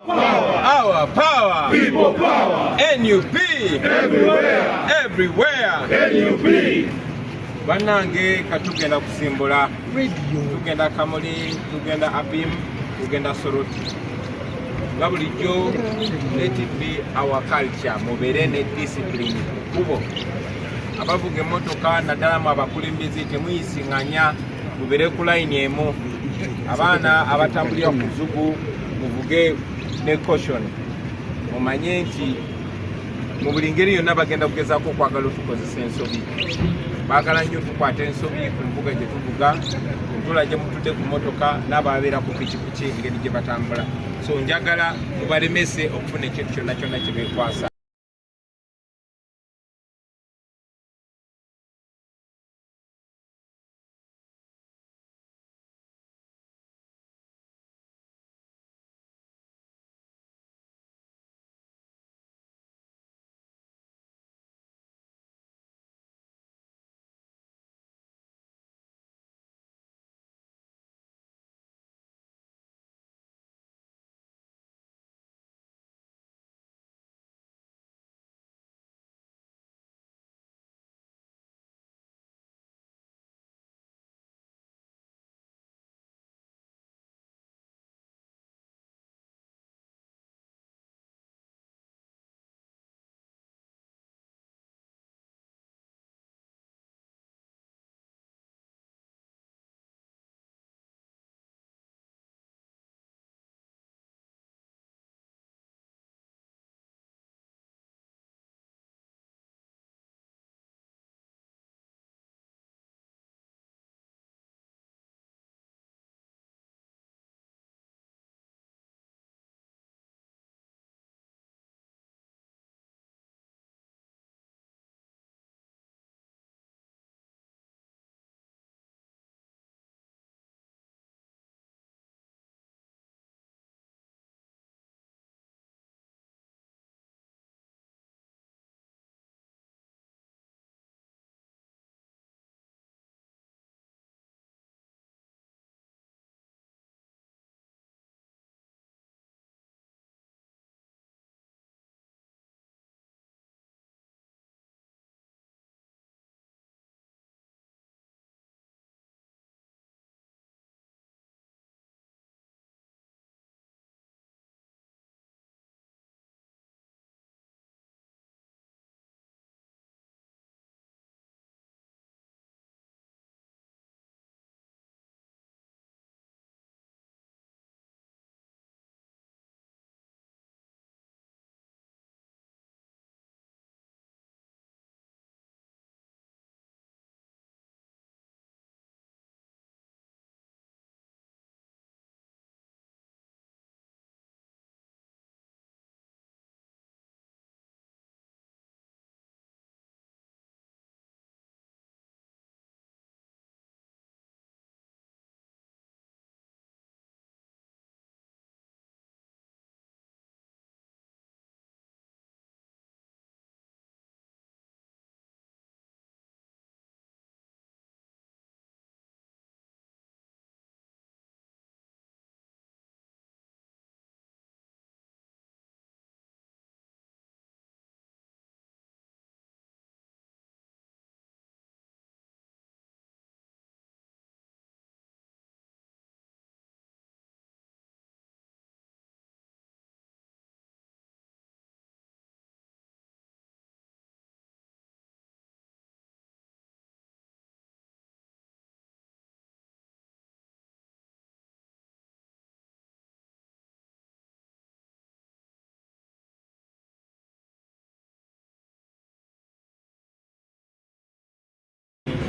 Our power. People power. NUP. Everywhere. NUP. Banange katugenda kusimbula tugenda Kamuli, tugenda Abim, tugenda Soroti. Gabulijjo, let it be our culture. Mubere ne discipline. Kubo. Abavuga emmotoka naddala mu abakulembeze temuyisinganya mubere ku line emu. Abaana abatambulira ku zugu muvuge ne caution. Mumanye nti mu buli ngeri yonna bagenda kugezaako okwagala otukozesa ensobi. Baagala nnyo tukwata ensobi ku mbuga gye tuvuga, ku ntula gye mutudde ku mmotoka n'ababeera ku pikipiki engeri gye batambula. So njagala mubalemese okufuna ekintu kyonna kyonna kye beekwasa.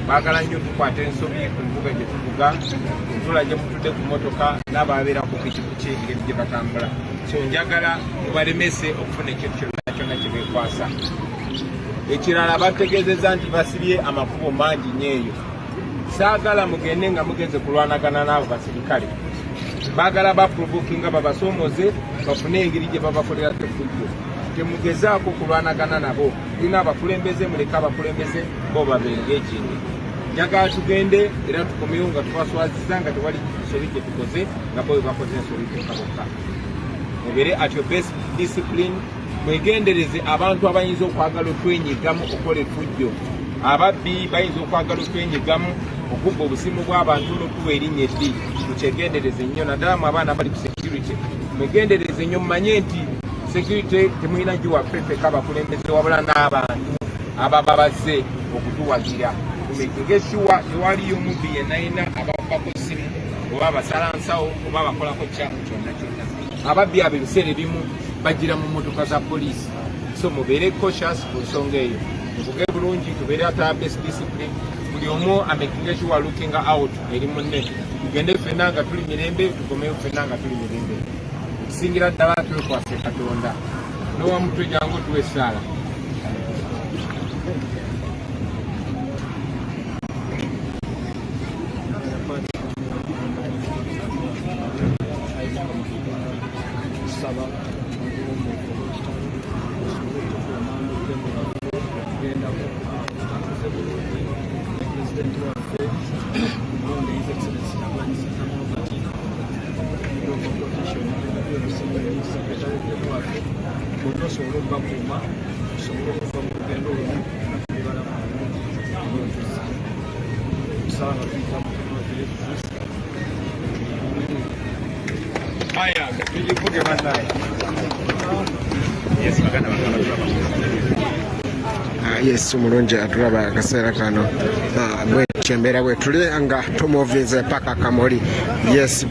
Baagala nnyo tukwata ensobi ku mbuga gye tuvuga, ku ntula gye mutudde ku mmotoka n'ababeera ku pikipiki engeri gye batambula. So njagala mubalemese okufuna ekintu kyonna kyonna kye beekwasa. Ekirala bategeezezza nti basibye amakubo mangi nnyo eyo. Saagala mugende nga mugenze kulwanagana n'abo basirikale. Baagala baprovokinga babasoomoze bafune engeri gye babakolera tefujjo. Temugezaako kulwanagana nabo. Tulina abakulembeze, muleke abakulembeze bo babenga ekindi. Njagala tugende era tukomeyo nga twaswaziza nga tewali nsobi gye tukoze nga bo bakoze ensobi bokka bokka. mubere at your best discipline mwegendereze abantu abayinza okwagala okwenyigamu okukola effujjo ababbi bayinza okwagala okwenyigamu okubba obusimu bw'abantu n'okuba erinnya eddi mukyegendereze nnyo naddala mu abaana bali ku security mwegendereze nnyo mumanye nti security temulina giwaffe ffeka abakulembeze wabula n'abantu ababa bazze okutuwagira tumekegeshuwa tewaliyo mubbi yenayina ababbako simu oba abasalansawo oba abakolako kyamu kyonna kyonna ababbi abo ebiseera ebimu bagira mu mmotoka za poliisi so mubeere cautious ku nsonga eyo tuvuge bulungi tubeere ata best discipline buli omu amekegeshuwa looking out eri munne tugende ffenna nga tuli mirembe tukomeyo ffenna nga tuli mirembe okusingira ddala twekwase katonda n'owamutwe jangu tuwe essaala Yes, umulungi atulaba akaseera kano bwekyembeera bwetuli nga tumuvinze paka Kamuli. Yes,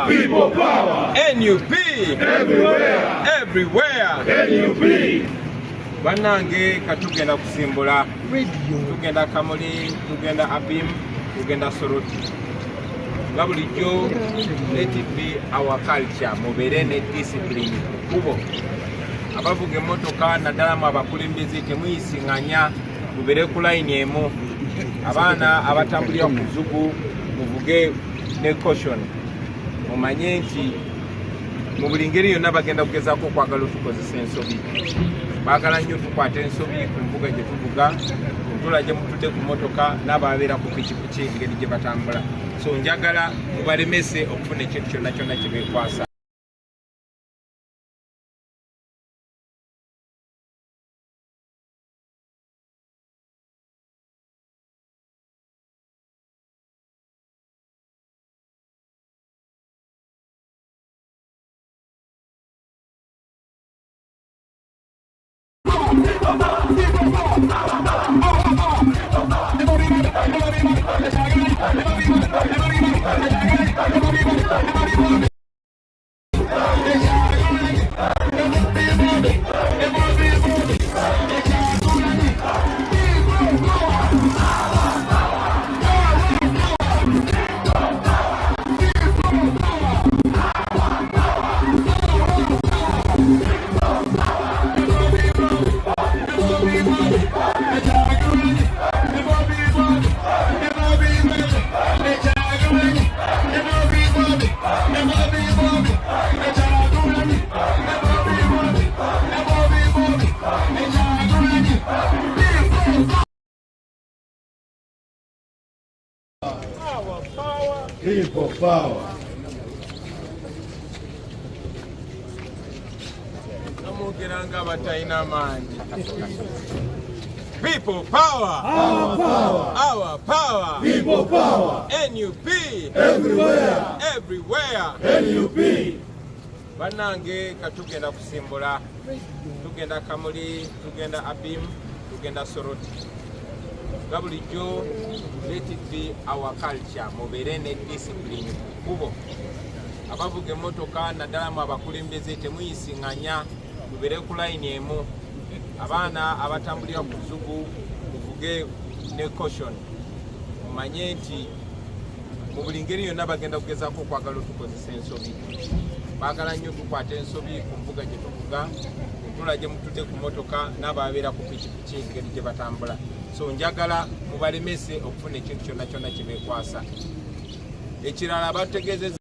People power. NUP. Everywhere. Everywhere. NUP. Bannange katugenda kusimbula tugenda Kamuli, tugenda Abim, tugenda Soroti. Nga bulijjo let it be our culture mubeere ne discipline kubo abavuga emmotoka naddala mu abakulembeze temuyisiŋŋanya mubeere ku layini emu abaana abatambulira ku zugu muvuge ne caution mumanye nti mu buli ngeri yonna bagenda kugezaako okwagala otukozesa ensobi baagala nnyo tukwata ensobi ku mbuga gye tuvuga ntula gye mutudde ku mmotoka n'ababeera ku pikipiki engeri gye batambula so njagala mubalemese okufuna ekintu kyonna kyonna kye beekwasa. People power. People power. Our power. Our power. People power. NUP. Everywhere. Everywhere. NUP. Bannange katugenda kusimbula. Tugenda Kamuli, tugenda Abim, tugenda Soroti. Gabulijjo, let it be our culture. Mubeere ne discipline kubo. Abavuga emmotoka naddala mu abakulembeze temuyisiŋŋanya, mubeere ku line emu. Abaana abatambulira ku buzugu muvuge ne caution. Mumanye nti mu buli ngeri yonna bagenda kugezaako okwagala otukozesa ensobi. Baagala nnyo tukwata ensobi ku mbuga gye tuvuga, entula gye mutudde ku mmotoka n'ababeera ku pikipiki engeri gye batambula. So njagala mubalemese okufuna ekintu kyonna kyonna kye beekwasa. Ekirala bategeezezza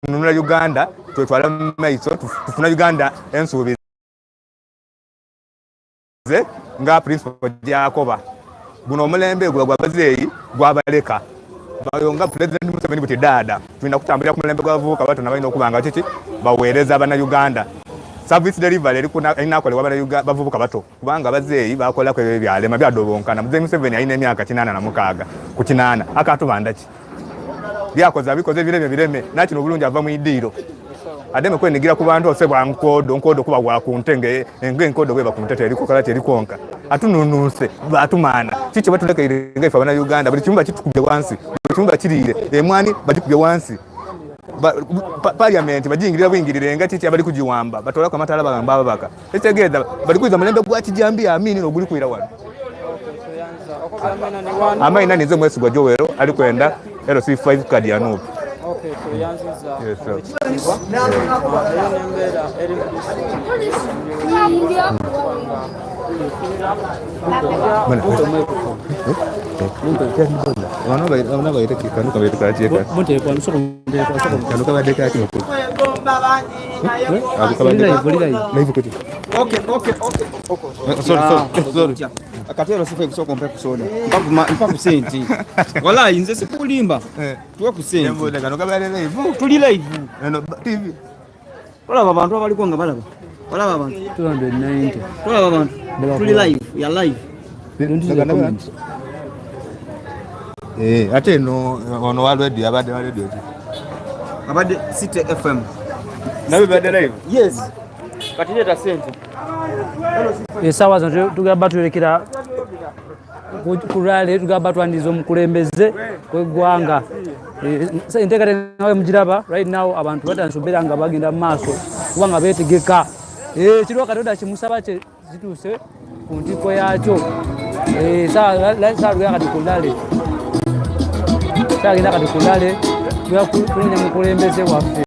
tununula Uganda twetwala maiso tufuna Uganda ensuubize nga principal Jacoba guno omulembe gwa bazeeyi gwabaleka bayonga president Museveni buti dada tulina kutambulira ku mulembe gw'abavubuka batona balina okubanga kiki baweereza abana Uganda service delivery erinakolebwa bavubuka bato kubanga bazeeyi bakolako ebyo byalema byadobonkana muzeeyi Museveni alina emyaka 86 ku 8 akatubanda ki byakoze abikoze bireme nakino bulungi ava mu idiiro ademe kwenigira ku bantu osebwa nkodo kuba gwa kuntenge enkodo bwe bakuntete eriko kala terikonka atununuse batumana kicho batulekaire nga ifa bana Uganda buli kimba kitukubye wansi buli kimba kirire emwani batukubye wansi parliament bajingirira bwingirire nga kichi abali kujiwamba batola kwa matala bagamba baka etegeza bali kuiza mulembe gwa kijambi amini no guli kuira wano amaina nizo mwesi gwa Jowero ali kwenda LC5 card ya Nubu. Okay, so yanziza. Yes, sir. Sorry. Akatero sifa kusoko mpe kusona mpaka kusenti wala inze sikulimba tuwe kusenti Mbona kano kabale live tuli live no TV wala abantu abali konga balaba wala abantu 290 wala abantu tuli live ya live ate no ono wa radio abade City FM nabe bade live yes katileta sente esawa zantu tugamba tulekera kurale tugamba twandiza omukulembeze kwegwanga entegate nawe mujiraba right now abantu batansobera nga bagenda maaso kubanga betegeka kiro katoda kimusaba kye zituse ku ntiko yakyo saa lugenda kati kulale sagenda kati kulale kunya mukulembeze waffe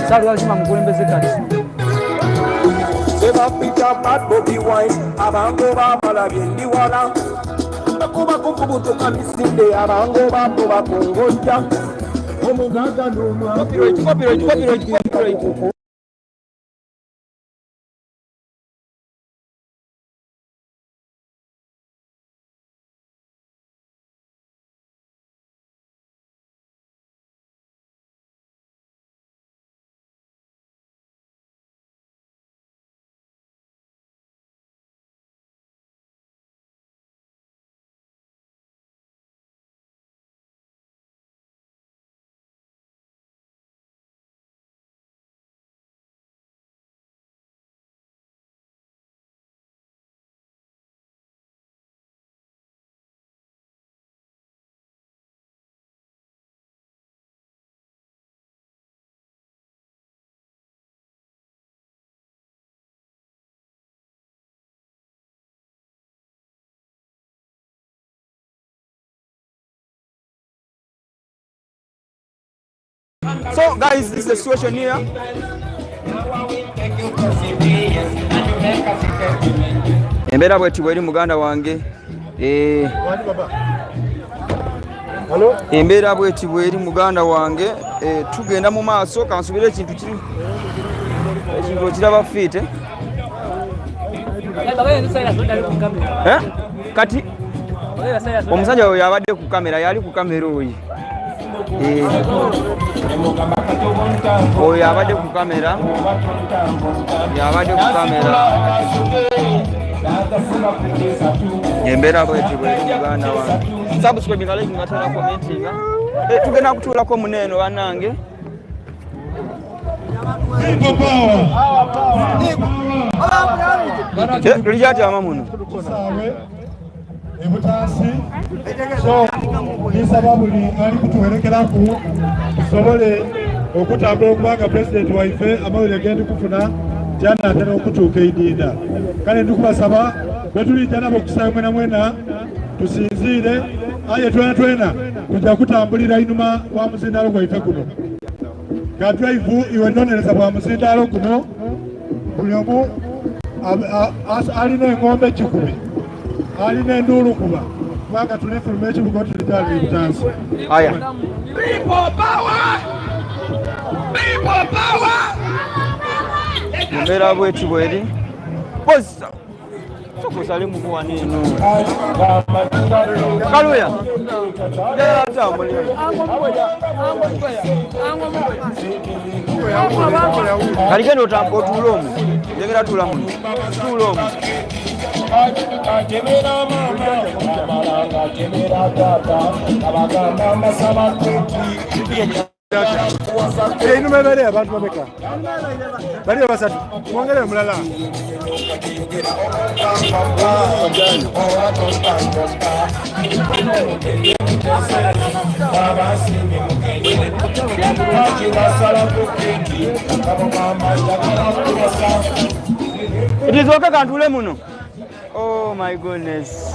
Salwa chima mukulembeze kati Seba pita bad Bobby Wine abango bamala byendiwala bakuba kukubuto kamisinde abango bambo bakongoja omugaga noma copyright So guys, this is the situation here. Embera bweti bweri muganda wange embera bweti bweri muganda wange tugenda mu maaso kansubire ekintu kiraba fite kati omusajja oyo yabadde ku kamera yali ku kamera oyo oyo yabadde ku kamera embera bweti bweri muganda wange subscribe nga like nga tera commenting tugenda kutuulako muneno bannange tuli kyatama muno ebutasi so nisaba buli ali kutuwerekeraku tusobole okutambula okubanga pulezidenti waife amawulire gendi kufuna tyanatera okutuuka eidinda kale ndikubasaba bwetulijja nabo okusayo mwena mwena tusinziire aye twena kujja kutambulira inuma wa muzindaalo gwaife guno kadrive iwe nonereza bwa muzindaalo guno buli omu alina engombe 10 alina enduulu kuba kubanga tuli information buko tulitali butansi. Aya. People power! People power! Mbera bwetu bweri. Posta. Soko salimu kwa nini? Kaluya. Ya tambuli. Kaligendo tambo tulomu. Ndegera tulamu. Tulomu. Inu mebere abantu babeka. Bali basatu. Mwongere mulala. It is okay kantule muno. Oh my goodness.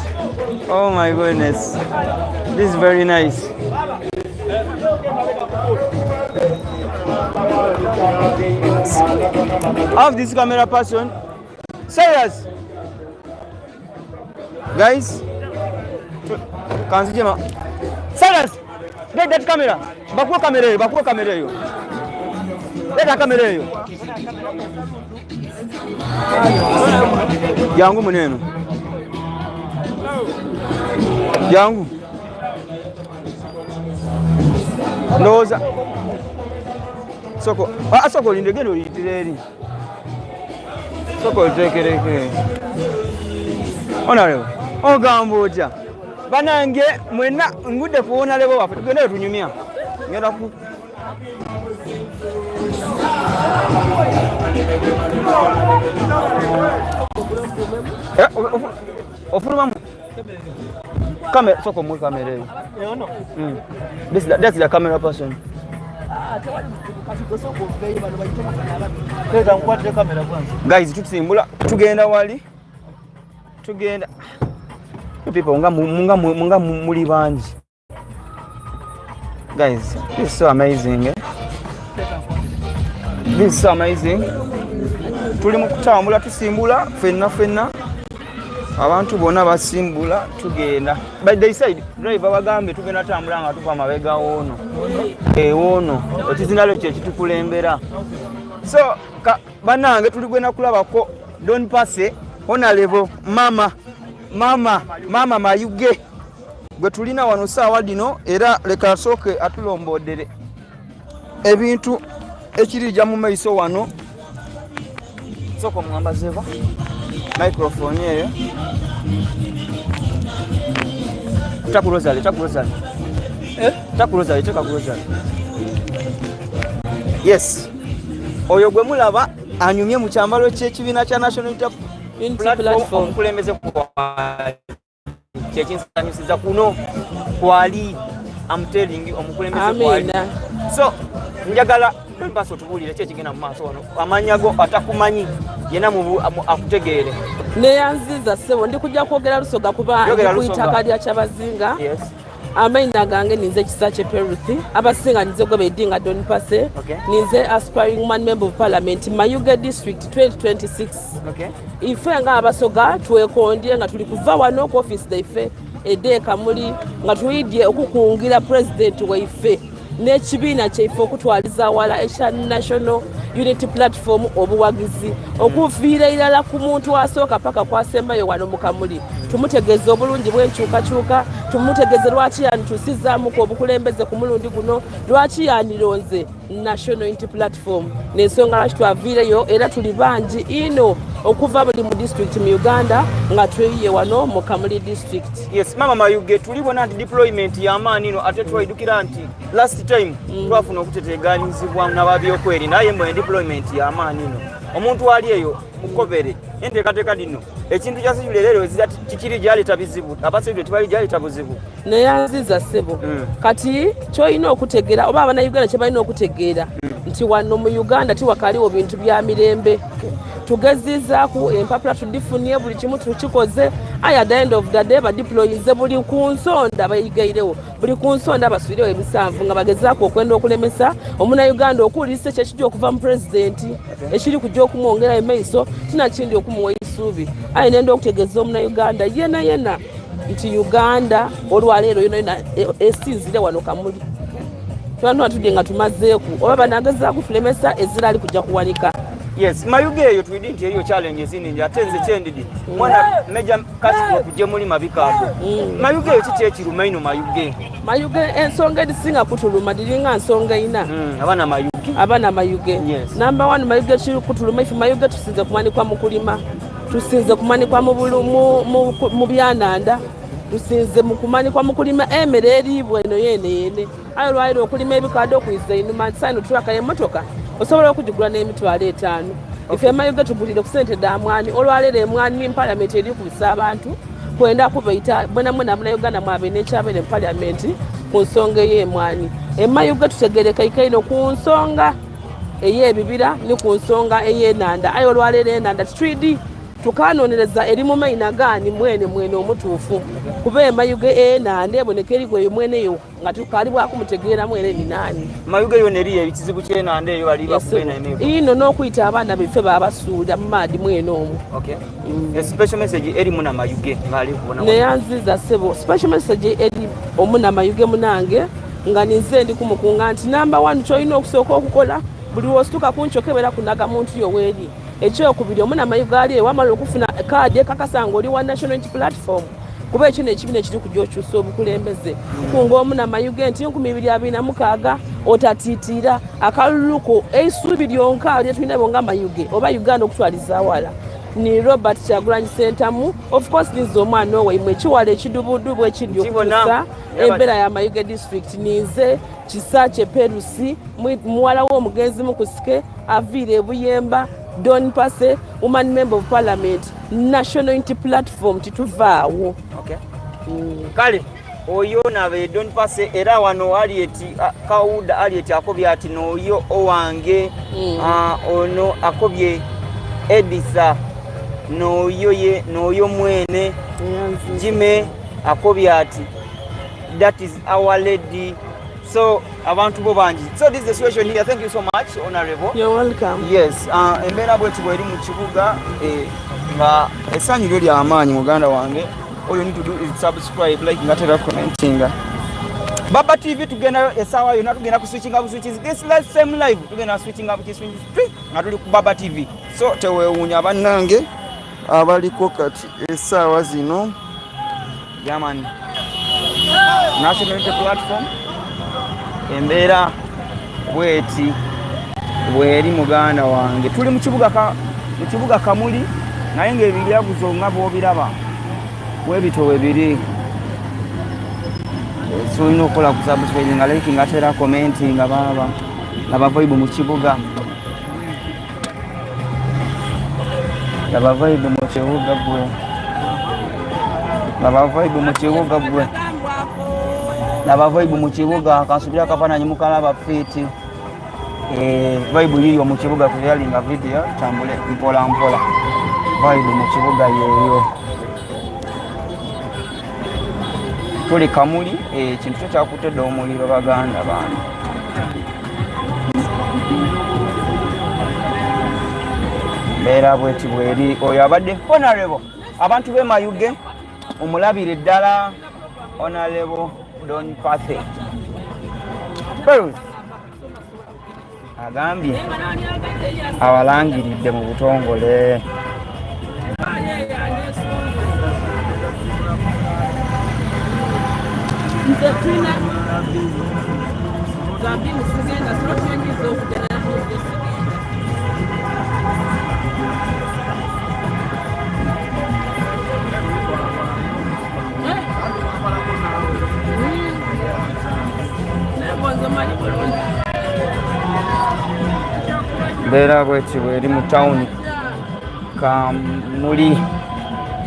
Oh my goodness. This is very nice. Have this camera person. Serious. Guys. Kanzijema. Serious. Get that camera. Bakuwa kamera hiyo. Leta kamera hiyo. Yangu muneno. Yangu. Ndoza. Soko. Soko lindegero litireri. Soko litekereke. Ona leo. Ogamboja. Banange mwena ngude kuona lebo wafu. Tugende tunyumia. Ngenda ku. Ofuruma camera soko mu camera hiyo. That's the camera person. Guys, tutsimbula tugenda wali. Tugenda. People munga muli banji. Guys, this is so amazing. Eh? This is so amazing. Tuli mu kutambula tusimbula fenna. Abantu bona basimbula tugenda. By the side, driver bagambe tugenda tambula nga tupa mabega wono. Wono. Otizinalo kye kitukulembera. So, banange tuli gwena kulabako don't pass ona level mama mayuge. Gwe tulina wano saawa dino era leka soke atulombodere. Ebintu ekirija mu maiso wano. Soko mwambazeva. Microphone here. Takurozali. Takurozali. Yes. Oyo gwe mulaba anyumye mu kyambalo ky'ekibiina kya National Unity Platform kulembeze kwa kyekinsanyusiza kuno kwali I'm telling you omukulembeze kwali. So njagala mpaso tubulire kyekigenda mu maaso wano amanyago atakumanyi yena mu akutegeere neyanziza sebo ndi kujja kwogera lusoga kuba kuyitaka lya kyabazinga. Yes. Amainda gange ninze kisache Peruthi abasinga ninze gwe bedinga Don Pase. Okay. Ninze aspiring woman member of parliament Mayuge district 2026. Okay. Ife nga abasoga twekondye nga tuli kuva wano ku office daife ede Kamuli nga tuyidye okukungira president waife n'ekibiina kyaife okutwaliza wala H.E National Unity Platform obuwagizi okuviira irala ku muntu asooka paka kwasembayo wano mu Kamuli. Tumutegeeza obulungi bw'enkyukakyuka, tumutegeeze lwaki yantusizaamu ku obukulembeze ku mulundi guno, lwaki yanironze National Unity Platform. N'ensonga lwaki twaviireyo era tuli bangi ino okuva buli mu district mu Uganda nga tweyiye wano mu Kamuli district. Yes, mama Mayuge tulibona nti deployment y'amaani ino ate twayidukira nti last time twafuna okuteteeganyizibwa n'ababyokweri naye mwe deployment y'amaani ino. Omuntu ali eyo mukobere enteekateeka dino ekintu kyasijula leero kikiri gyaleeta bizibu abasajja tebali gyaleeta buzibu neyanziza ssebo kati kyolina okutegeera oba abannayuganda kye balina okutegeera nti wano mu Uganda tiwakaliwo bintu bya mirembe. Tugezizaaku empapula tudifunye buli kimu tukikoze aye at the end of the day badiployinze buli ku nsonda bayigairewo buli ku nsonda basubirewo emisanvu nga bagezaako okwenda okulemesa omunnayuganda okuwuliriza kyekijja okuva mu pulezidenti ekiri kujja okumwongera emaiso tinakindi okumuwa isuubi aye nenda okutegeeza omunnayuganda yena nti Uganda olwaleero yona esinzire wano Kamuli twantu atudde nga tumazeeku oba banagezaako tulemesa ezirali kujja kuwanika. Yes, Mayuge eyo tuwidi nti eriyo challenges nini ate nze kyendidi mwana Major Castro kujje muli mabikaado. Mayuge eyo kiki ekiruma ino Mayuge ensonga edisinga kutuluma diringa nsonga ina abana Mayuge. Yes. Number 1 Mayuge kiri kutuluma ife Mayuge tusinze kumanikwa mu kulima, tusinze kumanikwa mu byananda, tusinze mu kumanikwa mu kulima emmere eriibwa eno yene ayo lwaliro okulima ebikaado okuyisa inuma saino tulaka emotoka osobola okugigula n'emitwalo 5. Ife Mayuge tugulire ku sente damwani olwalero emwani ni parliament eri kubisa abantu kwenda kubaita bwana muna Uganda mwabe n'ekyabere parliament ku nsonga y'emwani. Mayuge tutegereka ikaino ku nsonga ey'ebibira ni ku nsonga ey'enanda ayo olwalero enanda 3D tukanonereza eri mu maina gani mwene omutuufu kuba Mayuge enanda eboneka erigweyo mweneyo nga tukali bwakumutegeera mwene ni nani. Mayuge yo neriyo ebizibu ky'enanda eyo ali bakubena emebo ino n'okuyita abaana biffe babasuula mu maadi mwene omwo. Okay. A special message eri muna Mayuge ngali kubona neyanziza sebo special message eri omuna Mayuge munange nga ninze ndi kumukunga nti number 1 kyolina okusooka okukola buli wosituka kunchokebera kunaga muntu yoweeri ekyokubiri omuna Mayuge ali wamala okufuna kaadi ekakasanga oli wa national unity platform kuba ekino ekibiina ekiri kujja okyusa obukulembeze kunga omuna Mayuge nti 2026 otatiitira akaluluko eisuubi lyonka lyetulina bonga Mayuge oba Uganda okutwaliza awala ni Robert Kyagulanyi Sentamu of course nizo omwana owaimwe ekiwala ekidubudubu ekiri okutuusa embeera ya Mayuge district ninze Kisakye Perusi muwala w'omugenzi mukusike aviire ebuyemba Don Pase woman member of parliament national unity platform tituvaawo. Okay. Kale oyo nabe Don Pase era wano alieti Kauda alieti akobya ati noyo owange ono akobye Edisa noyo mwene Jime akobya ati that is our lady. So abantu bo banji. So this is the situation here. Thank you so much, Honorable. You're welcome. Yes, embera bwetu bweri mu kibuga nga esanyiro lya amaanyi muganda wange. All you need to do is subscribe, like, ngatera commenting. Baba TV tugenda esawa yona tugenda ku switching up switches. This same live tugenda switching up switches nga tuli ku Baba TV. So tewewunya bannange abaliko kati esawa zino. Yaman. National Unity Platform. Embeera bweti bweri muganda wange tuli mu kibuga Kamuli naye ng'ebiryaguzo nga bw'obiraba webitowe biri tulina okukola ku subscribe nga like nga tera commenting nga baba vibe mu kibuga baba vibe mu kibuga bwe baba vibe mu kibuga bwe naba vibe mu kibuga kansubira kafananyi mukalaba fiti vibe liyo mu kibuga kuyalinga video tambule mpola vibe mu kibuga yeyo tuli Kamuli kintu kyakutedde omuliro baganda bana beera bweti bweri oyo abadde Honorable abantu be Mayuge omulabire ddala Honorable Don Pase Peru agambye abalangiridde mu butongole Beera bweti bweri mu town Kamuli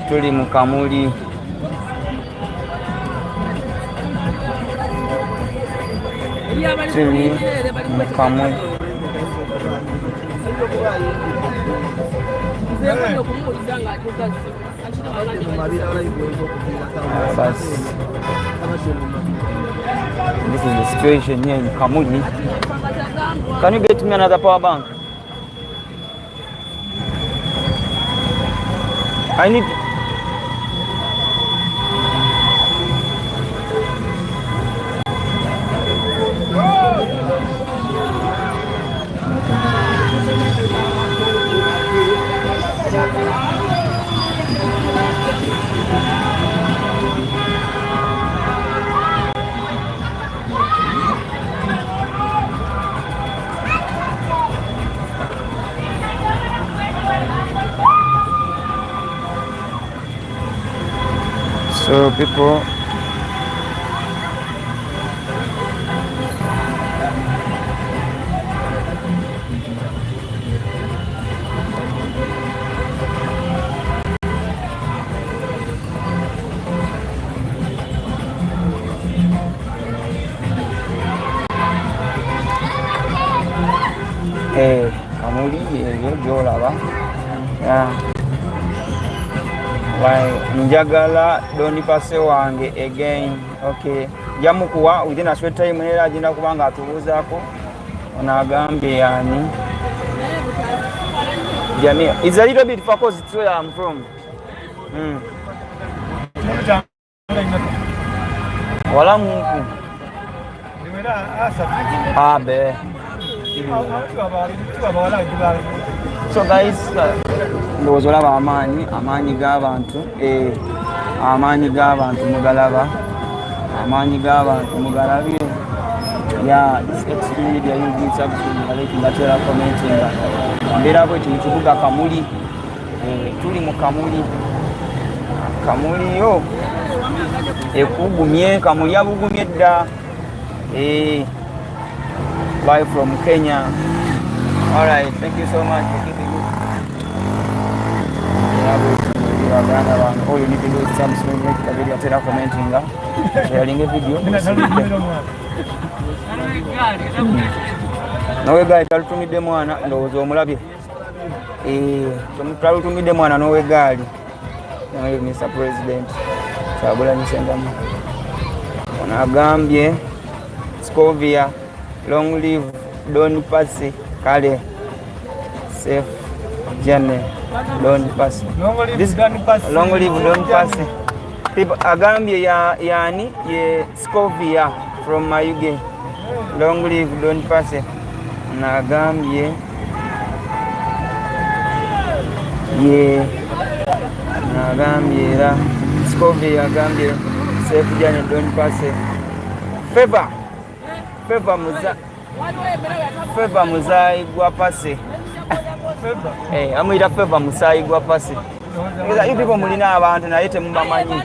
tuli mu Kamuli tuli mu Kamuli This is the situation here in Kamuli. Can you get me another power bank? I need So people, Kamuli ebyo byolaba. Njagala doni pase wange again. Okay. Jamukuwa within a short time era agenda kubanga atubuzaako. Onagambye yani. Jamia. It's a little bit far because it's where I'm from. Wala mungu. Abe. So guys, ndowooza olaba amaanyi g'abantu amaanyi g'abantu mugalaba amaanyi g'abantu mugalabye media using subscribe ngatera commenting mbeera bwe kino kibuga Kamuli tuli mu Kamuli yo ekugumye Kamuli abugumye dda live from Kenya. All right, thank you so much for keeping it. All you need to do is subscribe, like the video, tell commenting, sharing a video. No guy tell to me the mwana ndozo omulabye. Tell to me the mwana no gali. No Mr. President. Kyagulanyi sendamu. Onagambye Scovia long live don't pass kale safe journey don't pass this don't pass long live don't pass people agambye yani ye Scovia from Mayuge long live don't pass na agambye ye na agambye la Scovia agambye safe journey don't pass Feva muzai gwa pase. Amuyita Feva musai gwa pase. Because you people mulina abantu na yete mubamanyi.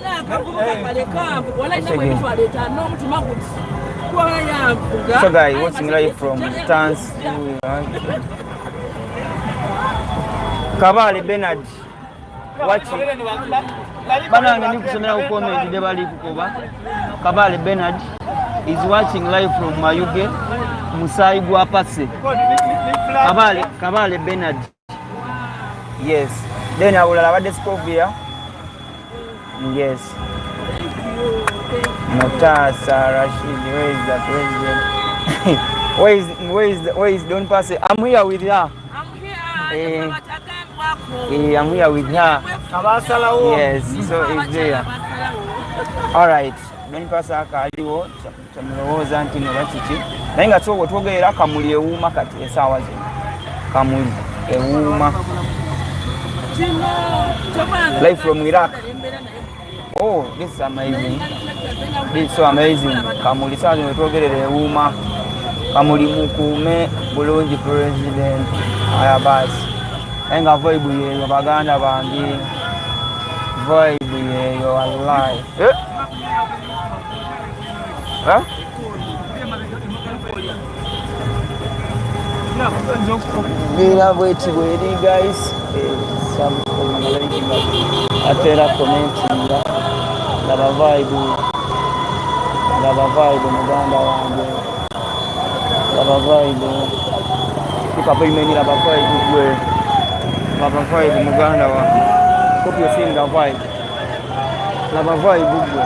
So guys, watching live from Stance. Kabale Bernard. Watching. Bana ndi kusomera ku comment de bali kukoba. Kabale Bernard is watching live from Mayuge. Musai Guapase. Kabale Bernard. Yes. Then I will have a Scovia. Yes. Mutasa Rashid, where is the president? where is Don't Pass? I'm here with her. I'm here with her. Yes, so it's there. Alright. Don't Pass akaliwo chamulowooza nti no bakiki naye nga so twogera Kamuli ewuuma kati esaawa zino Kamuli ewuuma live from Iraq. Oh, this is amazing. This is so amazing. Kamuli saa zino twogerera ewuuma Kamuli mukuume bulungi president aya basi naye nga vibe yeeyo baganda bange vibe yeeyo wallahi huh? Mira bweti bweri guys atera commenting laba vibe muganda wange laba vibe tukapimeni laba vibe muganda wange hope you feel the vibe laba vibe gwe.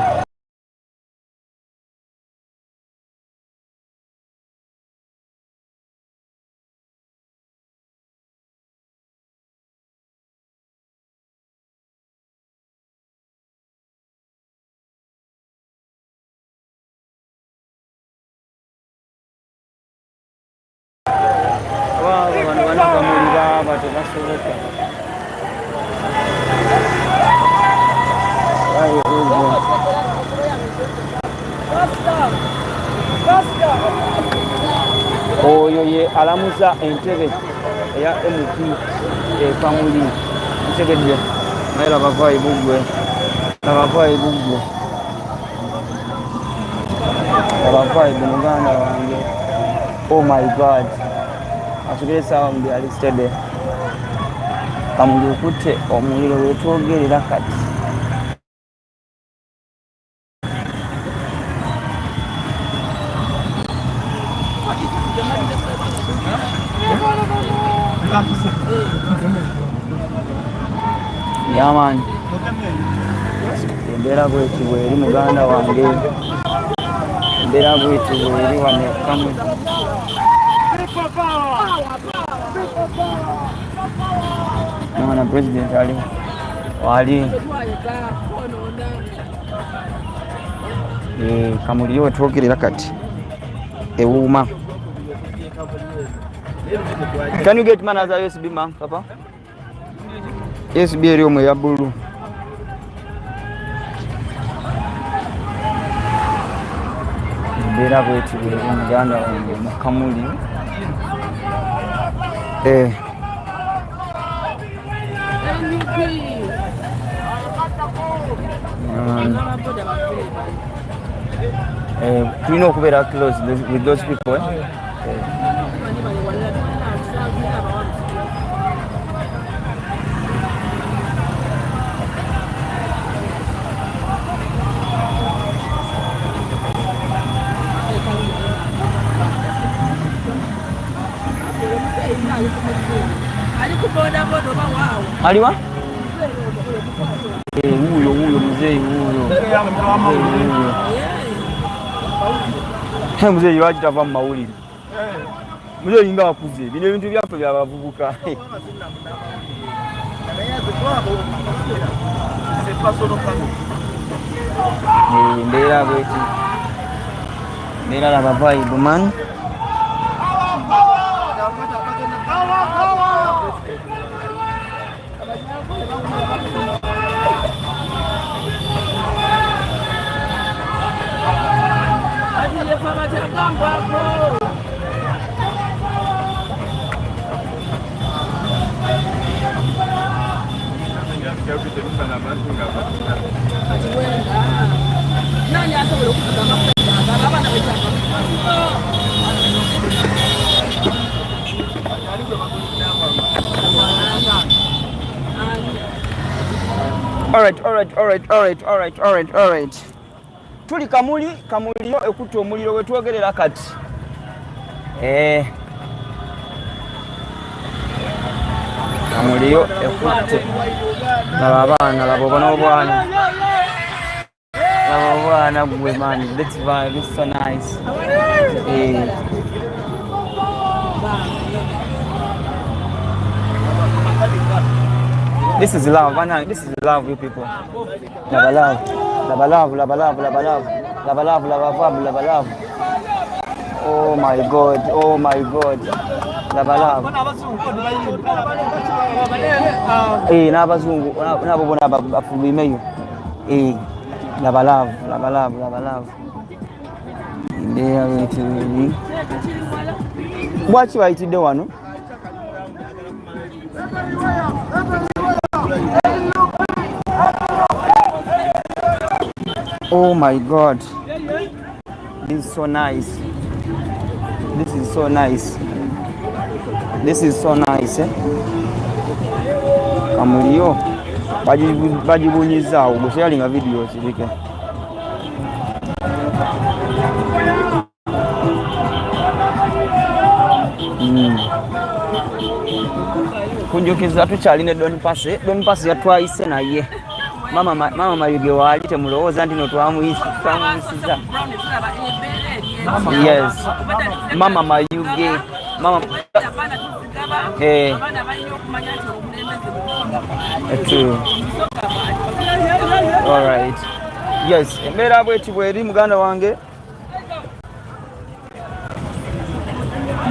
ye alamuza entebe eya MP Kamuli ntegedde naye labavaayi buggwe labavaayi bwe muganda wange. Oh my God, asogere saawa mbi alistede Kamuli okutte omuliro wetwogerera kati. Yaman embeera bweti bweri muganda wange, embeera bweti bweri wano Kamuli. Mwana president ali wali Kamuli yo twogerera kati ewuuma. Can you get man as a USB man, papa? USB eri omwe ya bulu. Embeera bweti bweri muganda wange mu Kamuli. Tulina okubeera close with those people. Aliwa? Huyo mzee huyo. Mzee yaje tava mu mawulire. Mzee inga wakuze. Bino ebintu byaffe byabavubuka. Mbeera bweti. Mbeera labavaayi buman. All right. Tuli Kamuli yo ekutte omuliro wetwogerera kati. Kamuli yo ekutte. Laba abaana laba obwana. Laba obwana bwe man. Let's vibe. It's so nice. This is love, man. This is love, you people. Lava love. Oh my God. Lava love. N'abazungu nabo bona bafulimeyo. Lava love. Ndeya wetu. Bwaki bayitidde wano? Oh my God, this is so nice. Kamuli yo bagibunyiza ogwo sharinga video kirike. Kunjukiza tukyalina Don Pass yatwayise naye. Mama Mayuge wali temulowooza nti no twamuyisiza. Yes. Mama Mayuge. True. All right. Yes. Embeera bweti bweri muganda wange.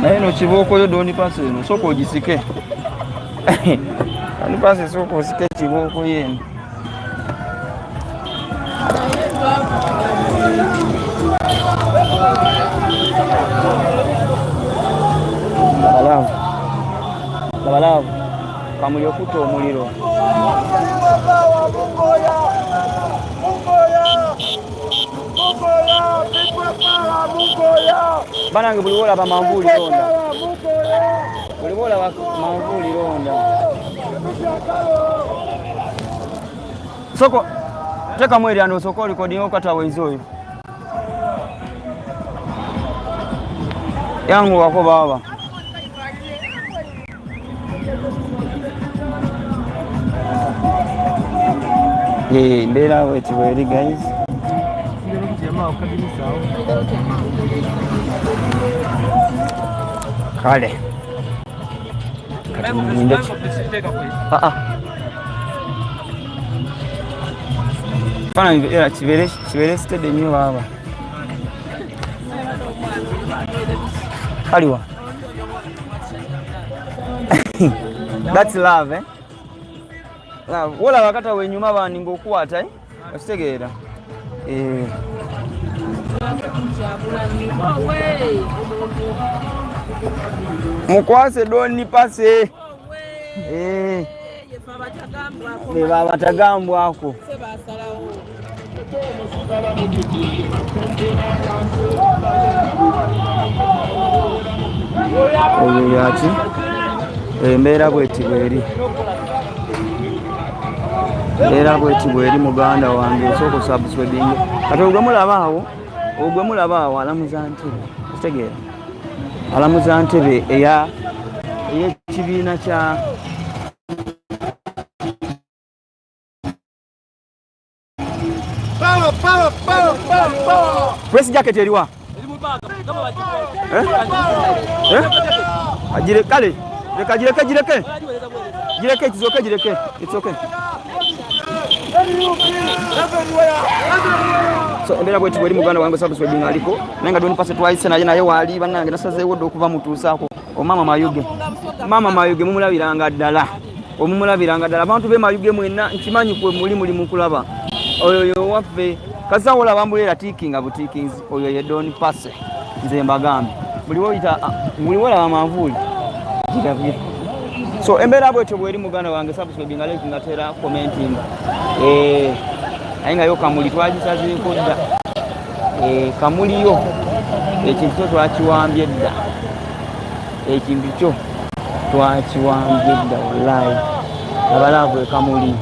Naye no kibooko yo Don Pass eno sooka ogisike. Don Pass sooka osike kibooko yeno. Kamuli okutta omuliro. Banange buli olaba manvuuli londa. Buli olaba manvuuli londa. Soko teka mweri ano soko recording okatawa izoyo. Yangu wako baba. Mbera wetu weri guys. Kale. Fana era chivere stede nyo baba. Aliwa. That's love, eh? Love. Wala wakata wenyuma bani ngokuwata, eh? Ositegeera. Mukwase doni pase. Beba batagambwako. Oyo yaki embeera bweti bweri. Era bweti bweri muganda wange osoko subscribing. Kati ogwe mulaba awo alamuza ntebe. Kitegeera. Alamuza ntebe ekibiina kya press jacket eriwa. Ajire kale. Jireke. It's okay. So embera bwetu bweri muganda wange subscribing aliko. Nenga doni passe twice naye wali banange nasazeewo okuva mutuusaako. Mama Mayuge mumulabiranga ddala. Abantu be Mayuge mwenna nkimanyi kwe muli mukulaba. Oyo waffe kazawola bambulera tikinga butikings oyo ye doni passe nze mbagambe muliwola manvuuli jirabye. So embera bwetu bweri muganda wange subscribing like ngatera commenting ainga yo Kamuli twagisazeeko dda Kamuli yo ekintu twakiwambye dda wallahi abalavu Kamuli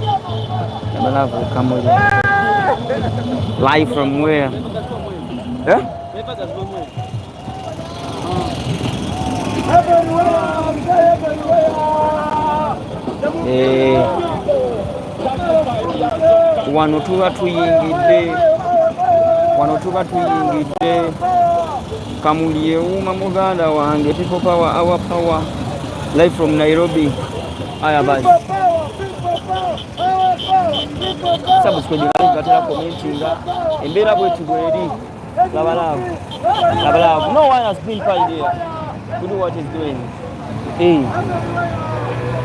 live from where? Wano tuba tuyingidde Kamuli ewuma muganda wange people power our power live from Nairobi. Aya basi subscribe gatera commentinga embera bwetu bweri labalavu. No one has been paid here to do what is doing.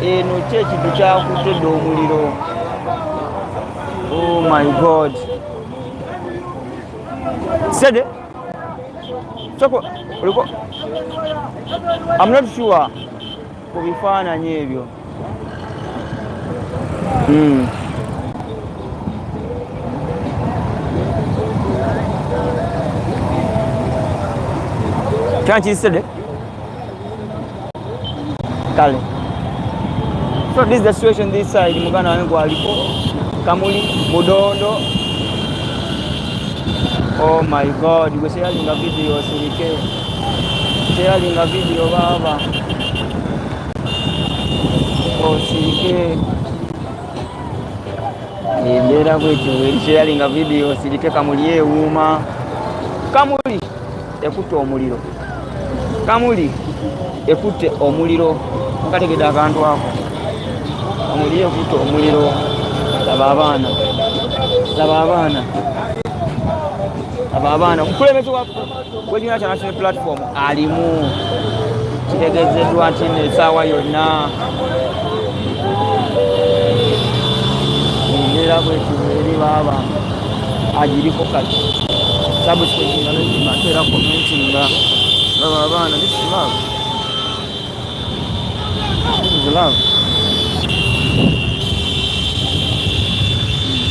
No chechi tukyakutedde omuliro. Oh my God. Said Soko uliko I'm not sure kubifaananyi ebyo. Can't you see it? Kale. So this is the situation this side. Muganda wangu aliko Kamuli Mudondo. Oh my God, you share in the video sirike. Share in the video baba. Oh sirike. Endera bwetu share in the video sirike Kamuli ewuma. Kamuli ekutte omuliro. Kamuli ekutte omuliro. Nkategedde akantu ako. Kamuli ekutte omuliro. Laba abaana mukulembeze w'ekibiina kya national platform alimu kitegeezeddwa nti essaawa yonna embeera bwekiri baaba agiriko kati subscribinga n'ekimatera commentinga laba abaana this is love.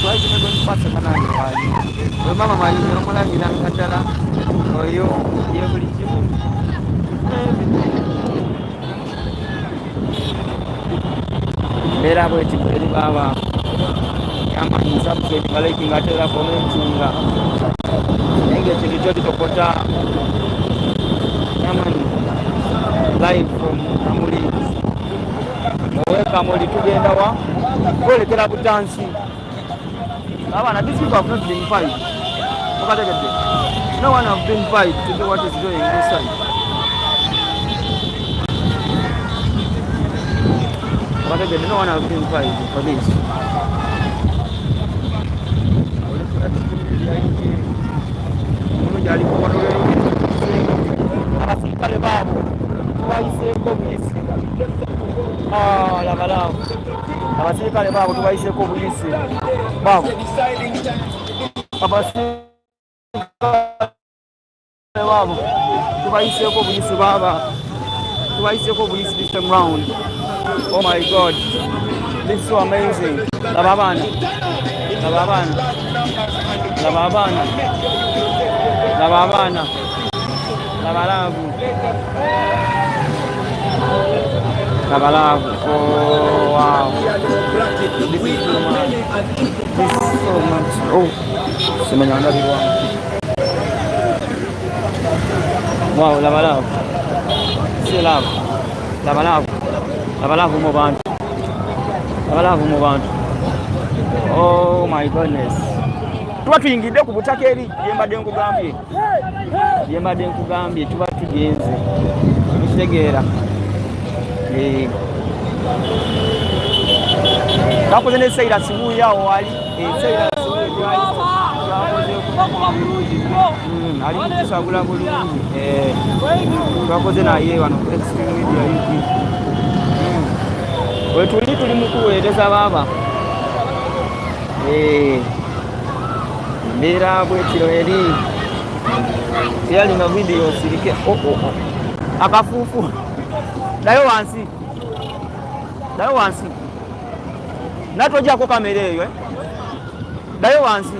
Twaise Boniface kanange wali we mama mayingira omulangira kaddala oyo ye buli kimu mbeera bweti eri baba yamanyi subject malaiki ngatera komentinga nenge kintu tokota yamanyi live from Kamuli owe Kamuli tugenda wa kwolekera butansi abana these people have not been fight okategedde no one have been fight to do what is doing this side okategedde no one have been fight for this jali kukono abasirikale baabo tubayiseeko buyisi labalabo abasirikale baabo tubayiseeko buyisi baabo abasirikale baabo tubayiseeko buyisi baba tubayiseeko buyisi this time round. Oh my God, this is so amazing. Lababana lababana lababana lababana labalavu labalavu. Oh wow, this is so much. This is so much. Oh, semenyanga biwa. Wow, labalavu. Si love. Labalavu. Labalavu mu bantu. Labalavu mu bantu. Oh my goodness. Tuba tuyingidde ku butaka eri yembadde nkugambye tuba tugenze tukitegeera twakoze ne Seira Sibuya awo wali Seira Sibuya ali kutusagula bulungi twakoze naye wano Extreme Media UK tuli mu kuweereza baba mbeera bwekiro eri teyalinga video sirike akafuufu dayo wansi natojako kamera eyo dayo wansi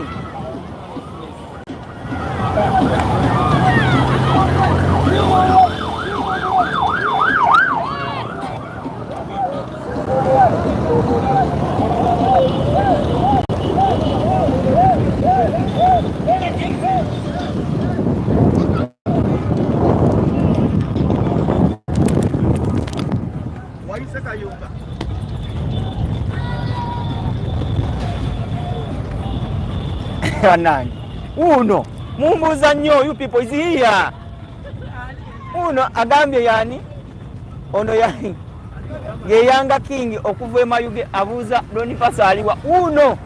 nani uno mumbuza nnyo you people is here uno agambye yani ono yani yeyanga king okuva e Mayuge abuuza Boniface aliwa uno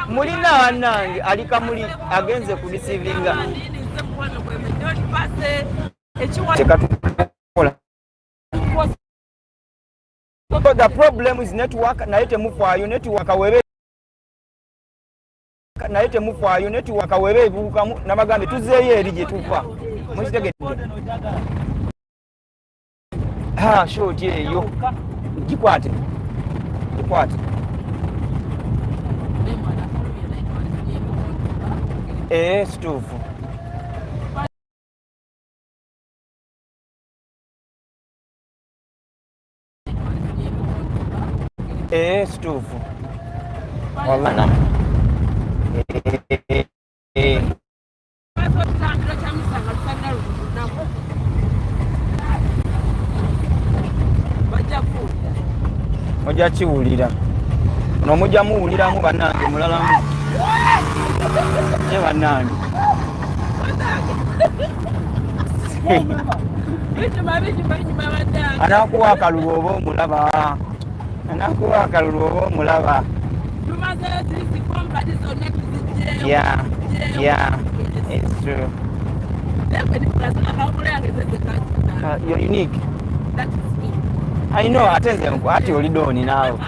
mulina anange ali Kamuli agenze ku receiving the problem is network naye temufaayo network webe naye temufaayo network webe ebuukamu nabagambe tuzeeyo eri gye tufa mukitegedde short eyo gikwate situufu situufu wabana ojja kiwulira nomujja muwuliramu bannange mulalamu ye bannange anakuwa akalulu oba omulaba anakuwa akalulu oba omulaba yeah it's true you're unique. That is me. I know, atenze ati olidoni nao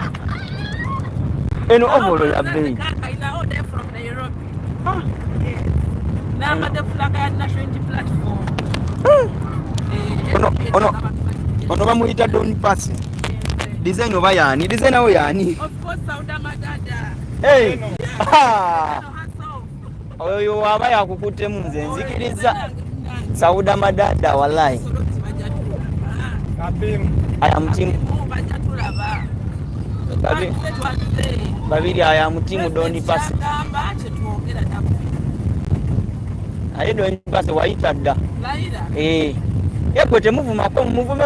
eno ovolo ya bei from Nairobi. Yes. Now the flag at national platform. Ono bamuyita Boniface. design oba yani design awo yani Of course, Sauda Madada. hey oyo waba yakukutemu nze nzikiriza Sauda Madada wallahi aya mtimu babiri aya mtimu doni pasi aye doni pasi waita dda yegwe temuvumako muvume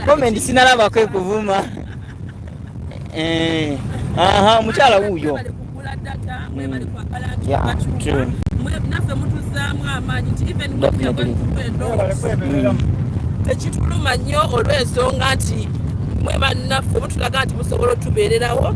comment sinalabako ekuvuma aha mukyala wuuyo naffe mutuzaamu amaanyi nti even tekituluma nnyo olw'ensonga nti mwe bannaffe mutulaga nti musobola otubeererawo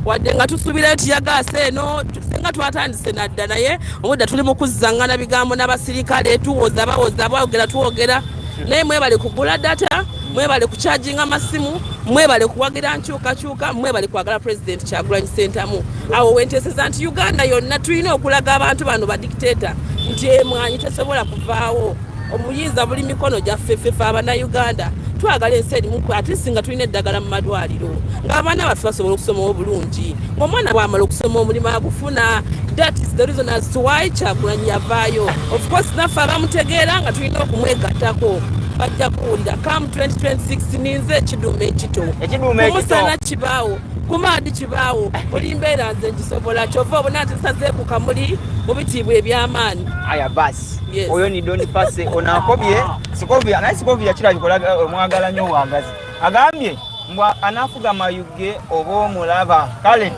wadde nga tusuubira nti yagaasa eno singa twatandise nadda naye omudda tuli mu kuzzangana bigambo n'abasirikale tuwoza bawoza bawogera tuwogera naye mwebale kugula data mwebale kucharginga amasimu mwebale kuwagira nkyukakyuka mwebale kwagala President Kyagulanyi Ssentamu awo wenteeseza nti Uganda yonna tulina okulaga abantu bano badictator nti emwanyi tesobola kuvaawo omuyinza buli mikono gyaffe ffeffe abannayuganda twagala ensi erimu ate singa tulina eddagala mu madwaliro ng'abaana baffe basobola okusoma obulungi ng'omwana bw'amala okusoma omulimu agufuna. That is the reason as to why Kyagulanyi yavaayo. Of course naffe abamutegeera nga tulina okumwegattako bajja kuwulira come 2026 ninze ekiduume ekito kumusana kibaawo kumaadi kibaawo buli mbeera nze ngisobola kyova obona nti nsazeeku Kamuli mu bitiibwa eby'amaanyi aya basi oyo ni doni pase onakobye sikovya naye sikovya kirabikola omwagala nnyo wagazi agambye mbwa anafuga mayuge oba omulaba kale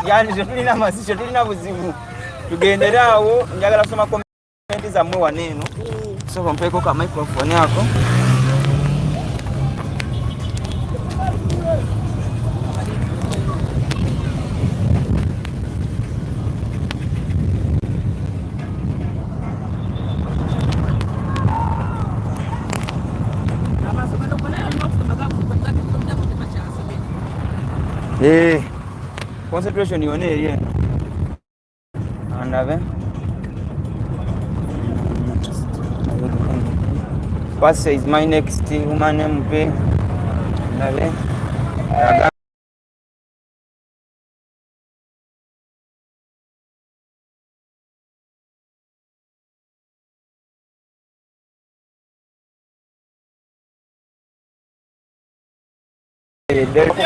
yani tetulina masisho tulina buzibu tugenderaawo njagala kusoma komenti zammwe waneeno so mpeko ka microphone yako concentration yone eri andabe Pasa is my next woman MP andabe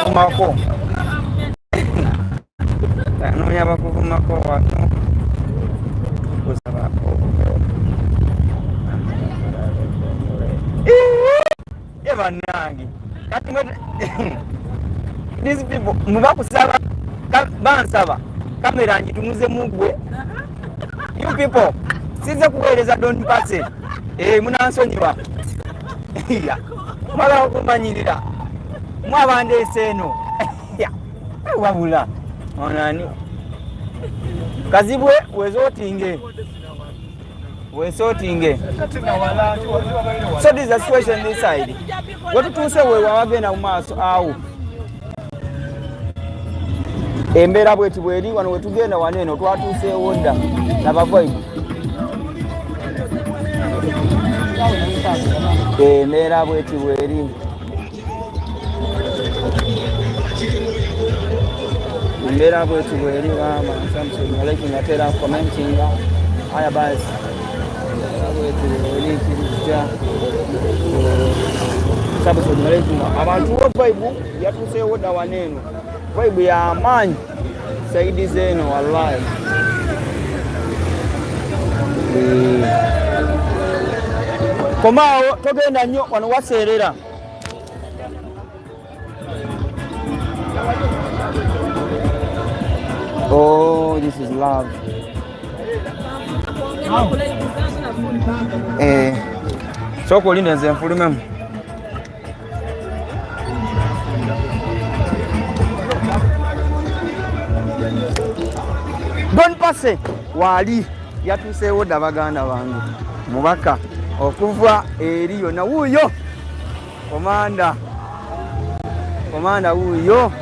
kumako anonya bakuvumako wano kusabako ebanangi kati these people mubakusaba bansaba kamera njitumuze mugwe you people size kuweereza don't pass it munansonyiwa mwala okumanyirira mwabandeese eno wabula onani kazibwe wezotinge so this is the situation this side wetutuuse wewe wagenda mu maaso awo embeera bweti bweri wano wetugenda waneeno twatuuseewo dda nabavayo embeera bweti bweri Mbera bwetu bweri wama something like natera commenting haya basi bwetu bweri kirija sababu tumeleza abantu wa Bible yatuseewo da waneno Bible ya amani saidi zeno wallahi komao togenda nnyo wano waseerera oh, this is love. So Colin is for remember. Don't pass it. Wali yatuseewo dda baganda bange mubaka okuva eriyo na wuuyo komanda wuuyo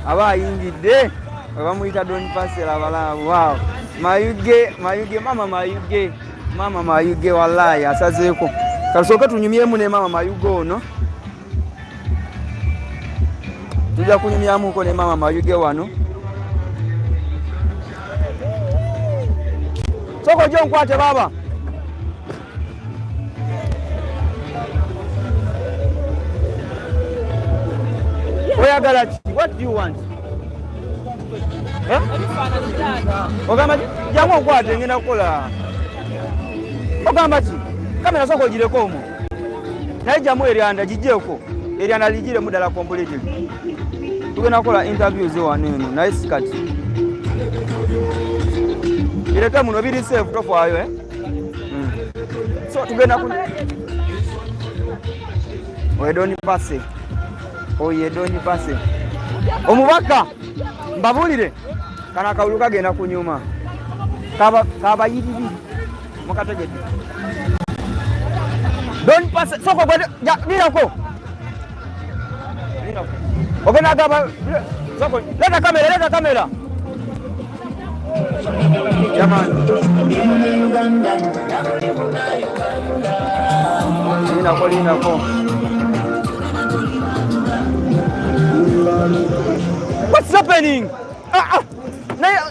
aba ayingidde bamuyita Don Pasela balaavu wow mayuge mama mayuge Mama Mayuge wallahi asazeeko. Kasooka tunyumyemu ne Mama Mayuge ono. Tujja kunyumyamuko ne Mama Mayuge wano. Soko jo nkwate baba. Oyagala ki? What do you want? Ogamba jangu nkwate ngenda kukola. Ogamba ki? Kamera soko gireko omwo. Naye jamu eryanda gijjeko. Eryanda ligire mudala complete. Tugenda kukola interviews wano eno naye sikati. Bireka muno biri safe tofaayo So tugenda ku Oyedoni passe. Oyedoni passe. Omubaka mbabulire kana kawulu kagenda kunyuma. Kaba yiribi. Mukategete. Don't pass soko gwe birako. Ogena gaba soko leta kamera. Jamani. Linako. What's happening?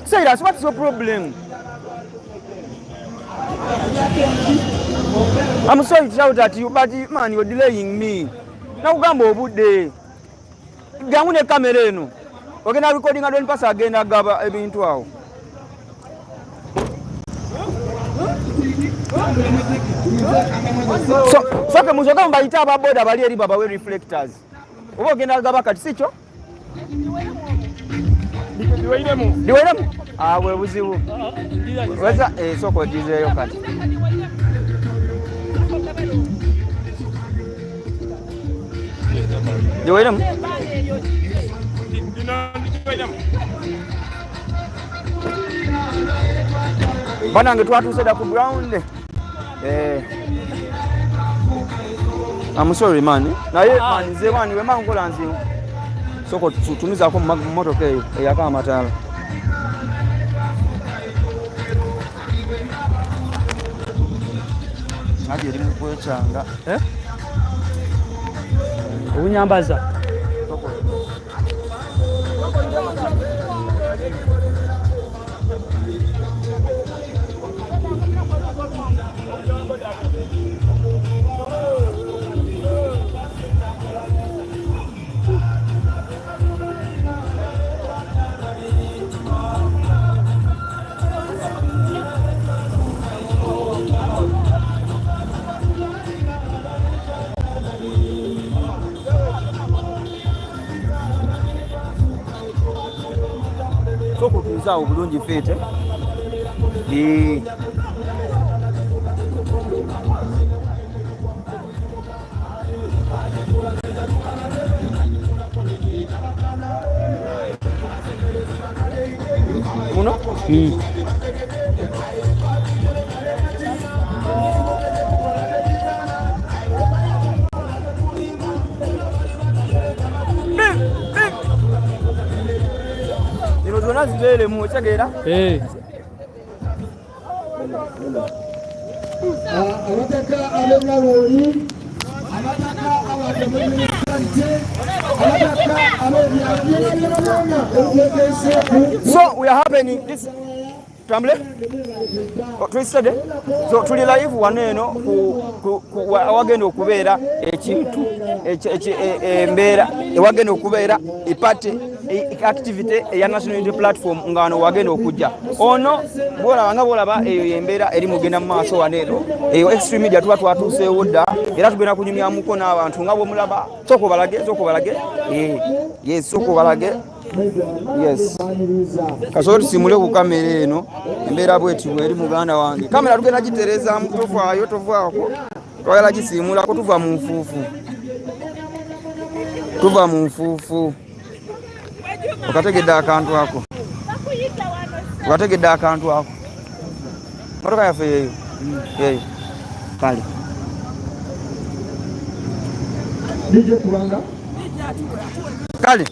Cyrus, what's your problem? I'm sorry to shout at you, but man, you're delaying me. Now gambo budde. Gamune kamera eno. Ogena recording adon pass agenda gaba ebintu awo. So ke muzoga mbayita ababoda bali eri baba we reflectors. Obo genda gaba kati sicho? Diwairemu? We buzibu. Weza soko dizeyo kati. Diwairemu? Banange twatuse ku ground. I'm sorry man. Naye man zebani we mangola nzi. Soko tumiza ko motoka eyo yakama matala. Ati eri mukwechanga. Unyambaza. Soko tuza obulungi fete. Uno? Zibele mu chagera abataka abemlawoli abataka so we are having this family twisted so tuli live waneno ku wagenda okubeera ekintu embeera ewagenda okubeera ipate activity ya national unity platform ngano wagenda okujja ono bolaba eyo yembeera eri mugenda mu maaso waneno eyo extreme media tuba twatuuseewo dda era tugenda kunyumyamuko n'abantu nga bwemulaba soko balage yes soko balage yes kasooti simule ku kamera eno embeera bweti eri muganda wange kamera tugenda gitereza mu tovaako twagala gisimulako tuva mu nfuufu okategedde akantu ako motoka yaffe yeyo kale kale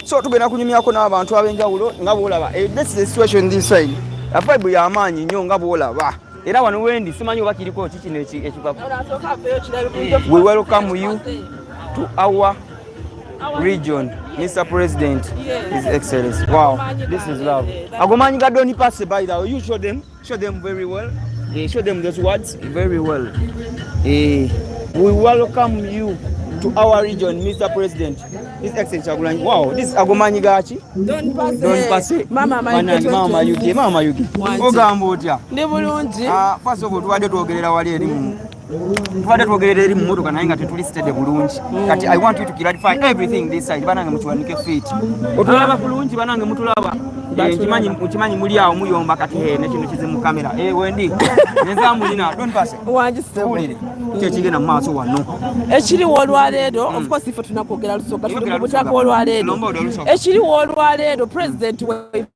so tugenda kunyumyako n'abantu ab'enjawulo nga bwolaba this is the situation this side afibe y'amaanyi nnyo nga bwolaba era wano wendi simanyi oba kiriko kikino ekipapa. We welcome you to our region, Mr. President, His Excellency. Wow, this is love. Agomanyi gadoni pass by the way. You show them very well. Show them those words very well. We welcome you to our region, Mr. President, His Excellency Kyagulanyi. Wow, this is Agomanyi gachi. Don't pass. Mama Yuki. Ogamba otya? Ndi bulungi. First of all, tuwadde twogerera wali eri mu motoka naye nga tetulisitedde bulungi. Kati I want you to clarify everything this side. Banange mukiwanike feet. Otulaba bulungi banange mutulaba. Nkimanyi muli awo muyomba kati nekino kize mu kamera. Wendi. Nenza mulina. Don't pass. Wanjise. Kyekigenda mu maaso wano. Ekiriwo olwaleero, of course ife tunakwogera lusooka tuli mu butaka olwaleero. Ekiriwo olwaleero President waffe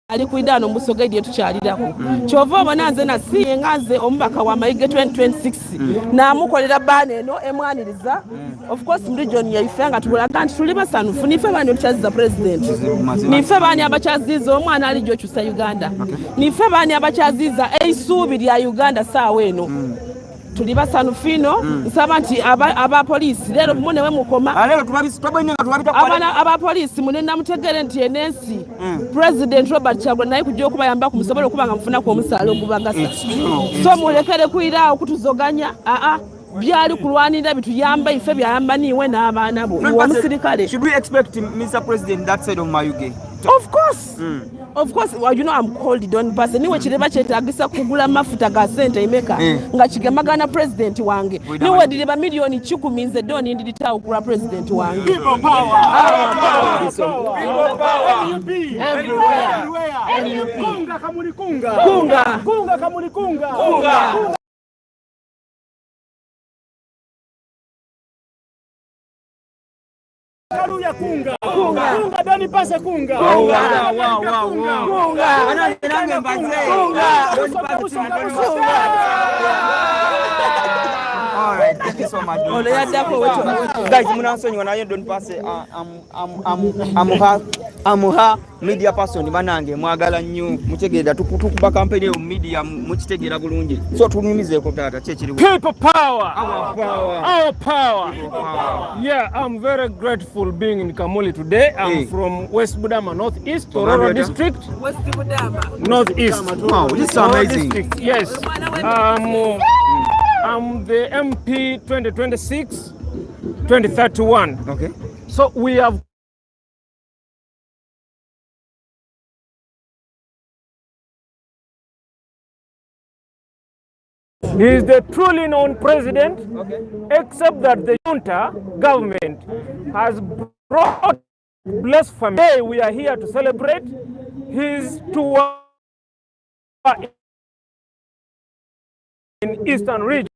ali kuidano musoga idye tukyalirako kyova obona nze nasiyengaze omubaka wa Mayige 2026 namukolera bana eno emwaniriza of course mu region yaife nga tubulaga nti tuli basanufu nife bani olukyaziza president nife bani abakyaziza omwana alijjo kyusa Uganda nife bani abakyaziza eisuubi lya Uganda saawa eno tuli basanufino nsaba nti aba police lero mune we mukoma lero tubabinga tubabita aba police munena mutegere nti enensi President Robert Kyagulanyi naye kujja okubayamba kumusobola okubanga mufuna ko omusalo okubangasa so mulekere kuira okutuzoganya byali kulwanira bituyamba ife byayamba niwe n'abaana bo wa musirikale. Should we expect Mr. President that side of Mayuge? Of course. Of course, well, you know I'm called don't pass. Niwe kireba kyetagisa kugula mafuta ga sente imeka nga kigemagana president wange. Niwe diliba milioni 10 nze doni ndilita okula president wange. People power. People power. Everywhere. Kunga Kamuli kunga. Kunga Kamuli kunga. Kaluya kunga. Doni pase kunga. Wow. Kunga. Anange mbaze. Doni pase kunga. All right, thank you so much. Guys, munansonyiwa naye don't pass. Amuha media person banange mwagala nnyo mutegeera tukuba campaign yo media mukitegeera bulungi so tunyumizeeko tata kyekiri people power. Our power. Yeah, I'm very grateful being in Kamuli today. I'm from West Budama Northeast Tororo district. West Budama Northeast. Wow, this is amazing. District. Yes. I'm the MP 2026-2031. Okay. So we have he is the truly known president, except that the junta government has brought blasphemy. Today we are here to celebrate his tour in Eastern region.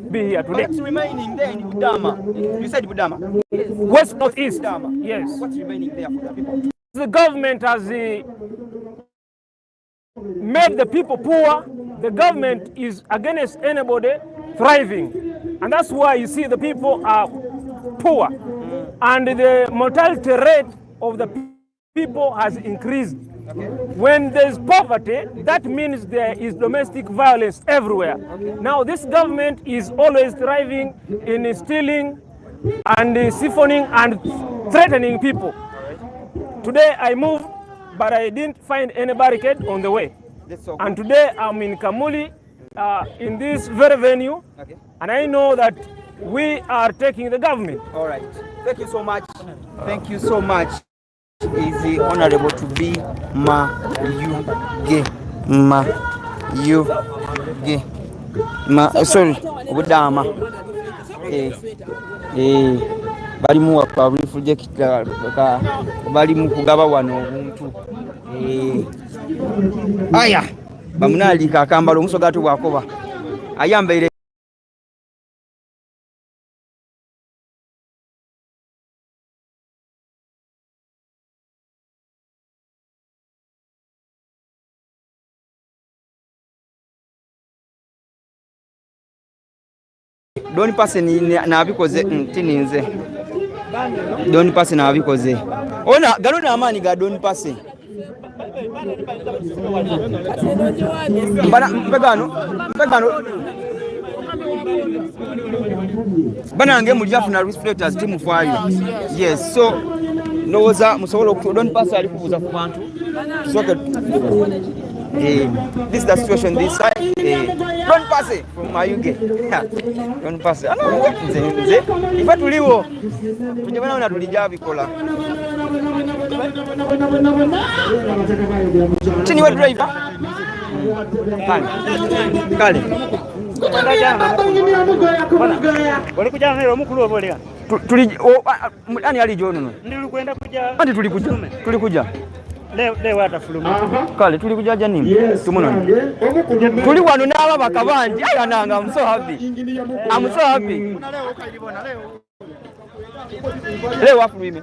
Be here today. What's remaining there in Budama? You said Budama. Yes. West Northeast. Budama. Yes. What's remaining there for the people? The government has made the people poor. The government is against anybody thriving. And that's why you see the people are poor. And the mortality rate of the people has increased. When there's poverty, that means there is domestic violence everywhere. Now this government is always thriving in stealing and siphoning and threatening people. Today I moved, but I didn't find any barricade on the way. And today I'm in Kamuli, in this very venue, and I know that we are taking the government. All right. Thank you so much. Thank you so much. Is honorable to be Mayuge. Sorry, Budama. Balimu wa refugee balimu kugaba wano obuntu. Aya bamunalika akambala omusoga atu bwakoba ayambaire Doni passe ni nabikoze tininze Don't pass na abikoze. Ona galona amani ga don't pass. Bana mpegano. Bana nge mulyafu na reflectors team fire. Yes, so noza musobola okutu don't pass ali kubuza ku bantu. So this is the situation this side. Don't pass it from Mayuge. Don't pass it. Nze ifa tuliwo. Tujabana na tulija bikola. Chini wa driver. Kale. Wali kuja leo mukulu obolea. Tuli ani ali jono. Ndili kwenda kuja. Andi tulikuja. Leo atafuluma. Kale tulikuja nini? Tumuno. Tuli wano n'aba bakabandi. Aya nanga I'm so happy. I'm so happy. Leo ukailibona leo. Leo wafu mimi.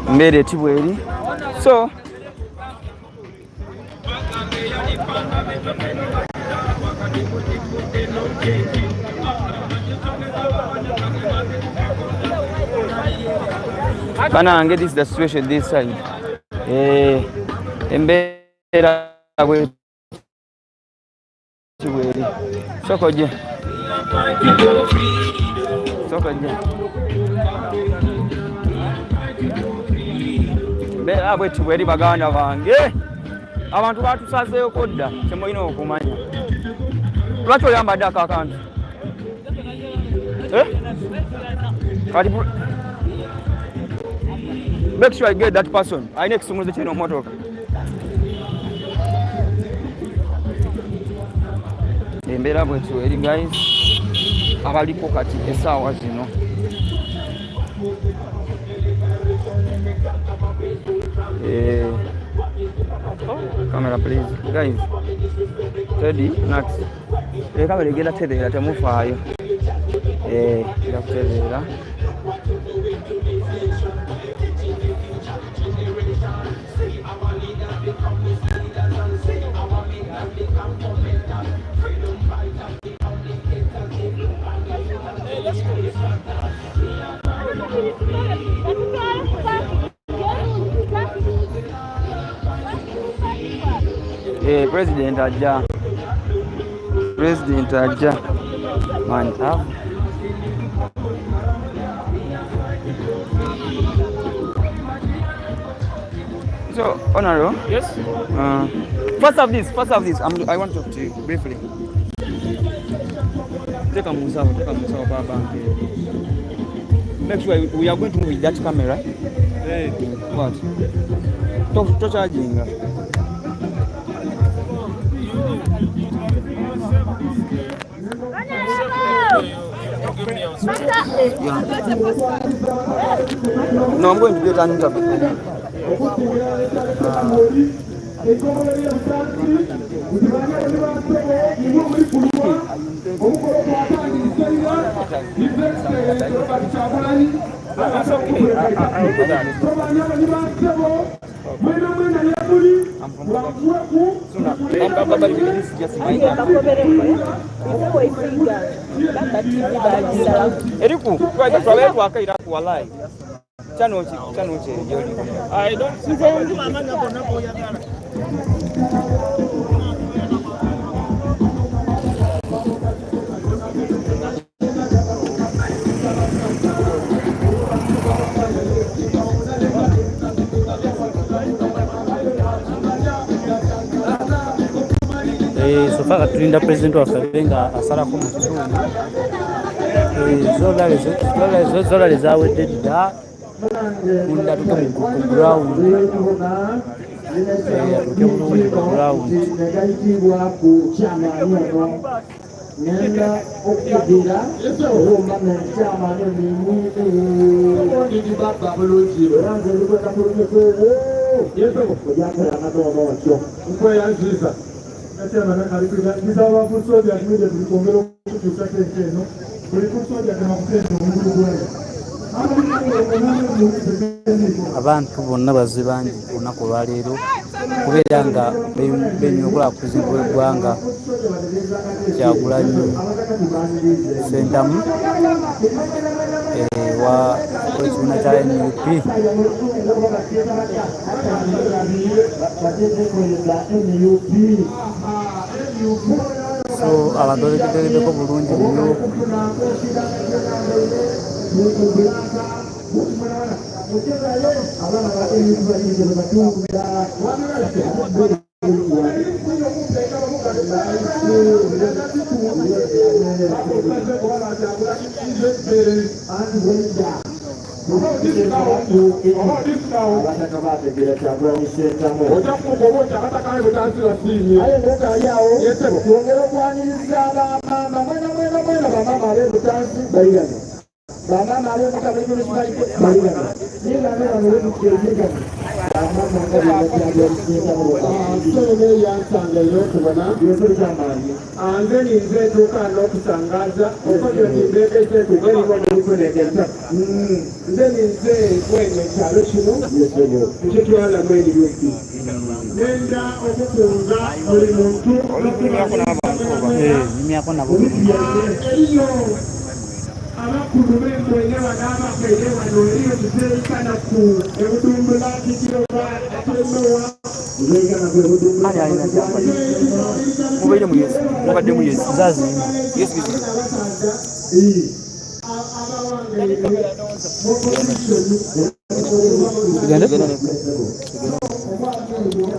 Mbere tibweri. So Banange, this is the situation this side. Embera kwe tibweri. Sokoje. Bera bwe tibweri baganda bange. Abantu batusazeyo kodda kyemulina okumanya. Lwaki oyambadde akakantu? Kati make sure I get that person. I next to the channel motor. Embera bwe tibweri guys. Abaliko kati esaawa zino. Camera please. Guys. Ready? Next. Kamera igenda terera temufaayo. Irakuterera. President aja. Man up. So, Honorable. Yes. First of this. I want to talk to you briefly. Take a musao, Baba. Make sure we are going to move with that camera. Hey. What? Stop charging. No, I'm going to get an interview. Eriku, kwa wetu akaira kuwalai. Chano joli. I don't see so far tulinda president waffe nga asalako mu kitundu zola lezawedde dda munda atuke ku ground atuke bulungi ku ground nenda okugira omwana kyamani ni baba bulungi ranze likwenda bulungi yeso kujakera nadomo wakyo nkwe yanziza Chairman, these are our food and media to Congo to second channel. We put so that I'm saying to abantu bonna bazze bangi olunaku olwaleero kubeera nga benyugula ku kuzimba eggwanga Kyagulanyi sentamu wa ekibiina kya NUP so abantu bategeddeko bulungi nnyo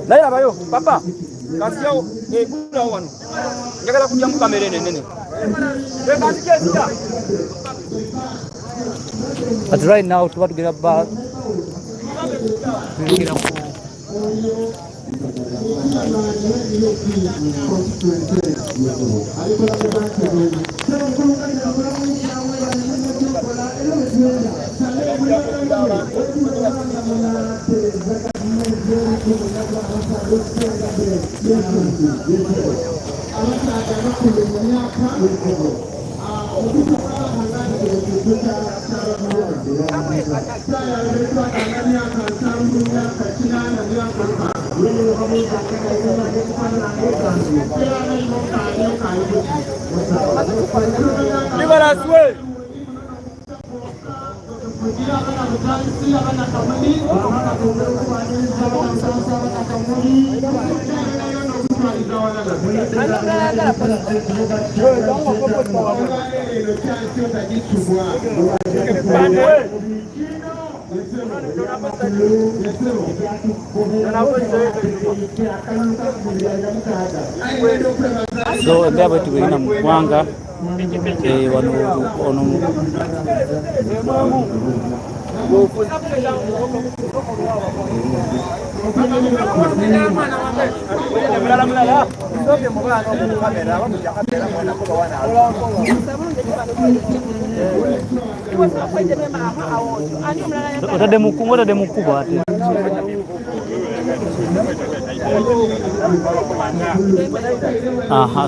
Nairabayo papa kasi yao kula wano njagala kujja mu kamera nene but right now to what get about so endeavor to win Mwanga otade mukubwa ate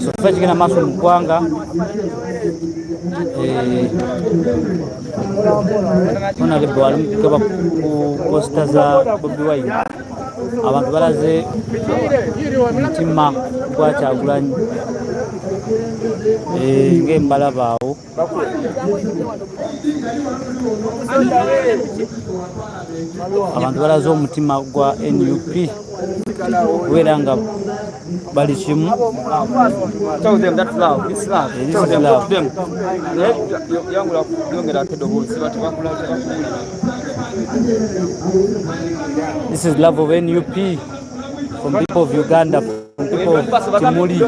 so tufe kigenda maaso mu ggwanga onalebe wali mukeba ku posita za Bobi Wine abantu balaze omutima gwa Kyagulanyi ng'embalaba awo abantu balaze omutima gwa NUP kubeera nga bali kimu this is love of NUP from people of Uganda, from people of Kamuli.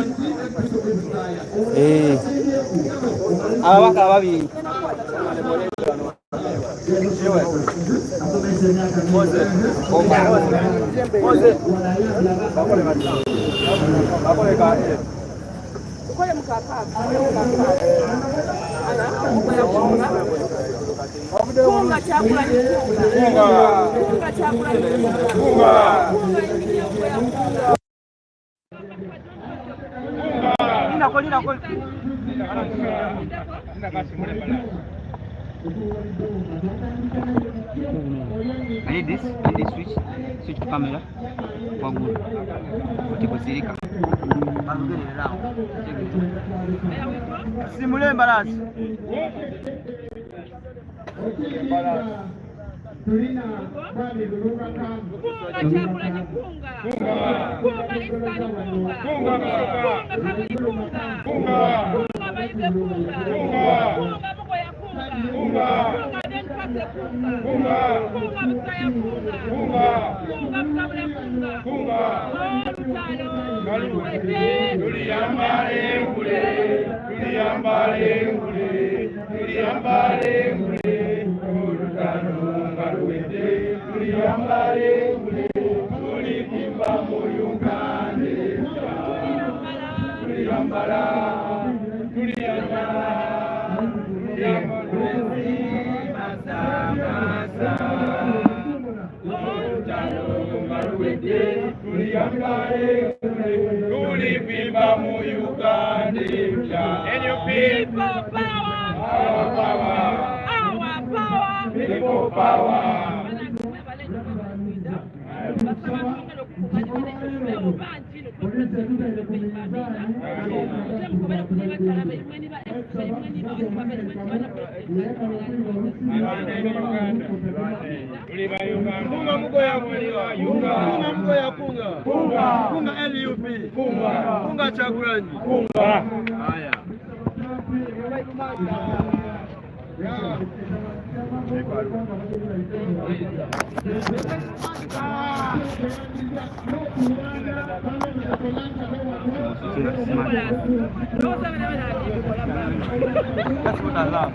I need this switch to camera. Wagulu. Utikosirika. Alugere lao. Simule embarasi. Tulina bali luruka kambu. Kunga chakula jikunga. Kunga isani kunga. Kunga kabili kunga. Kunga baide kunga. Kunga mko ya kunga. Kunga denpase kunga. Kunga msaya kunga. Kunga mkabule kunga. Olutalo. Tuliyambale ngule. Tuliyambale ngule. Tuliyambale ngule. Olutalo. Tuliyambale ngule, tulipimba mu Uganda. Tuliyambala, masa. Olutalo ngaluwedde, tuliyambale ngule, tulipimba mu Uganda. NUP, our power. People power. Kunga mgoya kunga LUP kunga Kyagulanyi haya That's what I love.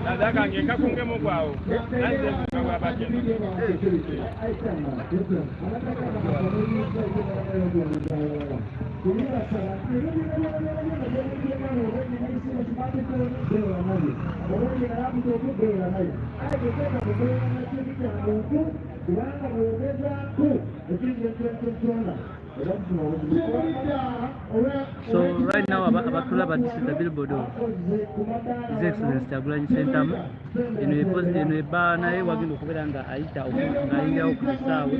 Nataka ngeka kunge mugwao. Nze kwa baje. So right now abatulaba this is the billboard of His Excellency Kyagulanyi Center. Eno eba naye wagenda okubeera nga ayita ng'ayingira okutusaawe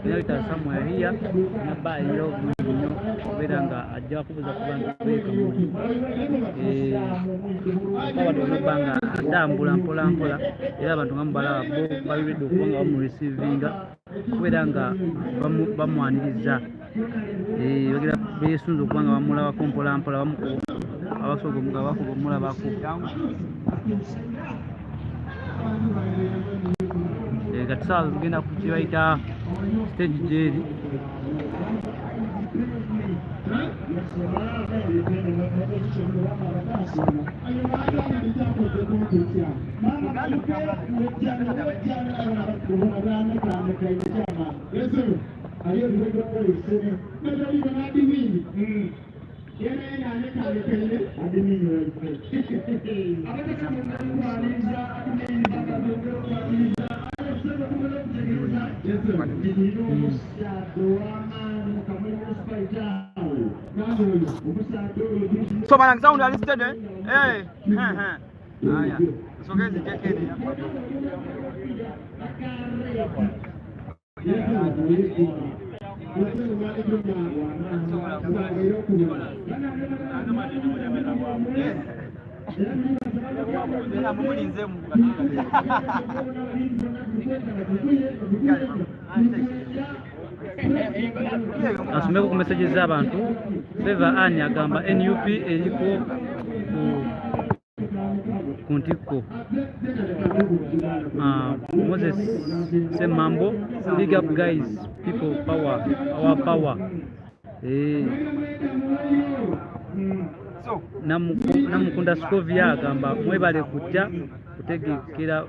nayita somewhere here naba ayingira obulungi nnyo okubeera nga ajja kubuuza ku bantu bekamuli mpawado onobba nga atambula mpolampola era abantu nga mubalaba bo babiredde okuba nga bamureceivinga okubeera nga bamwaniriza bagera beesunza okuba nga bamulabako mpolampola abasoga nga bakuba omulabako kati saawa tugenda ku kibayita stage gyeri So man, sound are listed eh? Hey. Aya. So guys, take it. Asomeko ku message z'abantu Feva Ani agamba NUP eriko ku ntikko Moses Semambo, big up guys, people power, our power. Namukunda Scovia agamba mwebale kujja kutegekera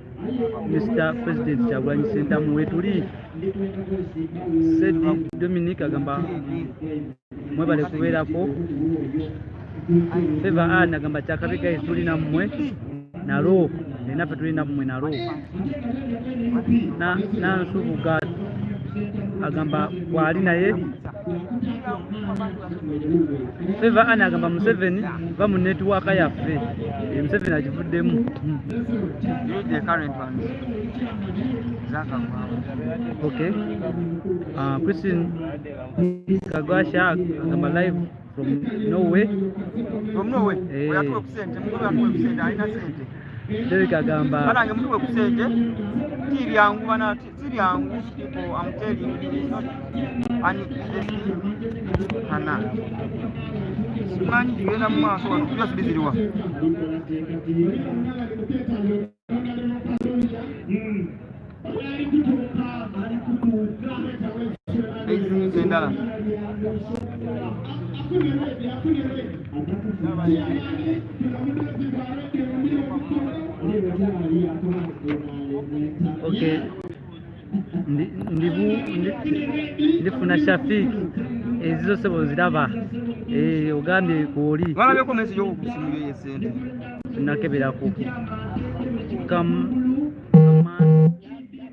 Mr. President Kyagulanyi Center mwetuli. Sedi Dominic agamba mwebale kubeerako. Feva Ani agamba Kyakabe guys tuli nammwe nalo nenaffe tuli nammwe nalo. Nansubuga agamba bwali naye feva ana agamba Museveni va mu netiwaaka yaffe Museveni agivuddemu. Okay. Christine Kagwasha agamba live from Norway. From Norway. Derek agamba Balange mtu wekusente tiri yangu bana tiri yangu people I'm telling you it's not ani hana simani digena mu maso wano kujya sibiziriwa Zendala okay. Ndifuna Shafiki ezizo sebo ziraba ogambye kuoli wala byo komesi yo kusimira yesente nakeberako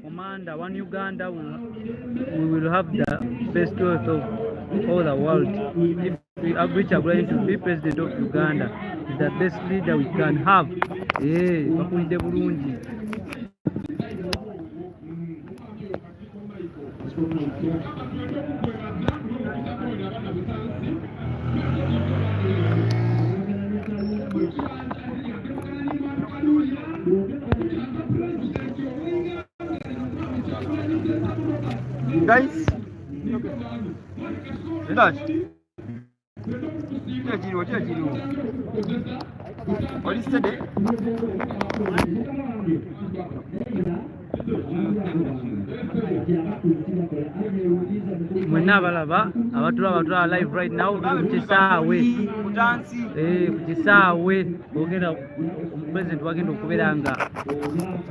Commander, one Uganda we will have the best wealth of all the world. If we are going to be president of Uganda, is the best leader we can have. Bakulide bulungi. Guys, what is today? Mwena balaba abatula live right now kukisawe kukisawe ogenda president wagenda okubeera nga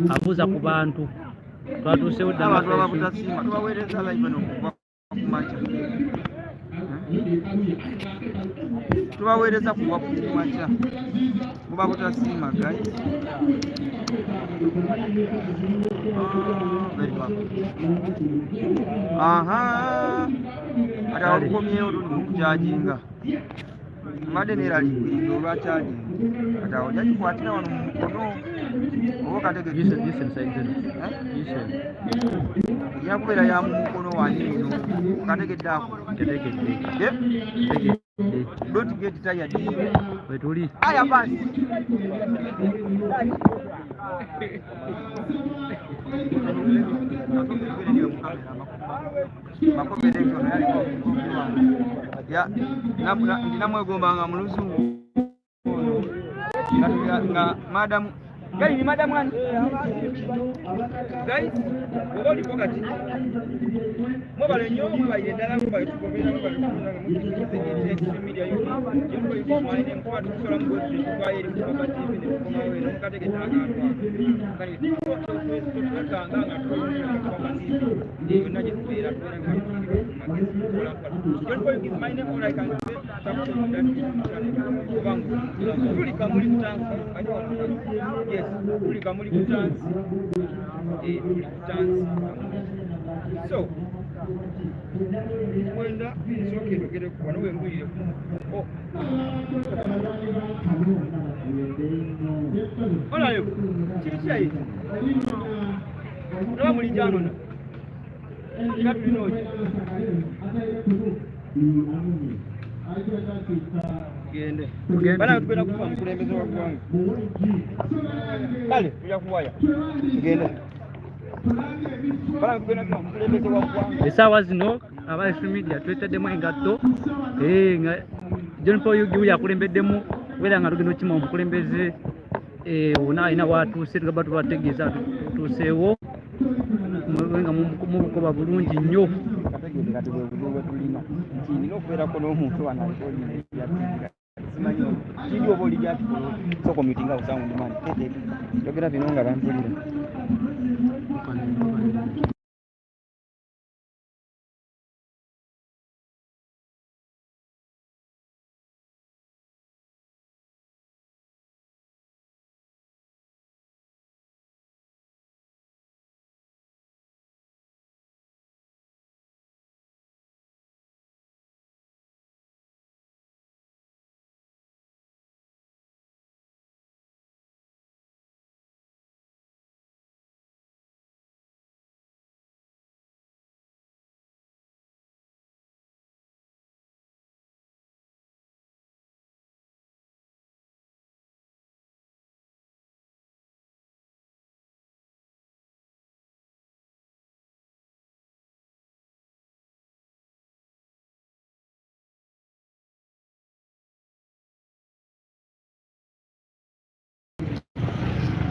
abuuza ku bantu twatuusewo tubaweereza live n'okuva ku makya tubaweereza kuva ku makya muba butasiima guys ate alukomyewo tuli mukujajinga mbadde neeraliikirira olwakyajinga ate awo jagikwatira wano mu mukono oba kategejja kubeera ya mu mukono wanino kategedde ako don't get tired wetuli aya basi ndinamwegombanga mu luzungu nga madamu gali ni madamu ani guys oba oliko kati mwebale nnyo mwebalire ddala mwebale tukobera mwebale media yomaine nkuba tukusola mugozi tukwayo eri mukaba tv netukomawo eno mukategeta akantu akanga nga tukaba tv yonna gye tubeera tubeera nga tuli kamuli kutansi yes tuli kamuli kutansi tuli kutansi so mwenda nsooke ndogere ku wano wenguyire olayo kiri kyayi noba muli janona nga tulinoki gende bana tugenda kuba mukulembeze wa ggwanga kale tujja kuwaya gende bana tugenda kuba mukulembeze wa ggwanga esaawa zino aba social media twetaddemu engatto nga John Paul Yugi yakulembeddemu kubeera nga tugenda okukima omukulembeze wona alina watuuse tugamba tubategeeza tutuuseewo nga mubukoba bulungi nnyo kategede kati bwe tulina nti nina okubeerako n'omuntu simanyi kiri oba oli gyati soko mitinga busawundi mani yogera bino nga bampulira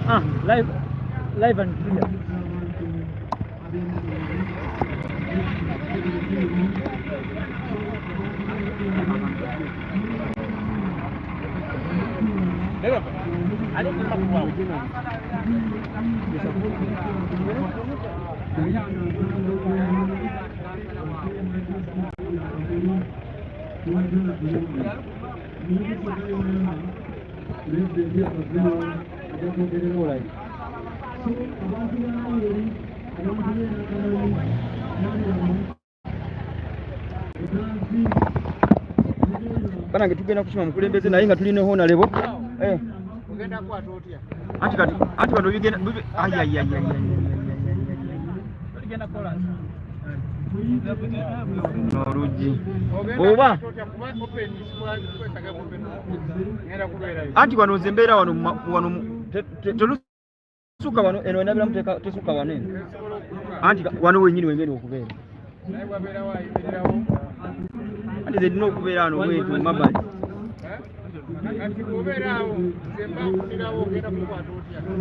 Live and clear. Bana ngetugenda kusima mukulembeze naye nga tulina hona lebo Ugenda kwa totia. Ati bano bigenda ay Ugenda kola. Noruji oba anti wano zembera wano telusuka wano eno enabira muteka tesuka wano anti wano wenyini wengene okubeera anti zedina okubeera wano wetu mabali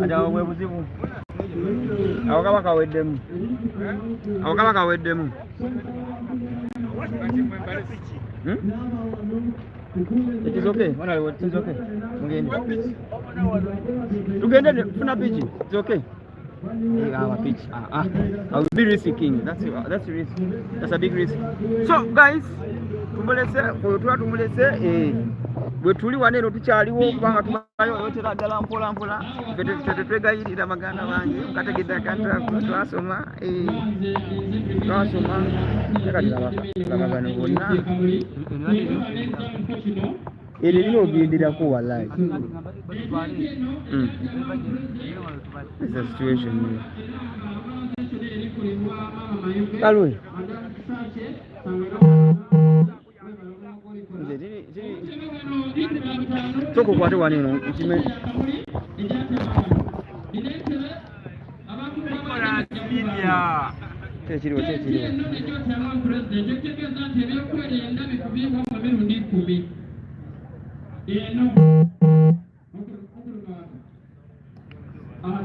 ajawo webuzibu awakaba kaweddemu It is okay. It is okay. Tugende funa pitch. It's okay. Our pitch. I will be risking. That's risk. That's a big risk. So guys, tumulese bwe tuli waneno tukyaliwo kubanga tumayo yotera ddala mpola twegayirira baganda bange mukategedde akantu twasoma kakagano bonna eri lino ogenderako wallahi. It's a situation here. Kalwe Toko kwate waneno ikime Tekiriwo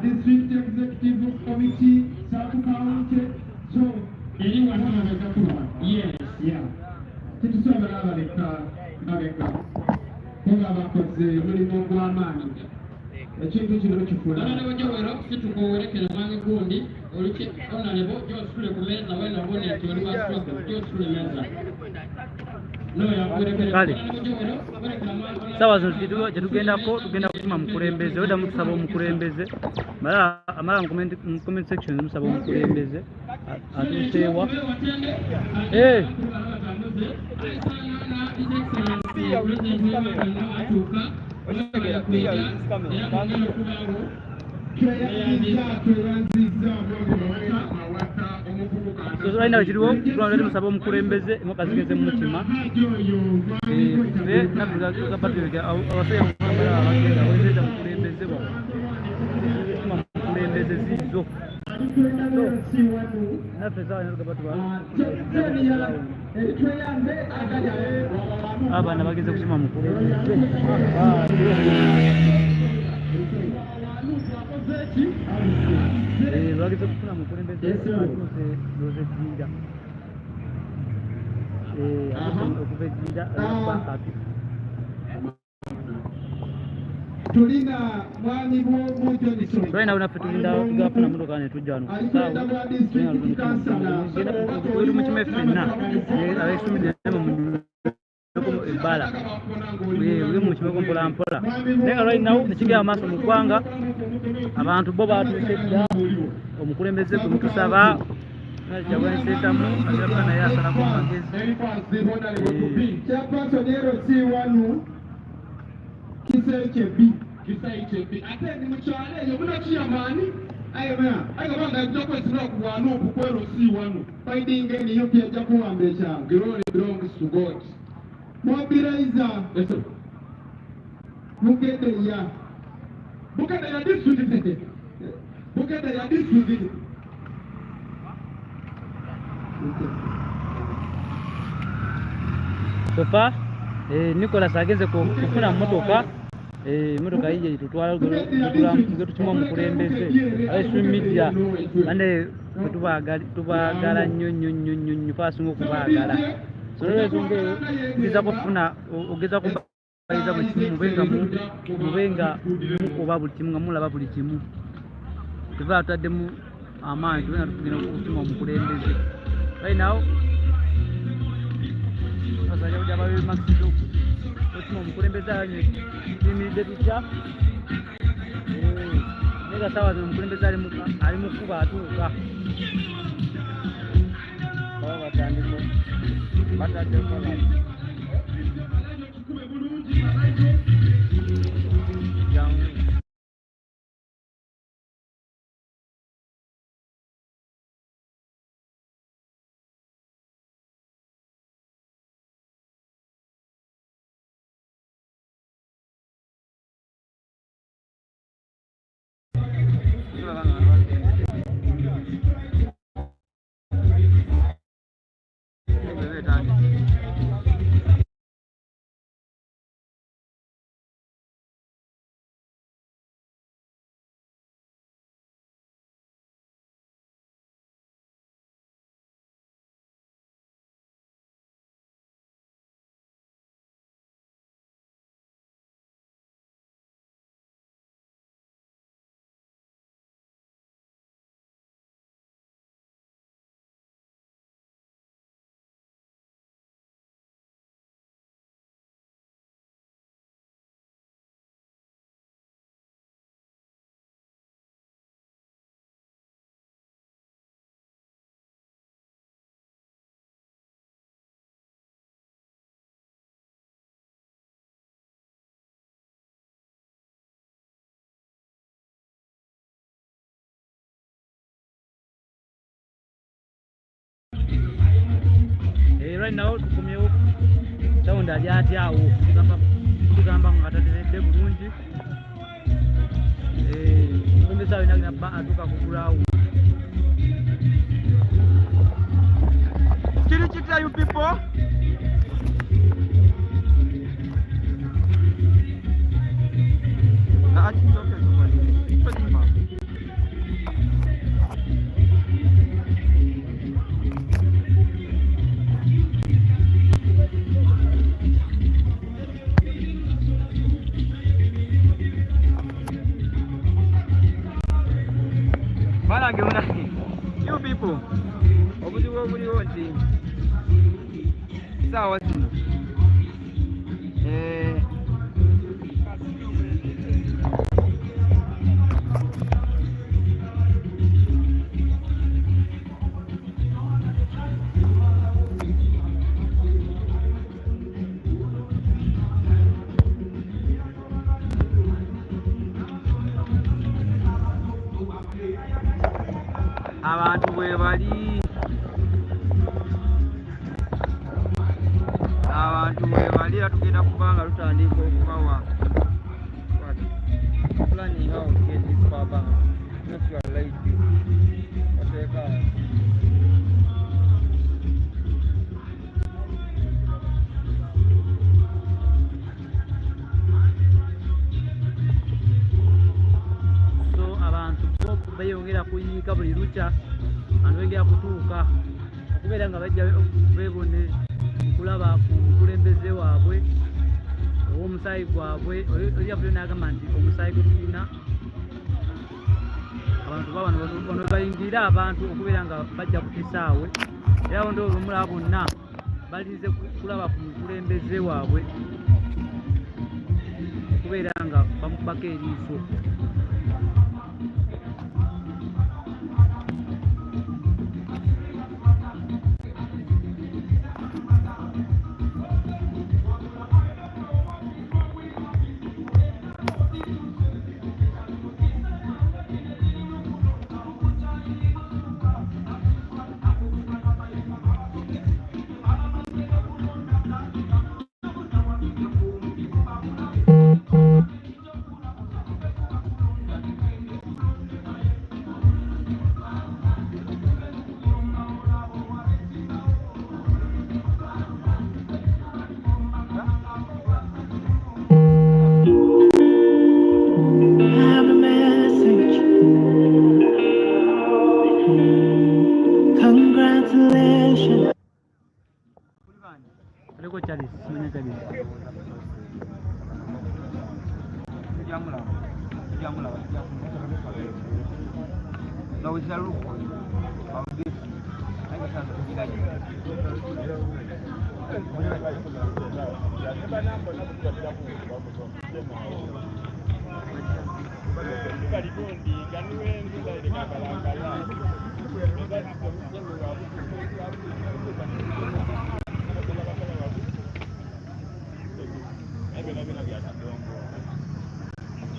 District Executive Committee, South County, so anyone who has a clue? Yes, yeah. It's so America. Who have a cause, really no man. The change in the Chipuna. I don't know if you go work in a man gondi, or you keep on a level, just to recommend the way I wanted to reverse just to remember. Sawa zino chetugendako tugenda kusima mukulembeze oda musaba omukulembeze mala amala mu comment section musaba omukulembeze atusewa right now chiriwo tulanda musaba omukulembeze mukazigeze mu mutima navuga kapatira abasaya mukambala abagenda wezeza mukulembeze bo mukulembeze zizo nafeza nakapatwa abana bageze kusima mukulembeze bageze kufuna mukulembeze doze jinja okuvezinja bakati tulina mwani mmoja ni sorry right now na tulinda tugafuna mudoka ne tujjano sawa uri mu kimefena abesumide mu bala we mu kimeko mpola nenga right now nikiga amaso mu kwanga abantu bo batusedda omukulembeze ku mutusaba Jawani setamu asabana ya sana kwa magezi chapaso nero si wanu kisaichebi ate ni mchale yo muna chiamani ayo banga joko isino kuwanu kukwero si wanu fighting any yo pia japo ambecha glory belongs to God. Mobilizer Bukada ya district so far Nicolas ageze kufuna motoka emotoka ije tutwala tutuma mukulembeze abaiswe media bane tubagala nnyo twasinga okubagala so lwezonge ngeza kufuna ogeza kubayiza buli kimu mubenga oba buli kimu nga mulaba buli kimu tuva tutaddemu amaanyi tubena tugenda okutuma omukulembeze right now basajja kujja babe maxito otuma omukulembeze anyo timidde tutya nega sawa zino omukulembeze ali mukuba atuuka baba batandiko bataddekola right now tukomyewo tawundi ali atyawo tugamba nga tateredde bulungi omukulembeze awo inagina atuuka kugulawo kiri kitya you people you people obuzibu obuliwo nti saawa zino abantu bwe bali era tugenda kubanga lutandika okubawa planning how to get this power bank not your light whatever bayongera kuyiika buli lukya abantu begera kutuuka okubeera nga bajja beebone okulaba ku mukulembeze waabwe ow'omusaayi gwabwe olyabulyo n'agamba nti omusaayi gwe tulina abantu babano ono bayingirira abantu okubeera nga bajja ku kisaawe era bondo olwomulaba bonna balize kulaba ku mukulembeze waabwe okubeera nga bamukubako eriiso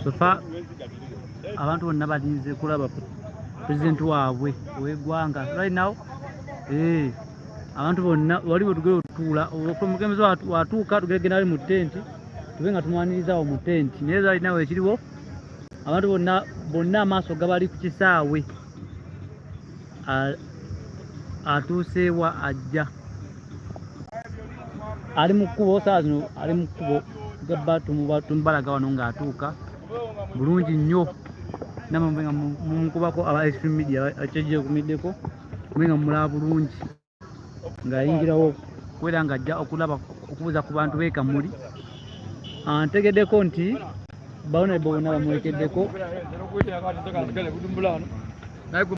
Sofa abantu bonna balinze kulaba president waabwe ow'eggwanga right now. Abantu bonna waliwo tugere otuula omukemezi watuuka tugeregenda ali mu tenti tube nga tumwanirizawo mu tenti naye right now ekiriwo abantu bonna amaaso gabali ku kisaawe atuuseewa ajja ali mu kkubo saa zino ali mu kkubo gabba tumubalaga wano ng'atuuka bulungi nnyo namwe mbenga mumukubako aba extreme media akyegyeekumiddeko mbenga mumulaba bulungi ng'ayingirawo kwera ng'ajja okulaba okubuuza ku bantu b'e Kamuli. Ntegeddeko nti bawona bonna bamuwekeddeko naye gwe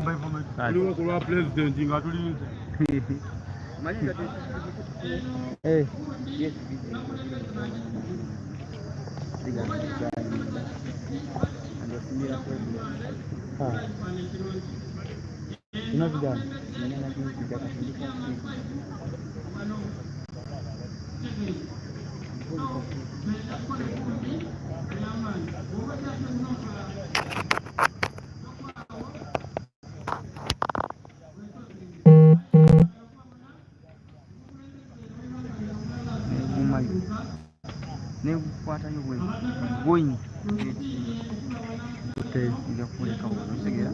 tuliwo ku lwa president nga tulinze Nekwatayo going ija kuleka osigera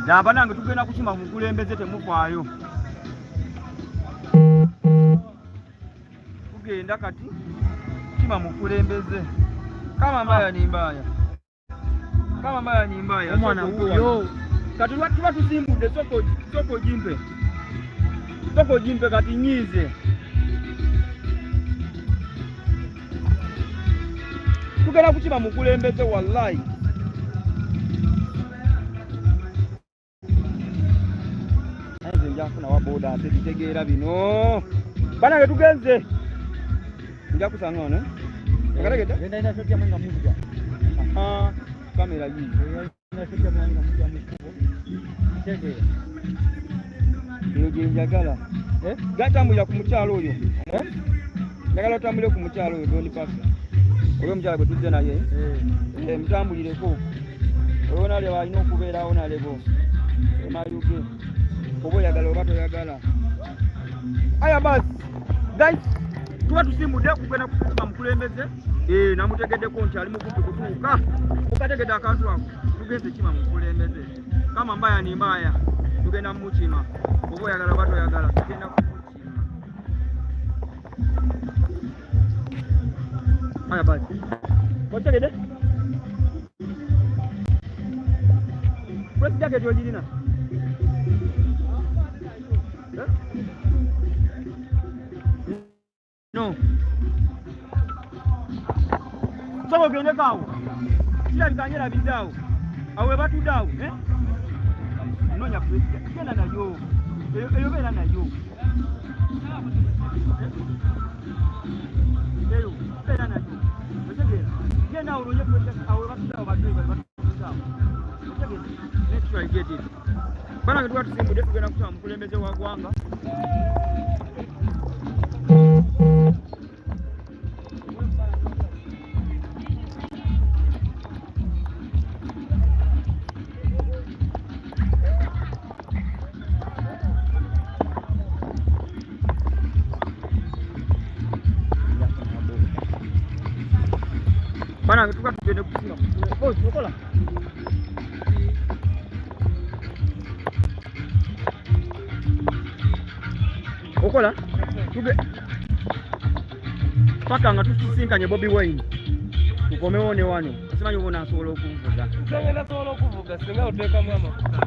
ndaba nange tugenda kukima mukulembeze temufaayo tugenda kati kima mukulembeze kama mbaya ni mbaya omwana uyo kati tuba tusimbudde soko jimpe kati nyize tugenda kukima mukulembeze wallahi nze njafuna waboda ate bitegeera bino banange tugenze nja kusanga ono yakalegedde genda ina shoti ya mwanga mujja kamera hii ina shoti ya mwanga mujja mkubo tegeera njagala gatambulira ku mukyalo oyo njagala otambulire ku mukyalo oyo doni paka oyo omukyala gwe tuzze naye mutambulireko oyo naleba alina okubeerawo nalebo emayuge oba oyagala oba toyagala aya basi guys tuba tusimbudde kugenda kusima mukulembeze namutegeddeko nti ali mukumpi kutuuka okategedde akantu ako tugenze kima mukulembeze kama mbaya ni mbaya tugenda mukima oba oyagala oba toyagala tugenda kumukima aya basi otegedde press jacket ogirina no sabo gende kawo kila likanyera bidao awe batu dao nonya president genda nayo eyo bera nayo eyo bera nayo otegera genda uronye president awe batu dao batu dao otegera let's try get it bana ngetuwa tusimbude tugenda kutama mukulembeze wa gwanga bana ngetuwa tugende kusima boss okola okola tuge paka nga tusisinkanye Bobi Wine tukomewo ne wano simanyi ubona asobola okuvuga. Sengenda sobola okuvuga singa oteekamu amafuta.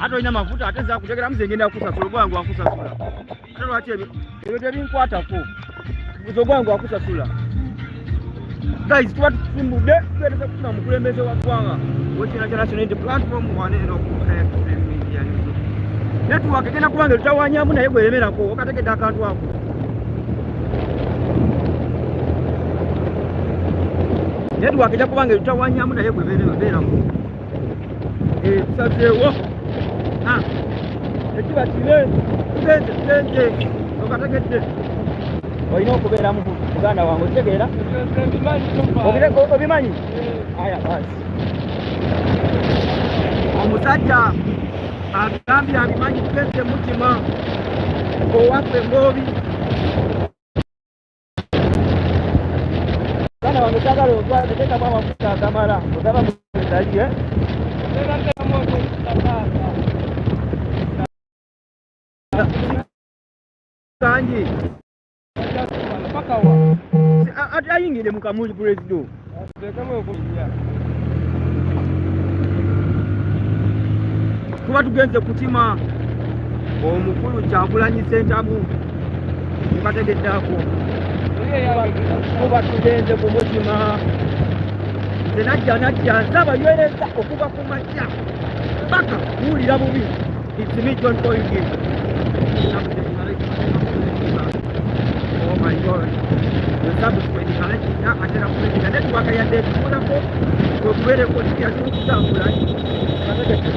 Ate olina amafuta ate nza kutegera muze ngenda kusasula gwangu akusasula. Ate lwaki ebyo tebinkwatako. Muzo gwangu akusasula. Guys, tuba tusimbudde tugereza kufuna mukulembeze wa ggwanga wekina kya national unity platform waneno ku media network egenda kubanga tutawanyamu naye gweremerako okategedde akantu ako. Network ejja kubanga tutawanyamu naye gweremerako. Tusazeewo ekiba kire tugenze okategedde olina okubeera mu Uganda wange otegeera obimanyi. Aya basi omusajja agambye abimanyi tugenze mutima owaffe Ngobi. Uganda wange sagala otwateekamu amafuta agamala ogaba muzali kanji ate ayingire mu Kamuli President. Kuba tugenze kutima omukulu Kyagulanyi Ssentamu mukategeddeako. Kuba tugenze ku mutima nze najja nsaba ywereza okuva ku makya paka kuwulira bubi. It's me John Koyige. Oh my God. Sabu kwendikana kina atera kulekera network ya date kulako okubere ko kya tukutambula kategete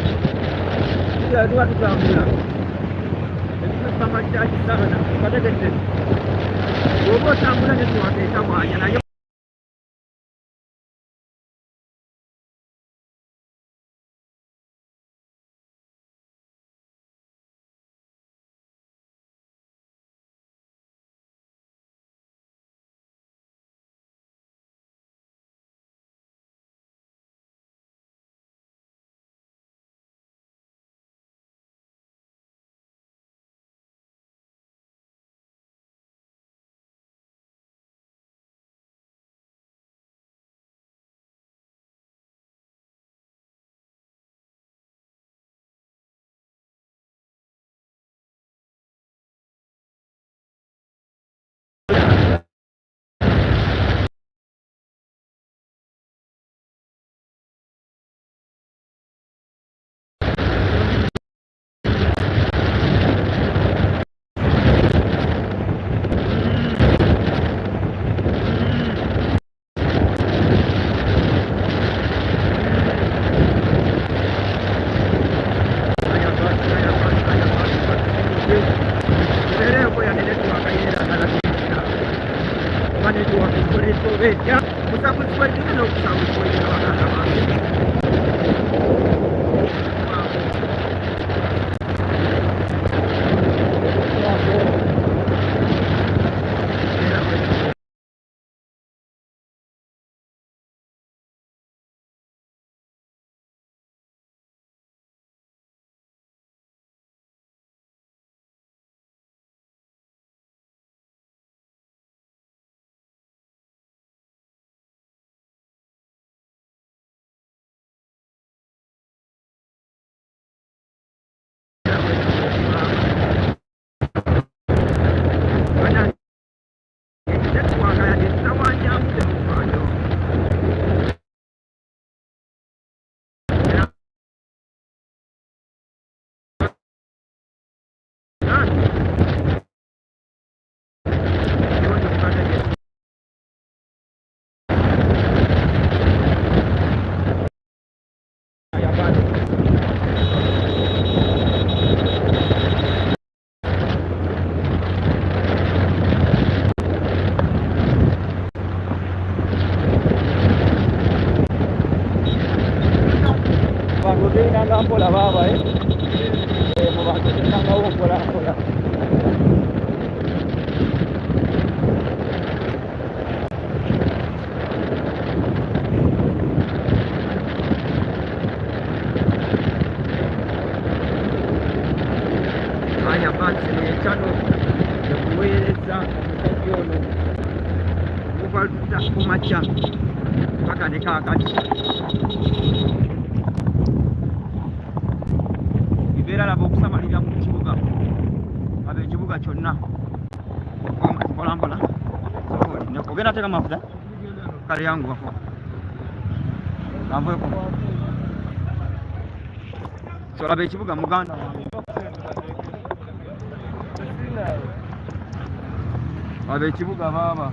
ya duwa tutambula ekyo kama chaji sana kategete obo tambula network etamanya nayo mpola baba mu bantu tenangawo mpola mpola haya basi chano kuweza kuona kuvalita kumacha akane kakati ibeera laba okusamalira mu kibuga aba ekibuga kyonna mpolampola ogenda teka mafuta kale yangu wako kanveko so laba ekibuga muganda wange laba ekibuga baaba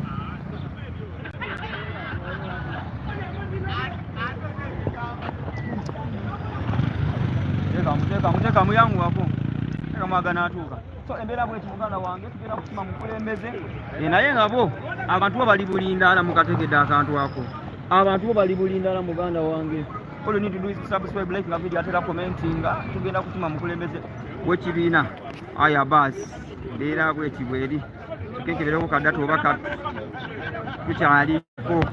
muteka muyangu wako teka mwagana atuuka so embeera bweti muganda wange tugenda kusima mukulembeze naye nga bo abantu bo bali bulindaala mukategedde akantu ako abantu bo bali bulindaala muganda wange all you need to do is subscribe like nga video atera commentinga tugenda kusima mukulembeze w'ekibiina aya basi embeera bweti bweri tukenkebereko kaddatu oba katu tukyaliko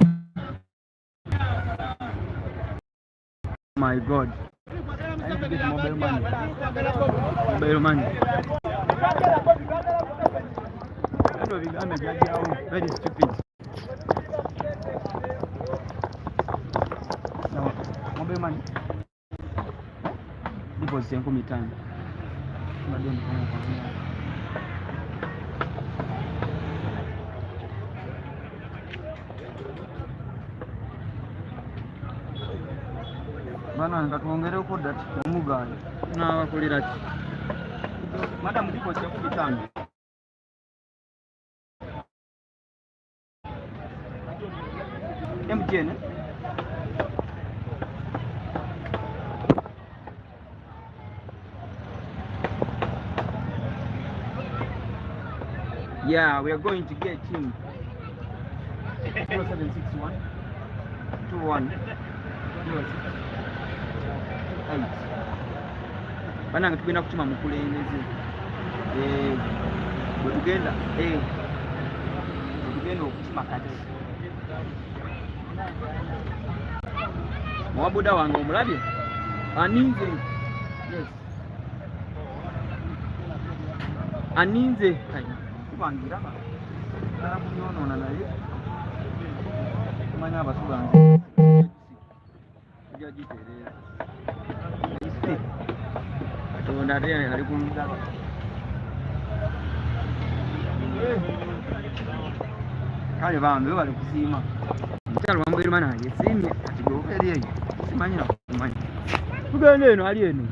my god I need to get mobile money. Mobile money. Very stupid. No, mobile money. Deposit yangu mitano. Bana ngatuongereko dati omuganda nabakolera ki madamu deposit yangu mitano. MTN yeah, we are going to get him 0761 21 8 banange tugenda kutuma mukulembeze bwe tugenda okutuma kati muwabuda wange omulabye aninze yes aninze kubangira kunyonoona naye tumanya abasubange jagiterera katonda ate ali kuludala kale bambe bali kusiima omukyalo wambeeruma naye siimye kati gwoba eri eyo simanyira kumanya tugende eno ali eno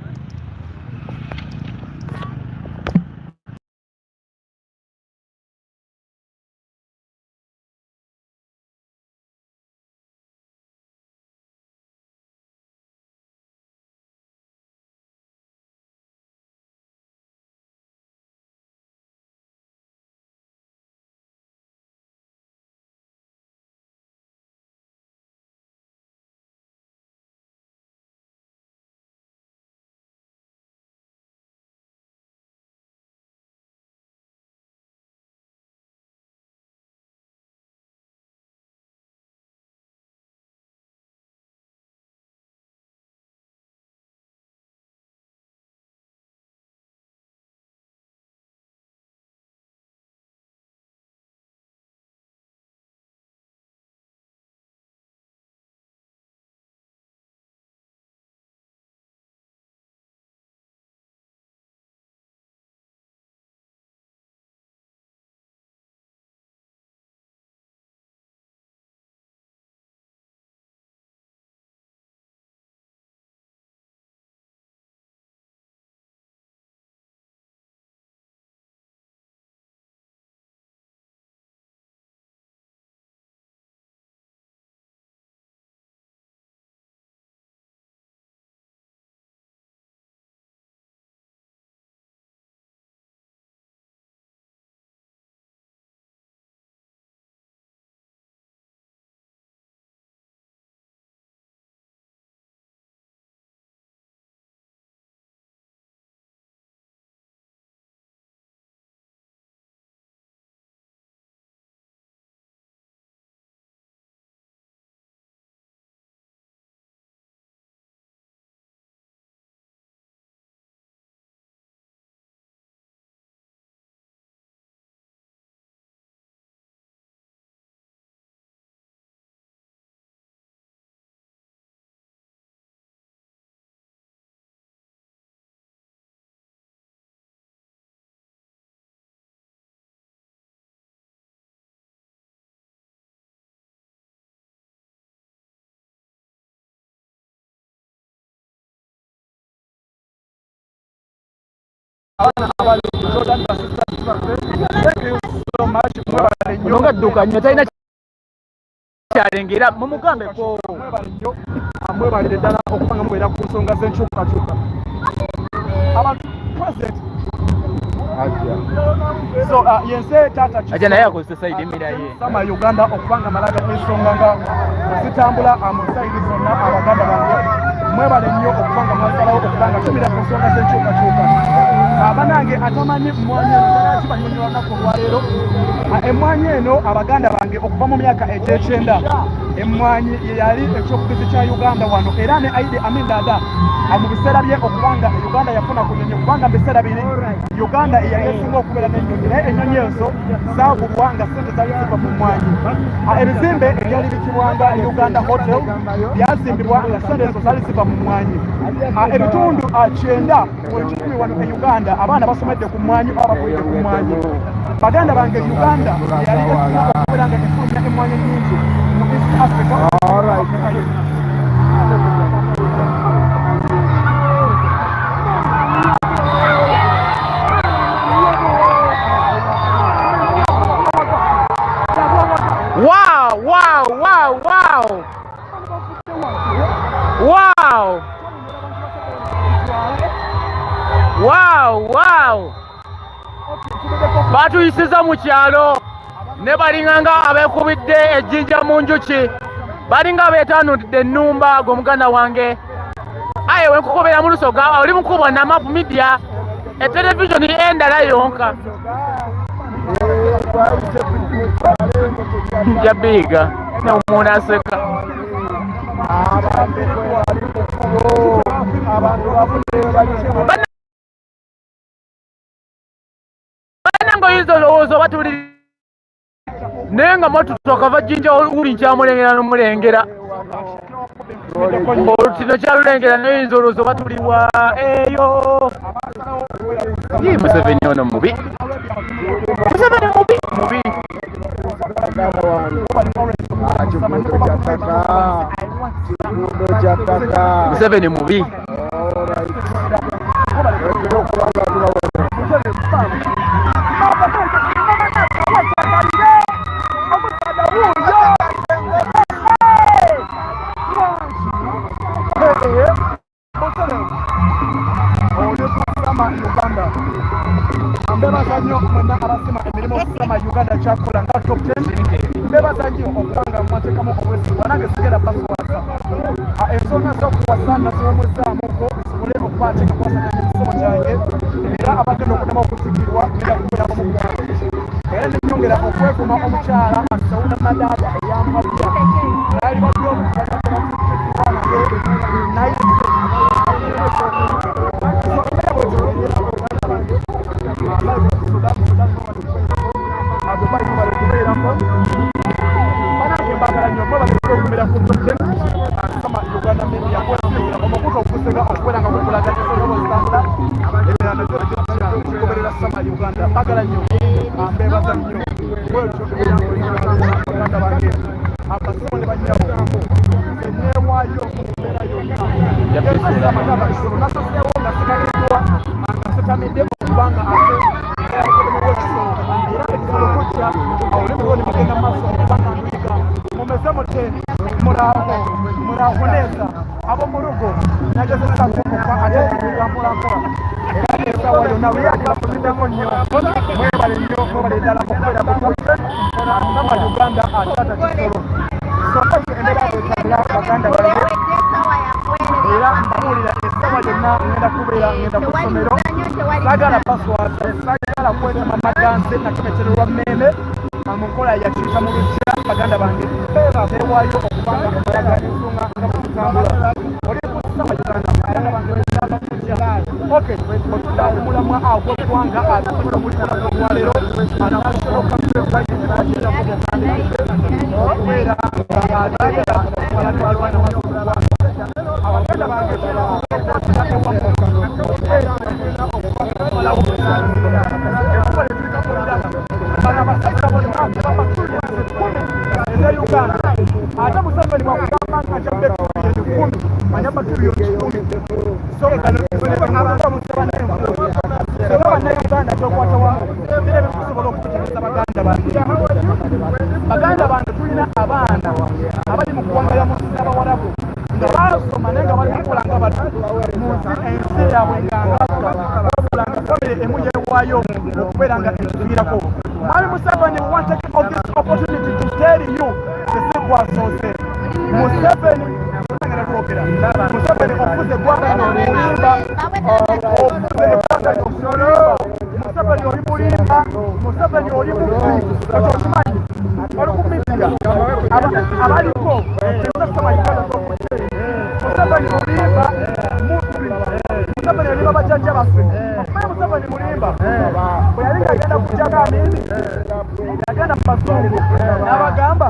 abana abali Jordan thank you so much mwebale nnyo ngadukanye talina kyalengera mumugambe ko mwebale ddala okubanga mubeera ku nsonga z'enkyukakyuka abantu president so yense tata aja naye akozesa sayidi emira ye sama Uganda okubanga malaga ensonga nga zitambula mu sayidi zonna abaganda bange mwebale nnyo okubanga mwasalawo okubanga tumira ku nsonga z'enkyukakyuka abanange atamanyi mmwanyi eno kibanyonyola ku lwaleero emmwanyi eno abaganda bange okuva mu myaka egy'ekyenda emmwanyi yeyali ekyokubizi kya Uganda wano era ne Idi Amin Dada mu biseera bye okubanga Uganda yafuna ku nnyonyi kubanga mu biseera biri Uganda eyali esinga okubeera n'ennyonyi naye ennyonyi ezo zaagulwa nga ssente zaali ziva mu mmwanyi ebizimbe ebyali bikibwanga Uganda Hotel byazimbibwa nga ssente ezo zaali ziva mu mmwanyi ebitundu 9 mu 10 wano e Uganda abaana basomedde ku mmwanyi oba bakulidde ku mmwanyi baganda bange Uganda yali esinga okubeera nga efulumya emmwanyi nnyingi mu East Africa. Wow, wow, wow, wow. Wow. Wow, wow. Batuyisiza mu kyalo ne balinganga abekubidde ejjinja mu njuki balinga beetanudde ennumba g'omuganda wange aye wenkukubira mu lusoga oli mukubwa na map media etelevisioni endala yonka jabiga n'omuntu aseka banango yizo lowoozo batuli naye nga mwatutoka vajjinja uli nkyamulengera n'omulengera olutino kyalulengera naye yinza olowoozo batuliwa eyo ye Museveni ono mubi Museveni mubi Museveni mubi mbebaza nnyo mwena abasima emirimu okusama Uganda kyakola nga top 10 mbebaza nnyo okubanga mwateekamu obwesigwa nange sigenda basuwasa ensonga z'okuwasa naziwumuzaamuko zisobole okubateeka kwasaganya emisomo gyange era abagenda okuddamu okuzikirwa ngenda kubeeramu mu ggwanga era nenyongera okwevuma omukyala asawuna madaada eyambabya naali naye sagala paswata sagala kwetama maganze nakemetererwa mmeme amukola yakiika mu lujja baganda bange tewaayo okubanga mulaga ensonga nga bwetutambula oli kusama Uganda baganda bange okay omulamwa agw'eggwanga atuula mu litala olwaleero national council president era ateera abatwalwana wagwanga abaganda bange ate Museveni bwakugamba nga kyabbe ekikumi manya matuliro kikumi so baganda bantu tulina abaana abali mu ggwanga lya munsi z'abawarabu nga baasoma naye nga balikola nga batu mu ensi yaabwe nganga famire emu yeewaayo okubeera nga ekiviirako. Mwami Museveni, we want to take this opportunity to tell you the sikwasoose Museveni okuze eggwanga lino mulimba, okuze eggwanga lino mulimba. Museveni oli mulimba, Museveni oli mubi, kati okimanyi oli ku midiya abaliko esasama Uganda z'omuceere. Museveni mulimba mubi, Museveni yaliba bajjajja baffe. Okumanya Museveni mulimba bwe yali ng'agenda kujaga Amini, yagenda mu bazungu n'abagamba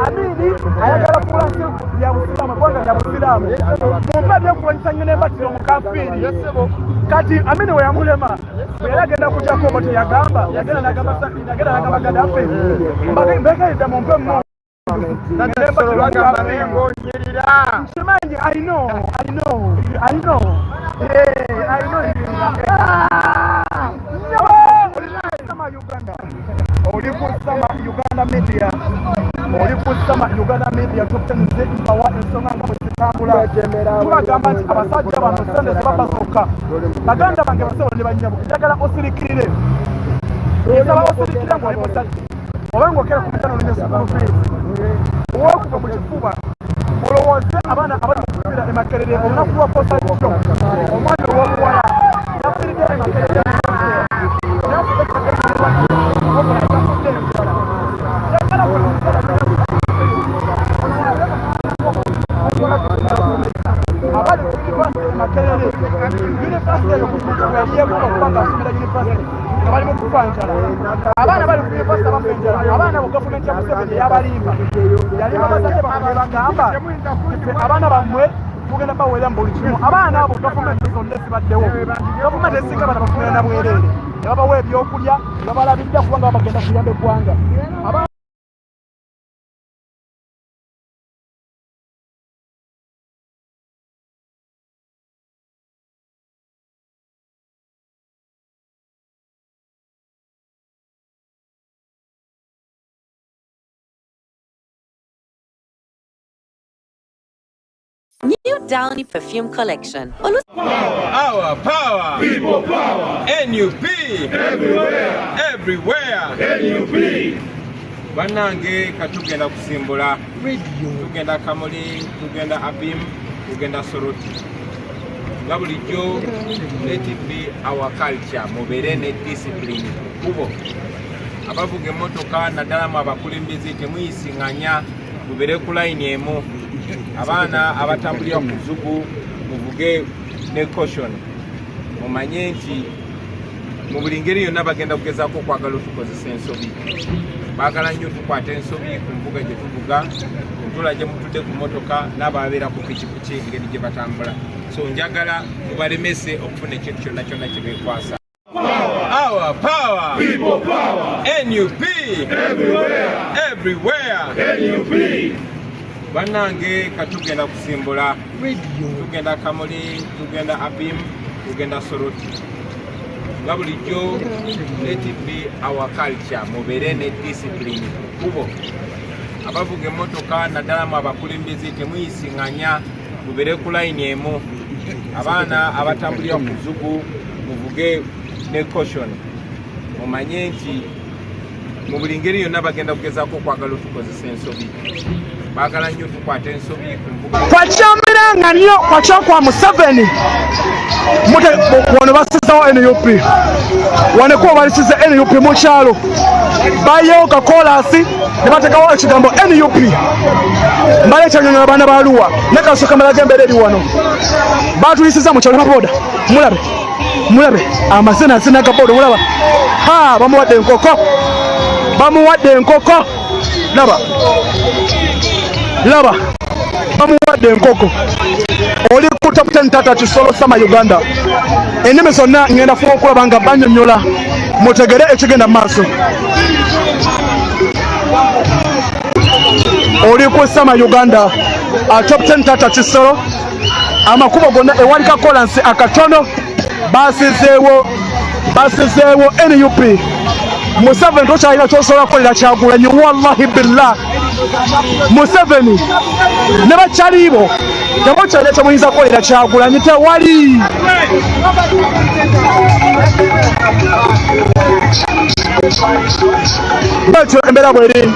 Amini ayagala kukola nsi ya busiraamu, eggwanga lya busiraamu, mumpe ebyokulwanyisa nnyo n'embatiro mukafiiri. Kati Amini we yamulema bwe yali agenda kujjako obo teyagamba, yagenda n'agamba Gaddafi mbekeredde mumpe mmu Shimanji, I know. Uganda media tukutenze mpawa ensonga nga bwezitambula. Tubagamba nti abasajja bano sente zebabasooka. Baganda bange basebo ne bannyabo njagala osirikirire. Nsaba osirikirire ng'oli musajja. Oba ng'okera ku mitano ne sukulu fees. Owokuva mu kifuba olowooze abaana abali mu kufiira e Makerere olunaku lwa posa kyo omwana ow'obuwala yafiiridde e Makerere abali ku yunivasite e Makerere yunivasite eyo yaliyeemu okuba nga asomera yunivasite nga bali mu kufa njala. Abaana bali ku yunivasite abafa enjala, abaana abo gavumenti ya Museveni yabalimba yalimba bazadde bammwe bagamba ffe abaana bammwe tugenda baweera mu buli kimu. Abaana abo gavumenti zonna ezibaddewo gavumenti esinga bana bafunira na bwereere ne babawa ebyokulya ne babalabirira kubanga babagenda kuyamba eggwanga. New Downy perfume collection. Our power. People power. NUP. Everywhere. NUP. Banange katugenda kusimbula. Tugenda Kamuli, tugenda Abim, tugenda Soroti. Gabulijjo, let it be our culture. Mubere ne discipline. Kubo. Abavuga emmotoka naddala mu abakulembeze temuyisinganya mubere ku line emu. Abaana abatambulira ku zugu muvuge ne caution. Mumanye nti mu buli ngeri yonna bagenda kugezaako okwagala otukozesa ensobi. Baagala nnyo tukwata ensobi ku mbuga gye tuvuga, entula gye mutudde ku motoka n'ababeera ku pikipiki engeri gye batambula. So njagala mubalemese okufuna ekintu kyonna kyonna kye beekwasa. Our power. People power. NUP. Everywhere. NUP. Banange katugenda kusimbula. Tugenda Kamuli, tugenda Abim, tugenda Soroti. Gabulijjo, let it be our culture. Mubere ne discipline. Kubo. Abavuga emmotoka naddala mu abakulembeze temuyisinganya mubere ku line emu. Abaana abatambulira ku zugu muvuge ne caution. Mumanye nti mu buli ngeri yonna bagenda kugezaako okwagala otukozesa ensobi. Baagala nnyo tukwata ensobi ku mbuga. Kwakyambiranga nnyo kwa Museveni wano basizawo NUP. Waneko balisize NUP mu kyalo. Bayewo kakolasi ne bateekawo ekigambo NUP. Mbalekyanyonyola abaana ba Luwa ne kasooka malagembeera eri wano. Baatuyisiza mu kyalo maboda. Mulabe amasenasena gaboda mulaba. Bamuwadde enkoko. Laba bamuwadde enkoko. Oli ku top 10 tata kisolo sama Uganda. Ennimi zonna ngenda fuba okulaba nga banyonyola mutegere ekigenda mu maaso. Oli ku sama Uganda top 10 tata kisolo. Amakubo gonna ewali kakolansi akatono basizeewo NUP. Museveni tokyalina kyosobola kukolera Kyagulanyi wallahi billah. Museveni ne bakyalibo temukyalina temuyinza kukolera Kyagulanyi tewali. Betyo embeera bweri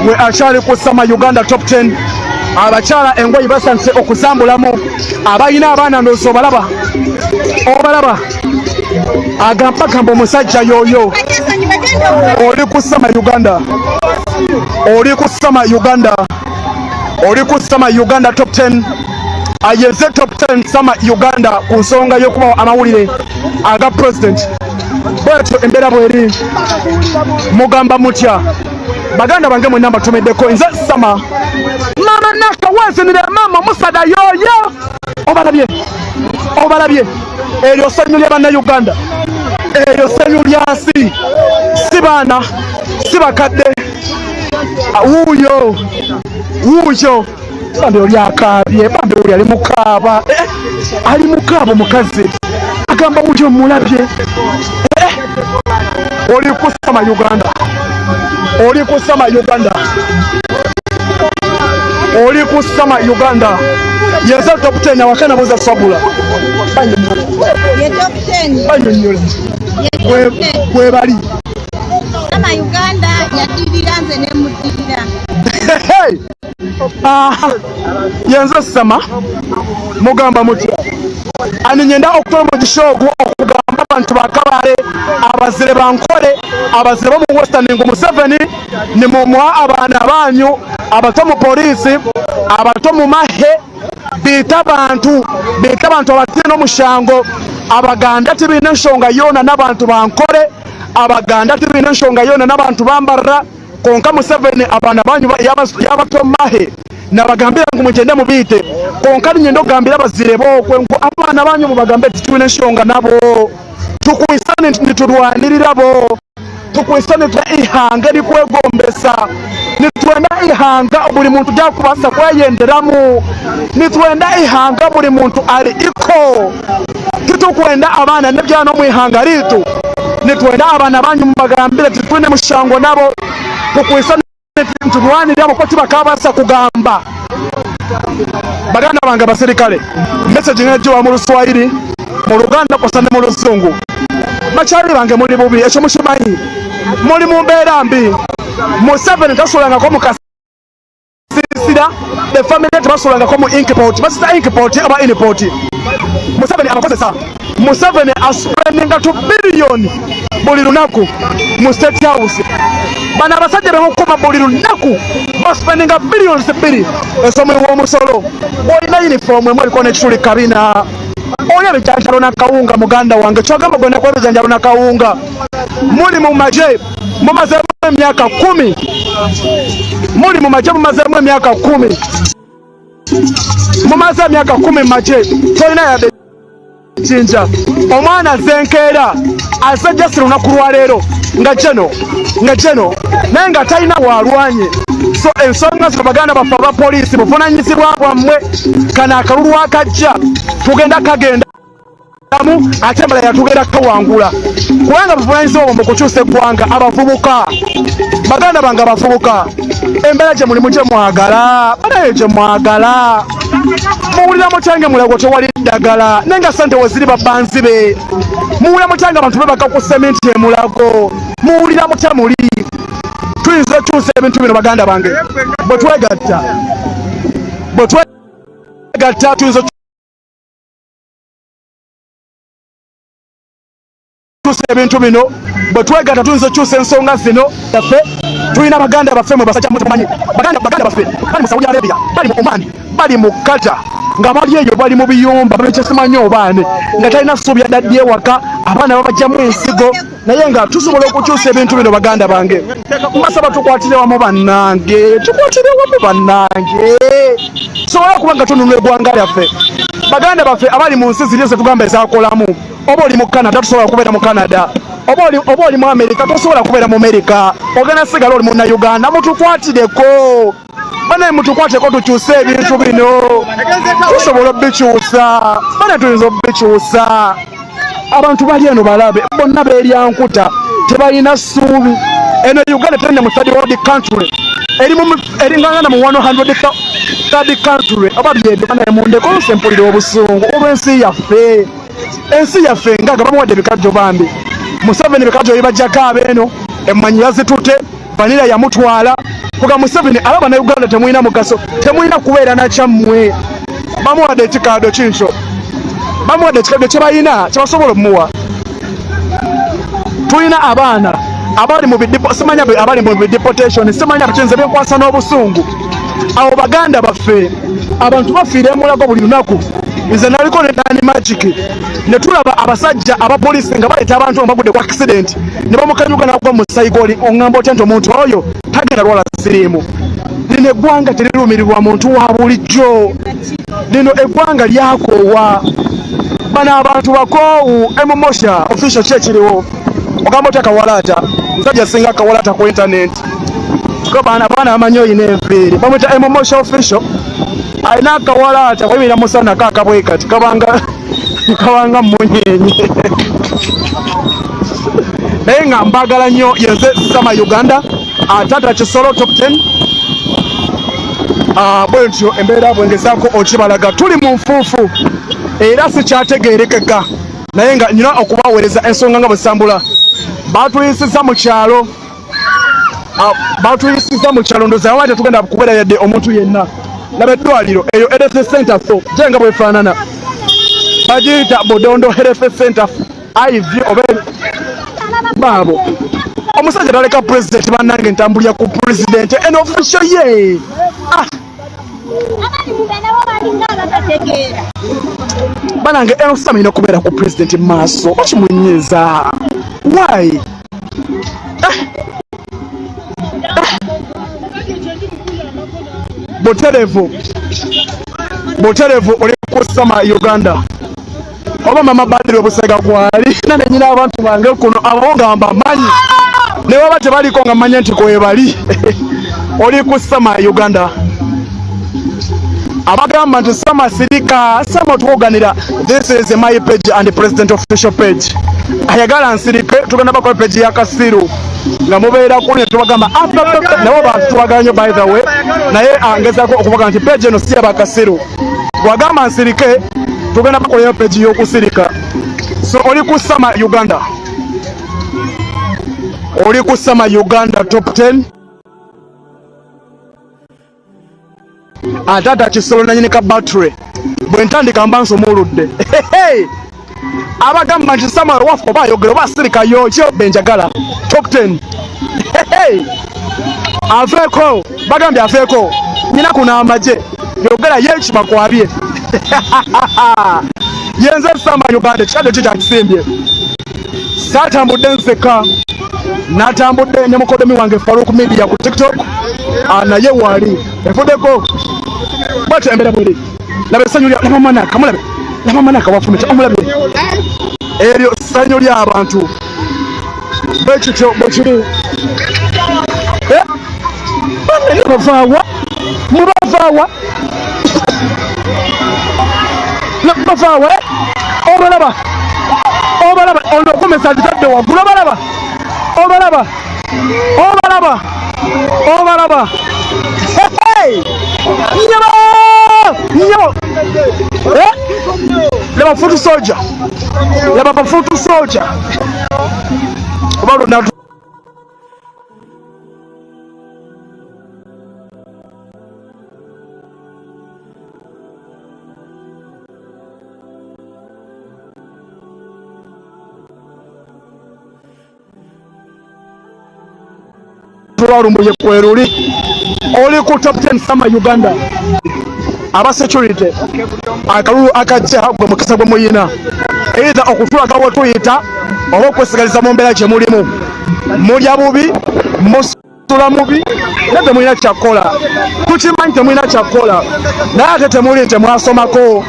we akyali ku Sama Uganda Top 10 abakyala engoyi basantise okuzambulamu abalina abaana ndowooza obalaba agambagamba omusajja y'oyo oli ku Sama Uganda oli ku Sama Uganda Top 10 ayeze Top 10 Sama Uganda ku nsonga y'okubawo amawulire aga president. Bwetyo embeera bweri mugamba mutya baganda bange mwenna mbatumiddeko nze Sama mama nakawezinire mama musada yoyo obalabye eryo ssenyu lya bannayuganda eryo ssenyu lyasi si baana si bakadde wuuyo bambe oli akaabye bambe oli ali mukaaba omukazi agamba mutyo mulabye oli ku Sama Uganda oli ku Sama Uganda yeza Top 10 awakana boza swabula banyonyola kwebali Sama Uganda yadirira nze ne mudirira yenza Sama mugamba mutya ani nyenda okutola mu kishogo okugamba abantu bakabale abazire bankole abazire bo mu Western ngo Museveni ni mumuha abaana banyu abato mu polisi abato mu mahe bita abantu abatine n'omushango abaganda tibina ensonga yona n'abantu bankole abaganda tibina ensonga yona n'abantu bambarra konka Museveni abaana banyu yabato mu mahe nabagambira ngo mugende mubite konka nyendo gambira bazire bokwe ngo abaana banyu mubagambe titwine ensonga nabo tukwisane nitulwanirira bo tukwisane ihanga likwegombesa nitwenda ihanga buli muntu jakubasa kweyenderamu nitwenda ihanga buli muntu ali iko titukwenda abaana nebyano mu ihanga litu nitwenda abaana banyu mubagambire titwine mushango nabo tukwisane ntulwanirira ko tibakabasa kugamba baganda bange abaserikale message ngejwa mu Luswahili mu Luganda kosane mu Luzungu bakyali bange muli bubi ekyo mushimanyi muli mu mbeera mbi Museveni tasolanga ko mukasisira the family tasolanga ko mu inkport basita inkport aba inport Museveni abakozesa Museveni aspendinga 2 billion buli lunaku mu State House bana abasajja bemukuma buli lunaku baspendinga billions 2 esomo w'omusolo olina uniform emwe aliko n'ekituli kabina olina ebijanjalo na kawunga muganda wange kyogamba gonna kuba ebijanjalo na kawunga muli mu maje mumazeemu emyaka 10 muli mu maje mumazeemu emyaka 10 mumaze emyaka 10 maje tolina yadde kinja omwana zenkeera asajja si lunaku lwaleero nga jeno naye nga talina walwanye so ensonga zino baganda baffe aba poliisi buvunanyizibwa bwammwe kana akalulu akajja tugenda kagendamu ate embala yatugenda kawangula kubanga buvunanyizibwa bwammwe kukyusa eggwanga abavubuka baganda bange abavubuka embeera gye mulimu gye mwagala banaye gye mwagala muwulira mutyange mulago tewali ddagala naye nga sente we ziri babbanzi be muwulira mutyange abantu bebaka ku sementi emulago muwulira mutya muli tuyinza okyusa ebintu bino baganda bange bwe twegatta tuyinza okyusa ebintu bino bwe twegatta tuyinza okyusa ensonga zino yaffe tulina baganda baffe mwe basajja mutumanyi baganda baffe bali mu Saudi Arabia bali mu Oman bali mu Qatar nga bali eyo bali mu biyumba bekyesimanyi obaane nga talina ssuubi yadaddi ewaka abaana babajjamu ensigo naye nga tusobola okukyusa ebintu bino baganda bange mbasaba tukwatire wamu bannange tusobola okuba nga tununula eggwanga lyaffe baganda baffe abali mu nsi ziri zetugamba ezakolamu oba oli mu Canada tosobola kubeera mu Canada oba oli mu America tosobola kubeera mu America ogenda sigala oli munna Uganda mutukwatireko banaye mutukwateko tukyuse ebintu bino tusobola obikyusa bana tuyinza obikyusa abantu bali eno balabe bonna beeryankuta tebalina ssuubi. Eno Uganda tenda mu third world country eringana mu 100 third country ababyedekana emundeko sempulira obusungu olw'ensi yaffe. Ensi yaffe ngaga bamuwadde bikajjo bambi. Museveni bikajjo bibajjako abeeno emmanyi yazitute vanira yamutwala kuga Museveni alaba na Uganda temulina mugaso temulina kubeera nakyammwe. Bamuwadde ekikaado kinkyo bamuwadde ekikaado kyebalina kyebasobola omuwa. Tulina abaana abali mu simanya abali mu deportation simanya bikinze byenkwasa n'obusungu. Abo baganda baffe abantu bafiira emulago buli lunaku. Nze naliko ne Nani Magic ne tulaba abasajja abapoliisi nga baleeta abantu abagudde ku accident ne bamukanyuka n'agwa mu sayigoli oŋŋamba otya nti omuntu oyo tagenda lwala siriimu. Lino eggwanga terirumirirwa muntu wa bulijjo. Lino eggwanga lyakoowa. Bano abantu bakoowu emumosha official ki ekiriwo ogamba otya Kawalaata musajja singa Kawalaata ku internet ko baana bamanyi oyina enviiri bamwita emumosha official alina Kawalaata kwebira musana kakabwe kati kabanga munyenye. Naye nga mbagala nnyo yenze Sama Uganda atata kisolo top 10 bwentyo embeera bwengezaako okibalaga tuli mu nfuufu era sikyategeerekeka naye nga nyina okubaweereza ensonga nga bwesambula. Batuyisiza mu kyalo ndowooza abaana tetugenda kubeera yadde omuntu yenna. Laba eddwaliro eyo health center fo jenga bwefaanana bagiyita Bodondo health center IV oba baabo omusajja taleka president bannange ntambulira ku president eno official ye banange eno samina okubeera ku president maaso bakimunyiza why Boterevu oli ku Sama Uganda oba mama badiri obusega gwali nane nyina abantu bange kuno abongamba manyi ne baba tebaliko nga manye nti kwebali oli ku Sama Uganda abagamba nti Sama sirika Sama tuoganira. This is my page and the president official page. Ayagala nsirike tugenda bakola page ya Kasiru nga mubeera ku ne tubagamba nabo bantu twaganye by the way naye angezaako okuvuga nti page eno si ya Bakasiru wagamba nsirike tugenda bakola page y'okusirika. So oli ku Sama Uganda top 10 atata kisolo nanyinika battery bwentandika mba nsomoludde abagamba nti Sama wafu oba ayogera oba asirikayo kyo benjagala top 10 aveeko bagambye aveeko nyina kuna amaje yogera yekibakwabye yenze Sama Uganda ekikadde kyo kyakisimbye saatambudde nseka natambudde ne mukodomi wange Farouk Media ku TikTok naye wali efuddeko bwatyo embeera bweri laba essanyu lya lamamana kamulabe lamamana kawafumita omulabe eryo ssanyu ly'abantu bwekityo bwekiri banene bavaawa mubavaawa bavaawa obalaba ono okumesa litadde waggulu obalaba nyabo laba futu soja obalunda tulumbuye kweruli oli ku top 10 Sama Uganda aba security akalulu akajja gwe mukisa gwe muyina either okutulagawo tuyita oba okwesigaliza mu mbeera gye mulimu mulya bubi musula mubi era temulina kyakkola tukimanyi temulina kyakkola naye ate temuli nti mwasomako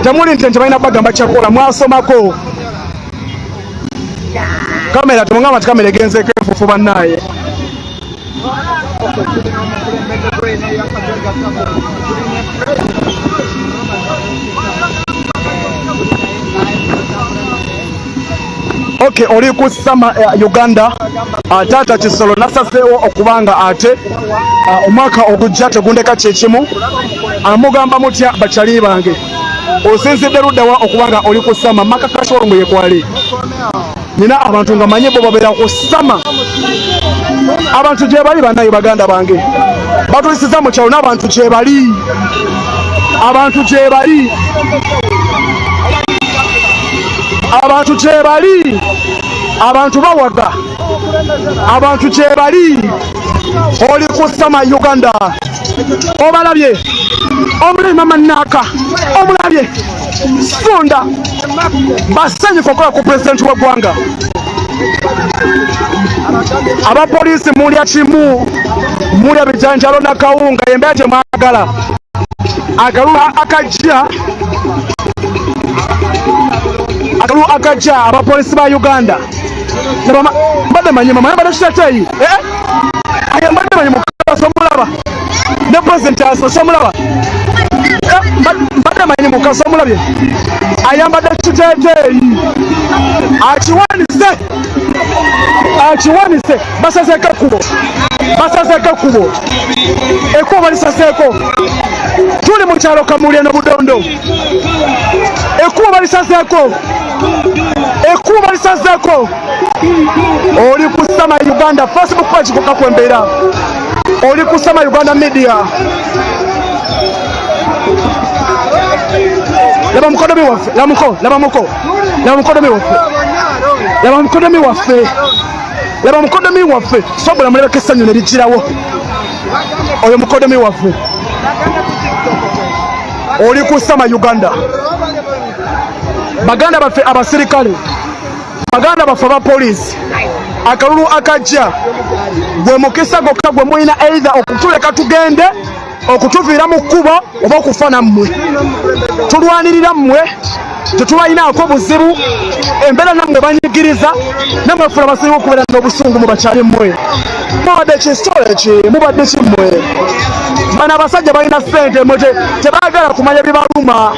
temuli nti balina bagamba kyakkola mwasomako kamera temugamba nti kamera egenzeeko enfufu bannaaye Okay, oli ku sama Uganda Taata Kisolo nasaseewo okubanga ate omwaka ogujja tegundeka kyekimu amugamba mutya bakyali bange osinzidde luddawa okubanga oli ku sama Maka Kashongo yekwali nina abantu nga manye bo babeera ku sama abantu gye bali banayi baganda bange batulisiza mu kyalo n'abantu gye bali abantu gye bali abantu gye bali abantu bawaga abantu gye bali oli ku sama Uganda obalabye omulabye mama Naka omulabye Sunda basanyufu okukola ku pulezidenti w'eggwanga abapoliisi mulya kimu mulya bijanjalo na kawunga embeera temwagala akalulu akajja abapoliisi ba Uganda mbadde manyi mama yambadde kitateyi ayambadde manyi mukala somulaba ne pulezidenti asomulaba mbadde manyi mukala somulabye ayambadde kitateyi akiwanise basaseko kubo ekubo balisaseeko tuli mu kyalo Kamuli no Budondo ekubo balisaseeko oli ku sama Uganda Facebook page kukakwembeera oli ku sama Uganda media laba mukodomi waffe laba mukodomi waffe sobola mulebeko essanyu ne ligirawo oyo mukodomi waffe oli ku sama Uganda baganda baffe abasirikale baganda baffe abapoliisi akalulu akajja gwe mukisa gokka gwe mulina either okutuleka tugende okutuviira mu kkubo oba okufa nammwe tulwanirira mmwe tetubalinaako buzibu embeera nammwe banyigiriza nammwe fula basinga okubeera n'obusungu mu bakyali mmwe mubadde kisitole ki mubadde kimmwe bano abasajja balina ssente mmwe tebaagala kumanya bibaluma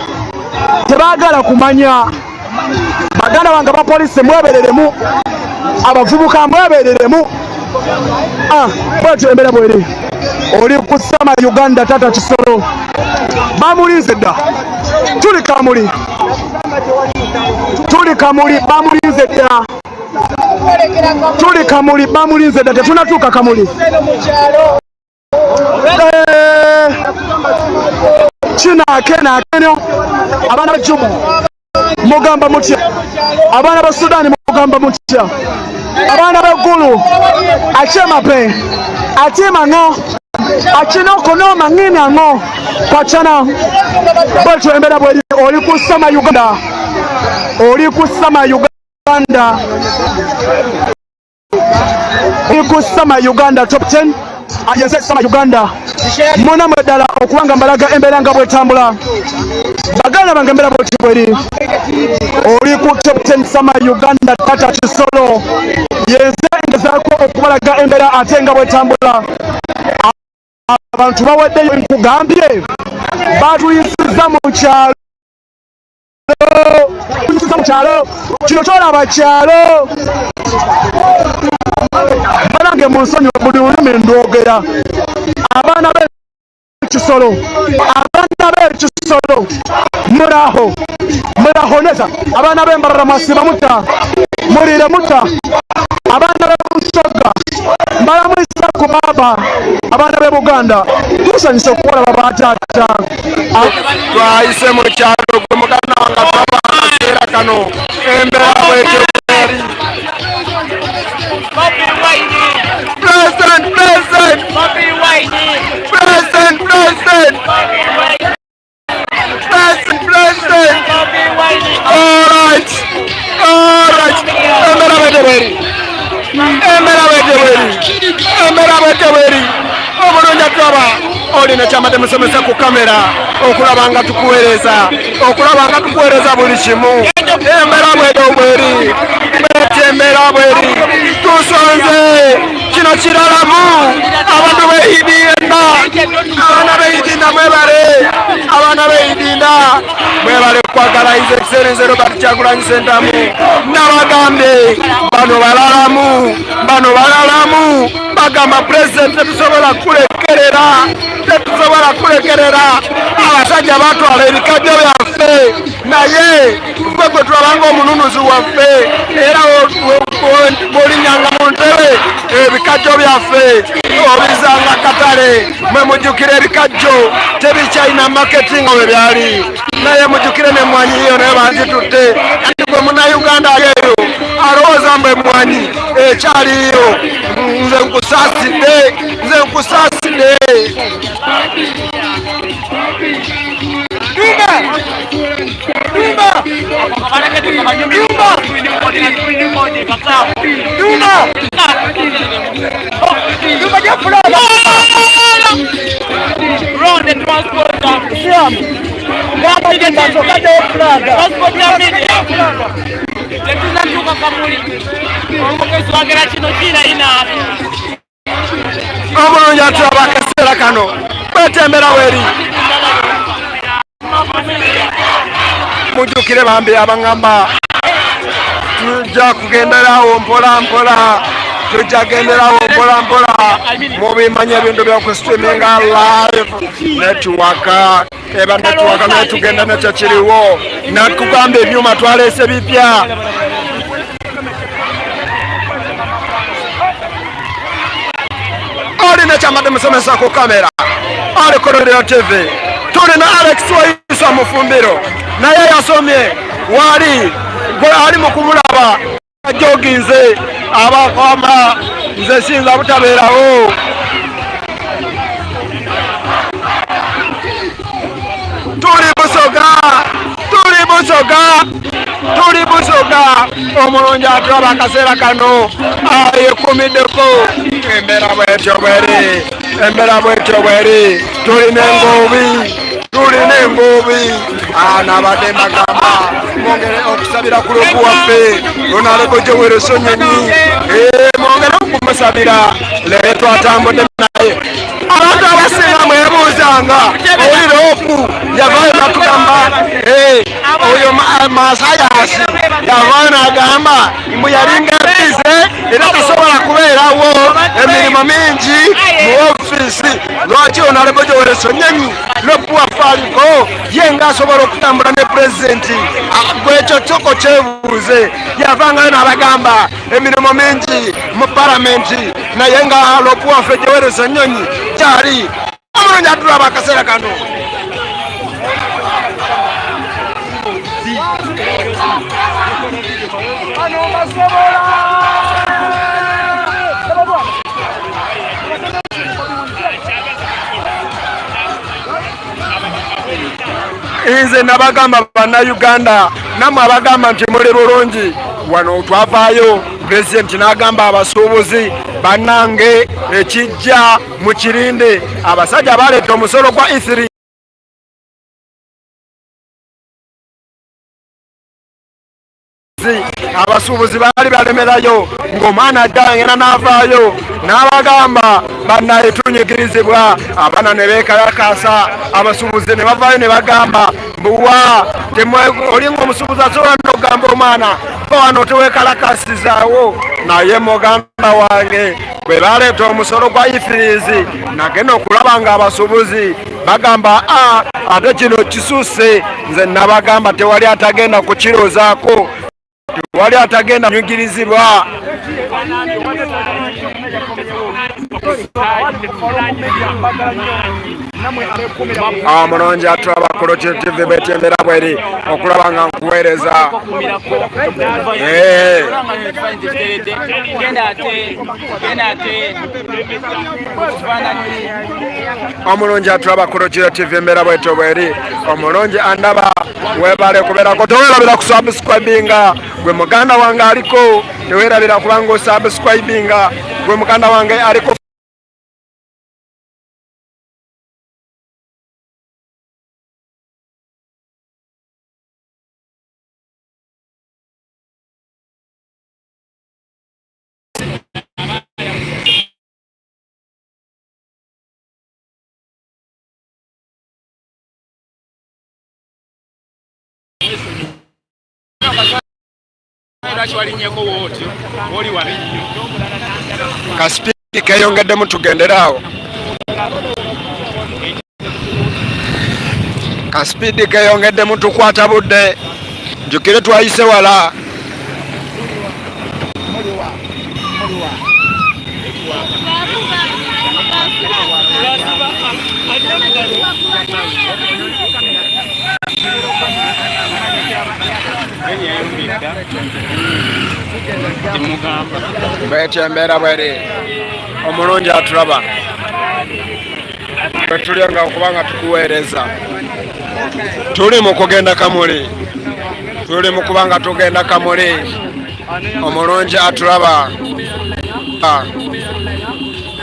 tebaagala kumanya baganda bange abapoliisi mwebereremu abavubuka mwebereremu bwetyo embeera bweri oli ku sama Uganda Taata Kisolo bamulinze dda tuli Kamuli bamulinze dda tetunatuuka Kamuli kinakeno abaana b'Ejjumu mugamba mutya abaana ba Sudan mugamba mutya abaana b'eggulu akyemape akyemaŋo akinoko mangine ango kwachana bwetyo embeera bweri oli ku sama Uganda top 10 agenze sama Uganda mona mweddala okubanga mbalaga embeera nga bwetambula baganda bange embeera bweti bweri oli ku top 10 sama Uganda Taata Kisolo yenze ngezaako okubalaga embeera ate nga bwetambula abantu baweddeyo nkugambye batuyisiza mu kyalo kino tolaba kyalo banange mu nsonyi buli lulimi ndwogera abaana b'ekisolo muraho neza abaana b'embarara mwasiba mutta mulire mutta abaana b'ebusoga mbala mwisa ku baba abaana b'e Buganda tusanyuse okuwalaba bataata twayise mu kyalo gwe muganda wange asaba akaseera kano embeera bwetyo embeera bwetyo bweri obulungi atulaba olina kyamate musomesa ku kamera okulaba nga tukuweereza buli kimu embeera bwetyo bweri tusonze kino kiralamu abantu behibiye abana beidinda mwebale kwagala His Excellency Robert Kyagulanyi Ssentamu n'abagambye bano balalamu bagamba President tetusobola kulekerera abasajja batwala ebikajjo byaffe naye gwe gwe tulabanga omununuzi waffe era bw'olinyanga mu ntebe ebikajjo byaffe obizanga katale mwe mujjukire ebikajjo tebikyalina marketing we byali naye mujjukire n'emmwanyi yiyo naye banzitutte ati gwe munnayuganda eyo alowooza mbu emmwanyi ekyaliyo nze nkusaasidde omulungi atulaba akaseera kano betembera weri mujjukire bambi abangamba tujja kugenderawo mpola mubimanya ebintu byokusitreaminga live network eba network naye tugenda nekyo kiriwo nakugamba ebyuma twaleese bipya olina kyamadde musomesa ku kamera ali Kolodero TV tulina Alex Wayisa Mufumbiro naye yasomye wali gwe ali mu kumulaba ajoginze abakwama nze sinza butabeerawo tuli busoga omulungi atulaba akaseera kano ayekumiddeko embeera bwetyo bweri tulina engobi nabadde mbagamba mwongere okusabira ku lwoku waffe Lonalego Joel Sonyonyi mwongere okumusabira leero twatambudde naye abantu abasinga mwebuuzanga oli loopu yavaayo natugamba oyo Masayasi yavaayo n'agamba mbu yalinga bize era tasobola kubeerawo emirimu mingi mu ofiisi lwaki Lonalego Joel Sonyonyi loopu waffe aliko ye ng'asobola okutambula ne pulezidenti gwekyo kyoko kyebuuze yavangayo n'abagamba emirimu mingi mu palamenti naye nga loopu waffe Joel Sonyonyi kyali omulungi atulaba akaseera kano nze nabagamba bannayuganda nammwe abagamba nti muli bulungi wano twavaayo pulezidenti n'agamba abasuubuzi bannange ekijja mu kirinde abasajja baleeta omusolo gwa E3 abasuubuzi baali balemerayo ng'omwana ajja ngena n'avaayo n'abagamba bannaye tunyigirizibwa abaana ne beekalakaasa abasuubuzi ne bavaayo ne bagamba mbuwa oli ng'omusuubuzi asobola n'okugamba omwana wano teweekalakaasizaawo naye muganda wange bwe baleeta omusolo gwa E3 nagenda okulaba nga abasuubuzi bagamba ate kino kisuuse nze nabagamba tewali atagenda kukirozaako wali atagenda nyugirizibwa mulungi atulaba Kolodero TV betembera bweri okulaba nga nkuweereza omulungi atulaba Kolodero TV embeera bwetyo bweri omulungi andaba webale kubeerako teweerabira kusubscribinga gwe muganda wange aliko teweerabira kubanga osubscribinga gwe muganda wange aliko lwaki walinnyeko wootyo oli wabi nnyo kasipidi keyongeddemu tugenderaawo kasipidi keyongeddemu tukwata budde jjukire twayise wala bwetyo embeera bweri omulungi atulaba bwe tulya nga okubanga tukuweereza tuli mu kugenda Kamuli tuli mu kubanga tugenda Kamuli omulungi atulaba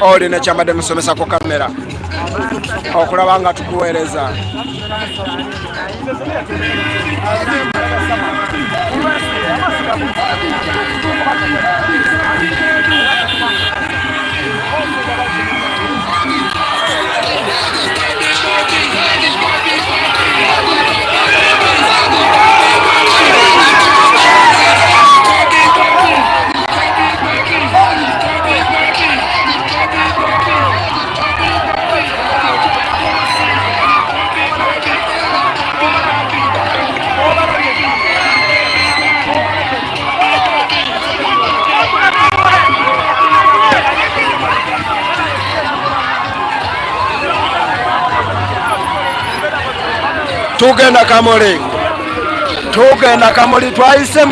oli nekyambadde musomesa ku kamera okulaba nga tukuweereza tugenda Kamuli twayise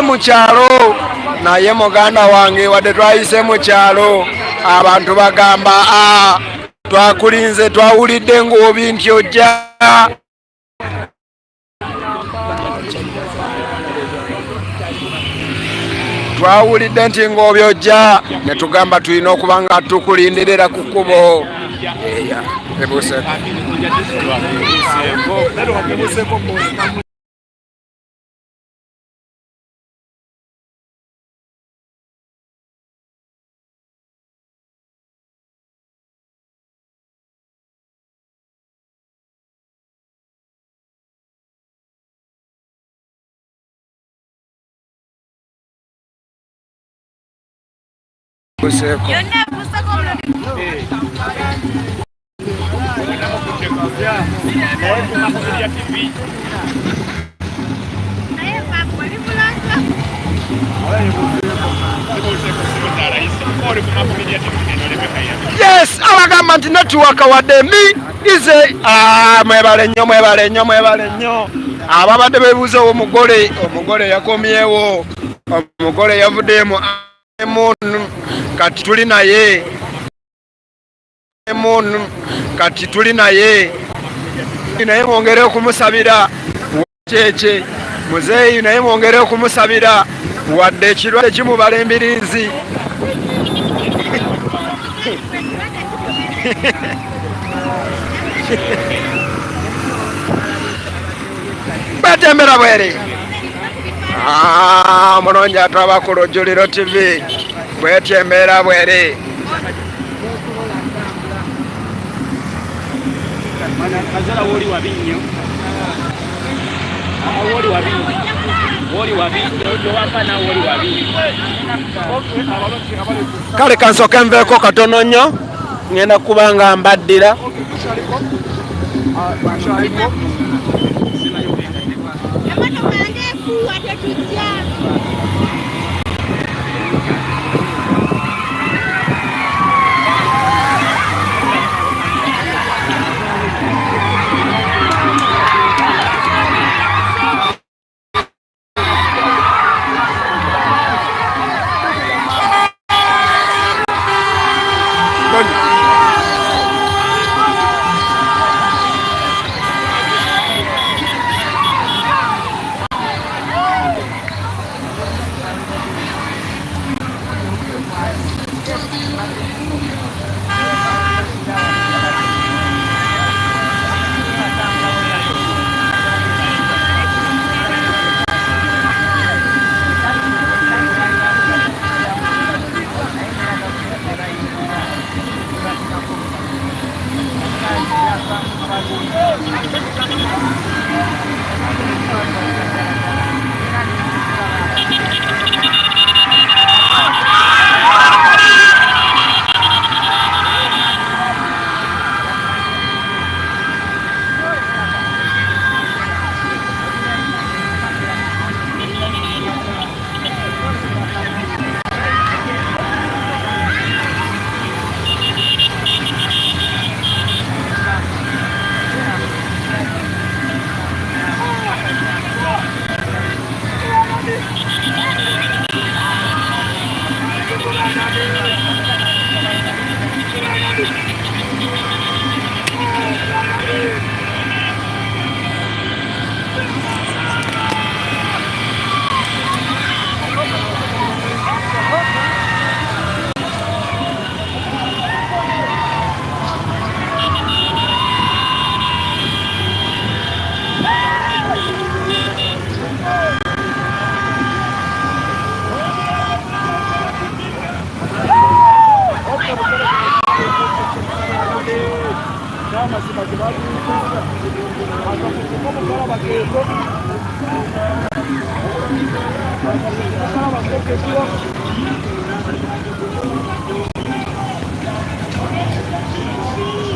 mu kyalo naye muganda wange wadde twayise mu kyalo abantu bagamba twakulinze twawulidde ng'obi nti ojja twawulidde nti ng'obi ojja ne tugamba tulina okuba nga tukulindirira ku kkubo ebuuseeko yes abagamba nti netiwaka wadde mbi ize mwebale nnyo ababadde bebuuza omugole yakomyewo omugole yavuddemu kati tuli naye naye mwongere okumusabira kyekye muzeeyi naye mwongere okumusabira wadde ekirwadde kimubala embiriizi betembera bweri mulungi atwaba ku Lujjuliro TV bwetyembeera bweri kale kansooke nveeko katono nnyo ngenda kuba nga mbaddira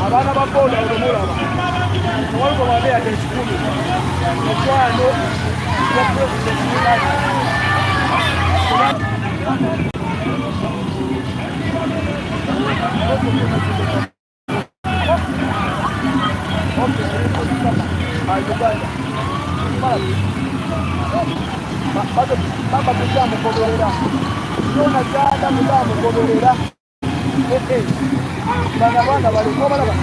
Abana bakola olumulaba waliwo babeera ekikumi ekwano ya pulezidenti baba muzamugoberera yona gyada muzamugoberera bana bana baliko obalaba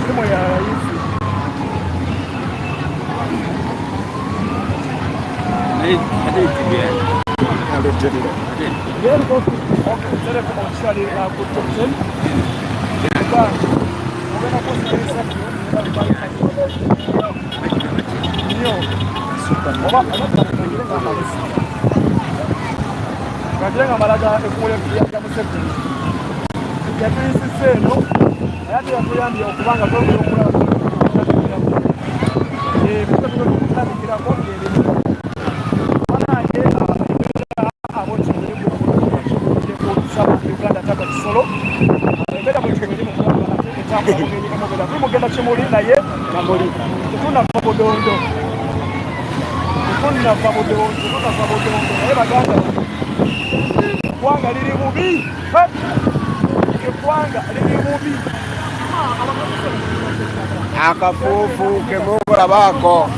simu ya rais kajenga malaga ekule ya museveni yatuisiseno ayate yatuyambye okubanga tokulokula kutabikirako anange abokimulimukusaba uganda tata kisolo embeera bwekimirimu mugenda kimuli naye namuli tetunafa budondo naye baganda eggwanga liri mubi akafuufu kemugulabako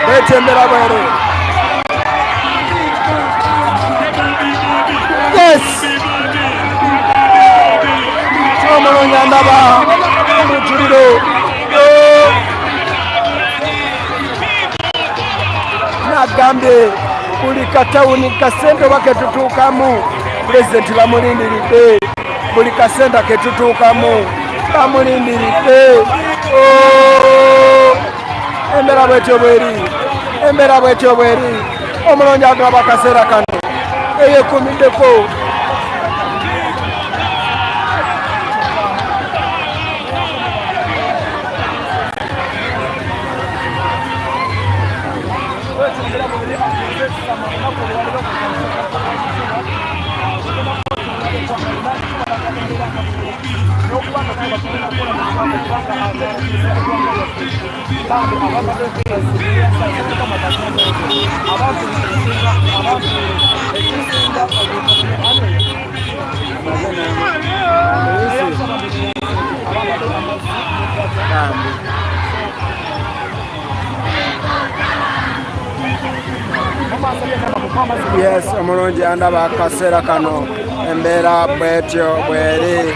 betembera bweru. Yes, omulonyi ndaba mujuliro nagambye buli katawuni kasente baketutuukamu pulezidenti bamulindiridde, buli kasente ketutuukamu bamulindiridde. Embeera bwetyo bweri, omulonyi agaba akaseera kano eyekumiddeko. Yes, omulungi andaba akaseera kano embeera bwetyo bweri,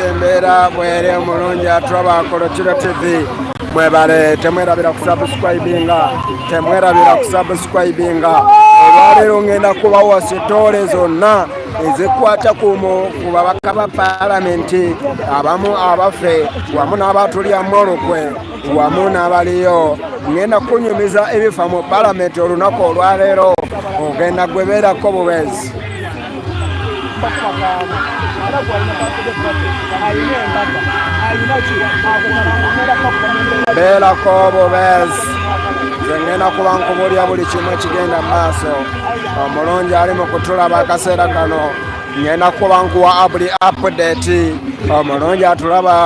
embeera bweri omulungi atulaba Kolokiro TV. Mwebale, temwerabira kusubscribinga. Olwaleero ngenda kubawa sitole zonna ezikwata ku babaka ba palamenti abamu abaffe wamu n'abatulya Morokwe wamu n'abaliyo ngenda kunyumiza ebifa mu palamenti olunaku olwaleero ogenda gwebeerako bubeezi beerako bubeezi nze ngenda kuba nkubulya buli kimu ekigenda mu maaso omulungi ali mu kutulaba akaseera kano ngenda kuba nkuwa buli update omulungi atulaba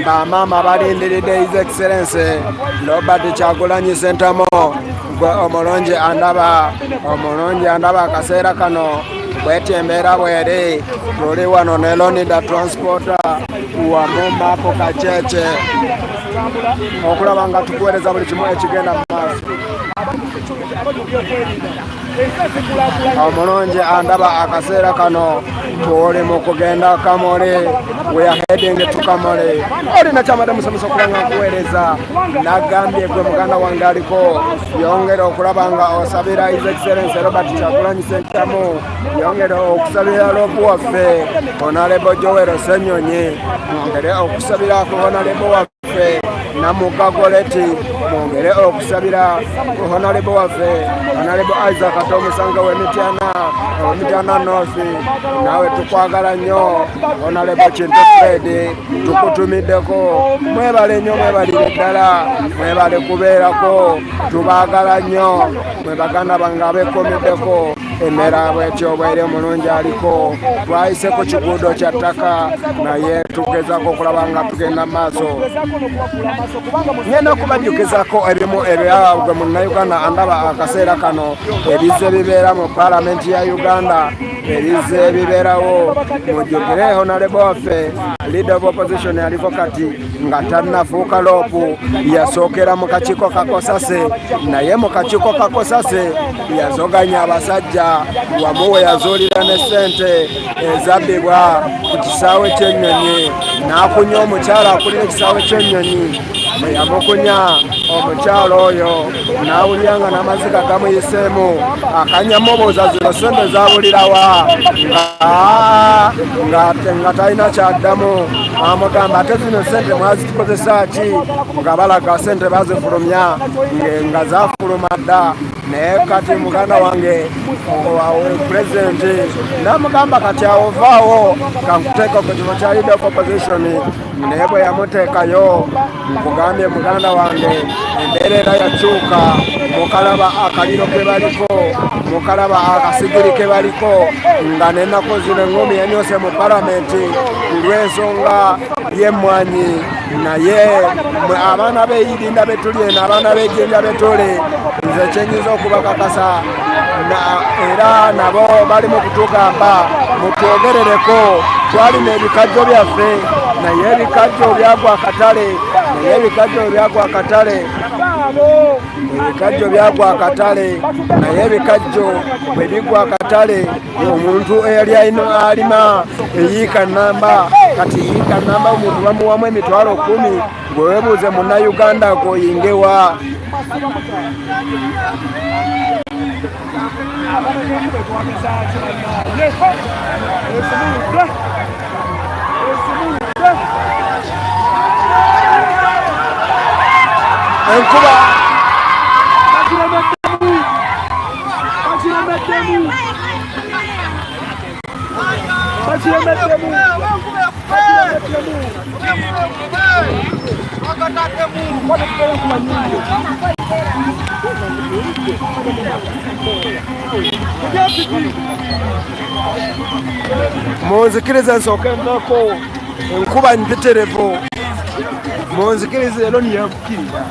bamaama balindiridde His Excellency H.E Kyagulanyi Ssentamu gwe omulungi andaba akaseera kano bweti embeera bweri tuli wano ne Lonida Transporter wamu Maapo Kaceece okulaba nga tukuweereza buli kimu ekigenda mu maaso omulungi andaba akaseera kano tuli mu kugenda Kamuli, we are heading to Kamuli. Olina kyamade musomesa okulanga nkuweereza nagambye gwe muganda wange aliko yongera okulaba nga osabira His Excellency Robert Kyagulanyi Ssentamu yongera okusabira lobu waffe Honorable Joel Ssenyonyi mwongere okusabira ku Honorable waffe Namugagoleti mwongere okusabira Honorable waffe Honorable Isaac Katomusanga w'Emityana North nawe tukwagala nnyo Honorable Kintu Fred tukutumiddeko mwebale nnyo mwebalire ddala mwebale kubeerako tubaagala nnyo mwe baganda bange abekomiddeko emera bwetyo bwere omulungi aliko twayise ku kiguudo kya ttaka naye tugezako okulaba nga tugenda mu maaso ngenda kubajjukizako ebimu ebyagwe munnayuganda andaba akaseera kano ebize bibeera mu palamenti ya Uganda erize bibeerawo mujjukire Honorable waffe leader of opposition aliko kati nga tannafuuka loopu yasookera mu kakiiko kakosase naye mu kakiiko kakosase yazoganya abasajja wamu we yazuulira ne ssente ezabbibwa ku kisaawe ky'ennyonyi n'akunya omukyala akulira ekisaawe ky'ennyonyi bwe yamukunya omukyala oyo n'awulyanga n'amaziga gamuyiseemu akanyamubuuza zino ssente zabulirawa nga talina kyaddamu amugamba ate zino ssente mwazikozesa ki nga balaga ssente bazifulumya nga zafuluma dda naye kati muganda wange pulezidenti namugamba kati awovaawo kankuteeka ku kifo kya leader of opposition naye bwe yamuteekayo nkugambye muganda wange embeera yakyuka mukalaba akaliro ke baliko mukalaba akasigiri ke baliko nga n'ennaku zino eŋŋumi yanyoose mu palamenti kulw'ensonga y'emmwanyi naye abaana b'eyidinda betuli eno abaana b'ejjinja betuli nze kyenyinza okubakakasa era nabo bali mu kutugamba mutwogerereko twalina ebikajjo byaffe naye ebikajjo byagwa akatale naye ebikajjo bwe bigwa akatale omuntu eyali alima eyiika nnamba kati yiika nnamba omuntu bamuwamu emitwalo 10 gwe weebuuze munnayuganda goyingewa enkuba munzikirize nsooke nvako enkuba mpiterevu munzikirize ero niyakkirira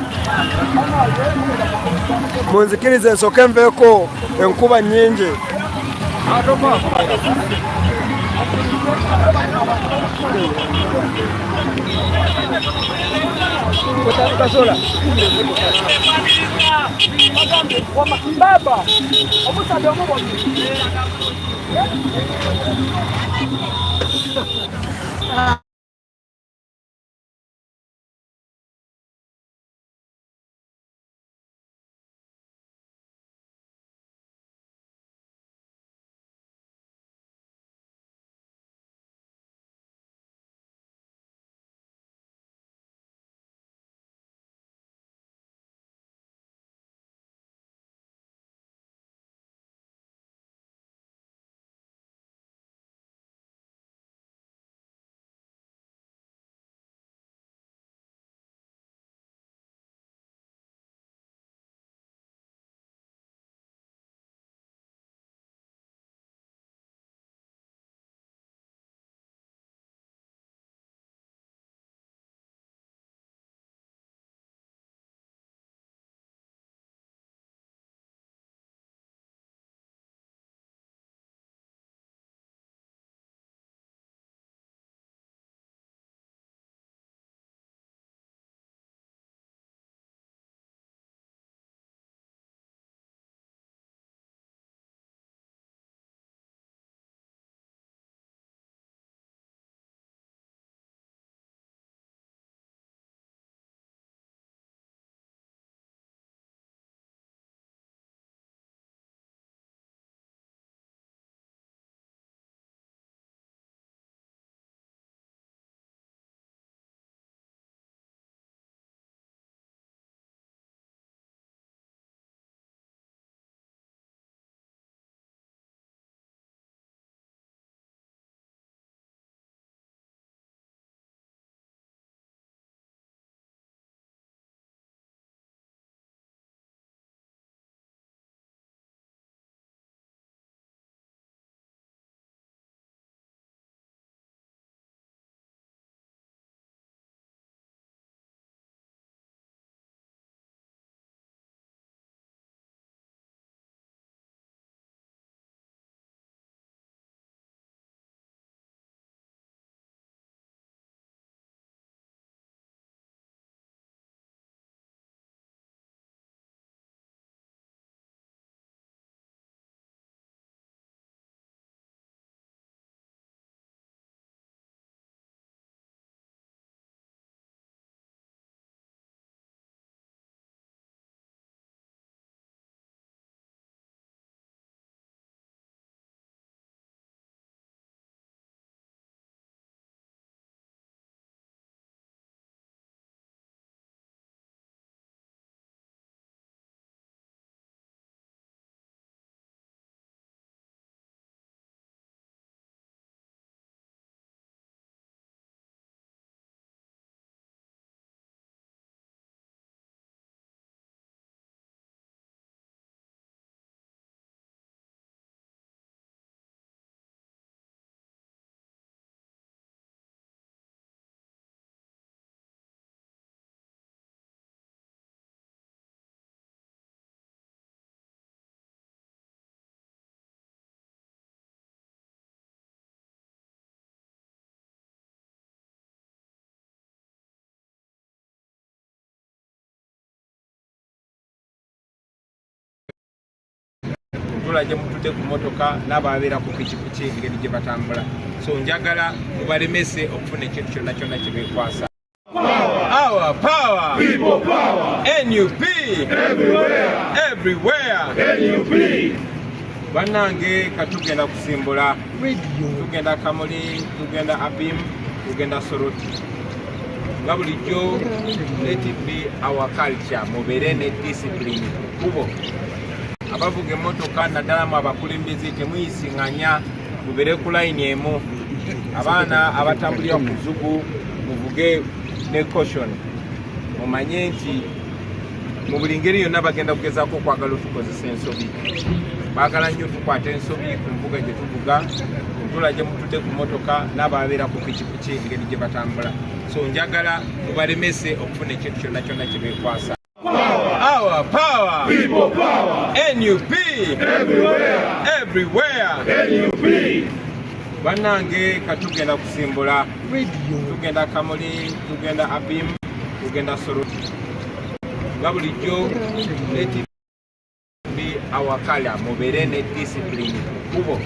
munzikirize nsooke nveeko enkuba nnyingi Baba, omusabe omubonye. kuntula gye mutudde ku motoka n'ababeera ku pikipiki engeri gye batambula. So njagala mubalemese okufuna ekintu kyonna kyonna kye beekwasa. Our power, people power, NUP, everywhere, NUP. Bannange katugenda kusimbula, tugenda Kamuli, tugenda Abim, tugenda Soroti. Nga bulijjo, let it be our culture, mubeere ne discipline. Kubo abavuga emmotoka naddala mu abakulembeze temuyisiŋŋanya, mubeere ku layini emu. Abaana abatambulira ku zugu muvuge ne caution. Mumanye nti mu buli ngeri yonna bagenda kugezaako okwagala otukozesa ensobi. Baagala nnyo tukwata ensobi ku mbuga gye tuvuga, kuntula gye mutudde ku motoka n'ababeera ku pikipiki engeri gye batambula. So njagala mubalemese okufuna ekintu kyonna kyonna kye beekwasa. Our power, people power, NUP, everywhere, NUP. Bannange katugenda kusimbula, tugenda Kamuli, tugenda Abim, tugenda Soroti. Nga bulijjo, let it be our color, mubeere ne discipline. Kubo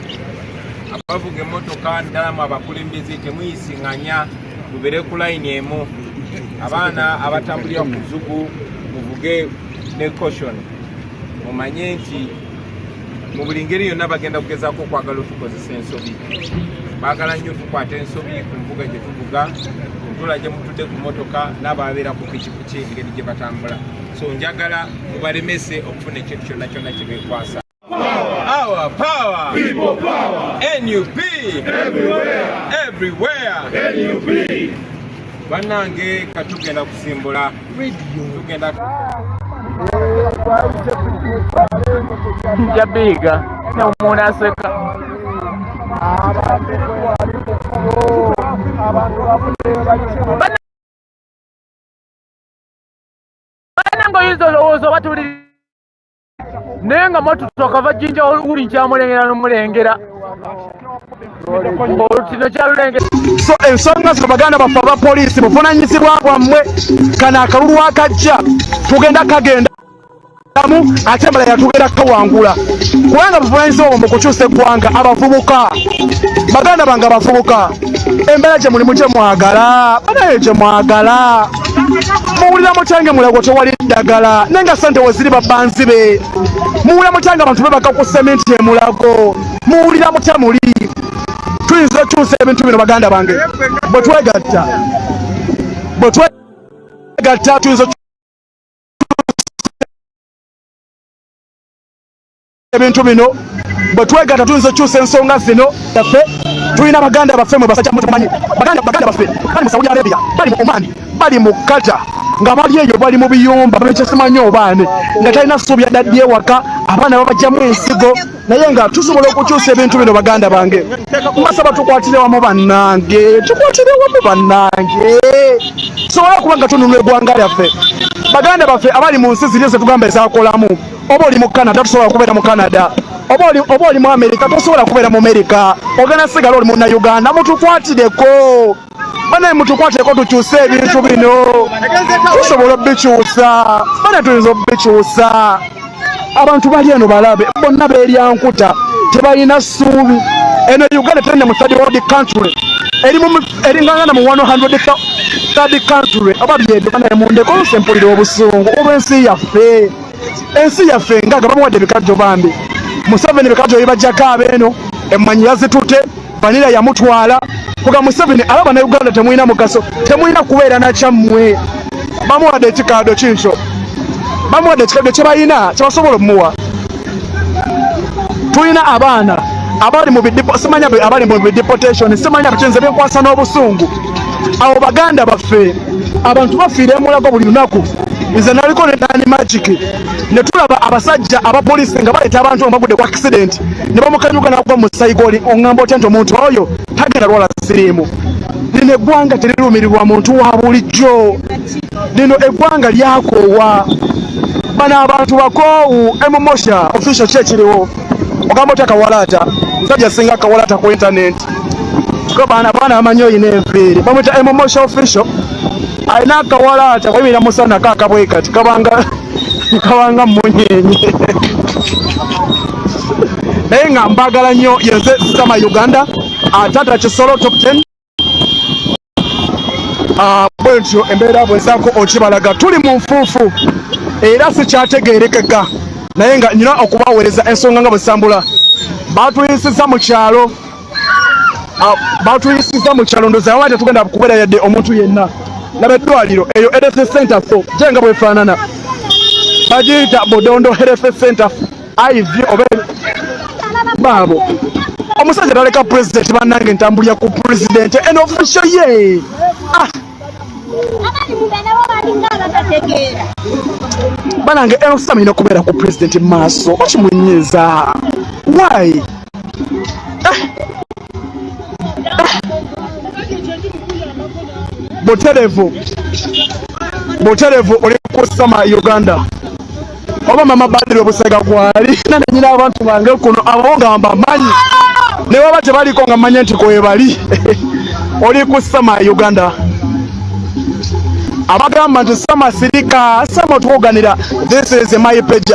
abavuga emmotoka naddala mu abakulembeze temuyisiŋŋanya, mubeere ku layini emu. Abaana abatambulira ku zugu muvuge ne caution. Mumanye nti mu buli ngeri yonna bagenda kugezaako okwagala otukozesa ensobi. Baagala nnyo tukwata ensobi ku mbuga gye tuvuga, kuntula gye mutudde ku motoka n'ababeera ku pikipiki engeri gye batambula. So njagala mubalemese okufuna ekintu kyonna kyonna kye beekwasa. Our power, people power, NUP, everywhere, NUP. Bannange katugenda kusimbula, tugenda Jabiga n'omuntu aseka. Banangoyiza olowooza batuli naye nga motoka bajjinja uli nkyamulengera n'omulengera olutino kyalulengera. So ensonga zino baganda baffe aba poliisi buvunanyizibwa bwammwe. Kano akalulu akajja tugenda kagenda ate embala yatugenda kawangula kubanga buvunanyizibwa bwammwe kukyusa eggwanga. Abavubuka baganda bange abavubuka, embeera gye mulimu gye mwagala, banaye gye mwagala. Muwulira mutange mulago tewali ddagala naye nga sente we ziri babbanzibe. Muwulira mutange abantu bebaka ku sementi emulago. Muwulira mutya muli. Tuyinza okyusa ebintu bino baganda bange bwe twegatta tuyinza ebintu bino bwe twegatta tuyinza okyusa ensonga zino yaffe. Tulina baganda baffe mwe basajja mutumanyi. Baganda baffe bali mu Saudi Arabia, bali mu Oman, bali mu Qatar, nga bali eyo bali mu biyumba babekyesimanyi obaane nga talina ssuubi yadaddi ewaka. Abaana babajjamu ensigo naye nga tusobola okukyusa ebintu bino baganda bange. Mbasaba tukwatire wamu bannange, tukwatire wamu bannange, tusobole okuba nga tununula eggwanga lyaffe. Baganda baffe abali mu nsi ziri zetugamba ezakolamu, oba oli mu Canada tosobola kubeera mu Canada, oba oli mu Amerika tosobola kubeera mu Amerika, ogenda sigala oli munna Uganda. Mutukwatireko banaye, mutukwatireko tukyuse ebintu bino. Tusobola obikyusa banaye, tuyinza obikyusa. Abantu bali eno balabe bonna beeryankuta tebalina ssuubi. Eno Uganda tenda mu third world country eringana mu 100 third country. Ababyedde banaye mundeko olusempolire obusungu olw'ensi yaffe. Ensi yaffe ngaga bamuwadde ebikajjo bambi. Museveni ebikajjo bibajjako abeeno emmanyi yazitute, vanira yamutwala. Kuga Museveni alaba ne Uganda temulina mugaso, temulina kubeera nakyammwe. Bamuwadde ekikaado kinkyo, bamuwadde ekikaado kye balina kyebasobola omuwa. Tulina abaana abali mu bideportation, simanya bikinze byenkwasa n'obusungu. Abo baganda baffe abantu bafiira emulago buli lunaku. Nze naliko ne Dani Magic ne tulaba abasajja abapoliisi nga baleeta abantu abagudde ku accident ne bamukanyuka n'agwa mu sayigoli. Oŋŋamba otya nti omuntu oyo tagenda lwala siriimu. Lino eggwanga teriruumirirwa muntu wa bulijjo, lino eggwanga lyakoowa. Bano abantu bakoowu. Emomosha official ki ekiriwo? Ogamba otya kawalaata? Musajja singa kawalaata ku internet ko baana bamanyi oyina enviiri bamwita Emomosha official. Alina akawalaata webira musana kakabwe kati kabanga munyenye. naye nga mbagala nnyo yenze Sama Uganda Tata Kisolo top 10 bwentyo embeera bwezaako okibalaga tuli mu nfuufu era sikyategeerekeka naye nga nina okubaweereza ensonga nga bwesambula batuyisiza mu kyalo ndoza awa tetugenda kubeera yadde omuntu yenna laba eddwaliro eyo health center fo jenga bwefaanana bagiyita Bodondo Health Center IV oba baabo omusajja taleka pulezidenti bannange ntambulira ku pulezidenti eno ofisho ye banange eno ofisa ina okubeera ku pulezidenti mu maaso bakimunyiza why Buterevu oli ku Sama Uganda oba mama Badiri obusega gwali nane nyina abantu bange kuno abo ngamba manyi ne baba tebaliko nga manya nti ko ebali oli ku Sama Uganda abagamba nti Sama sirika Sama tuoganira this is my page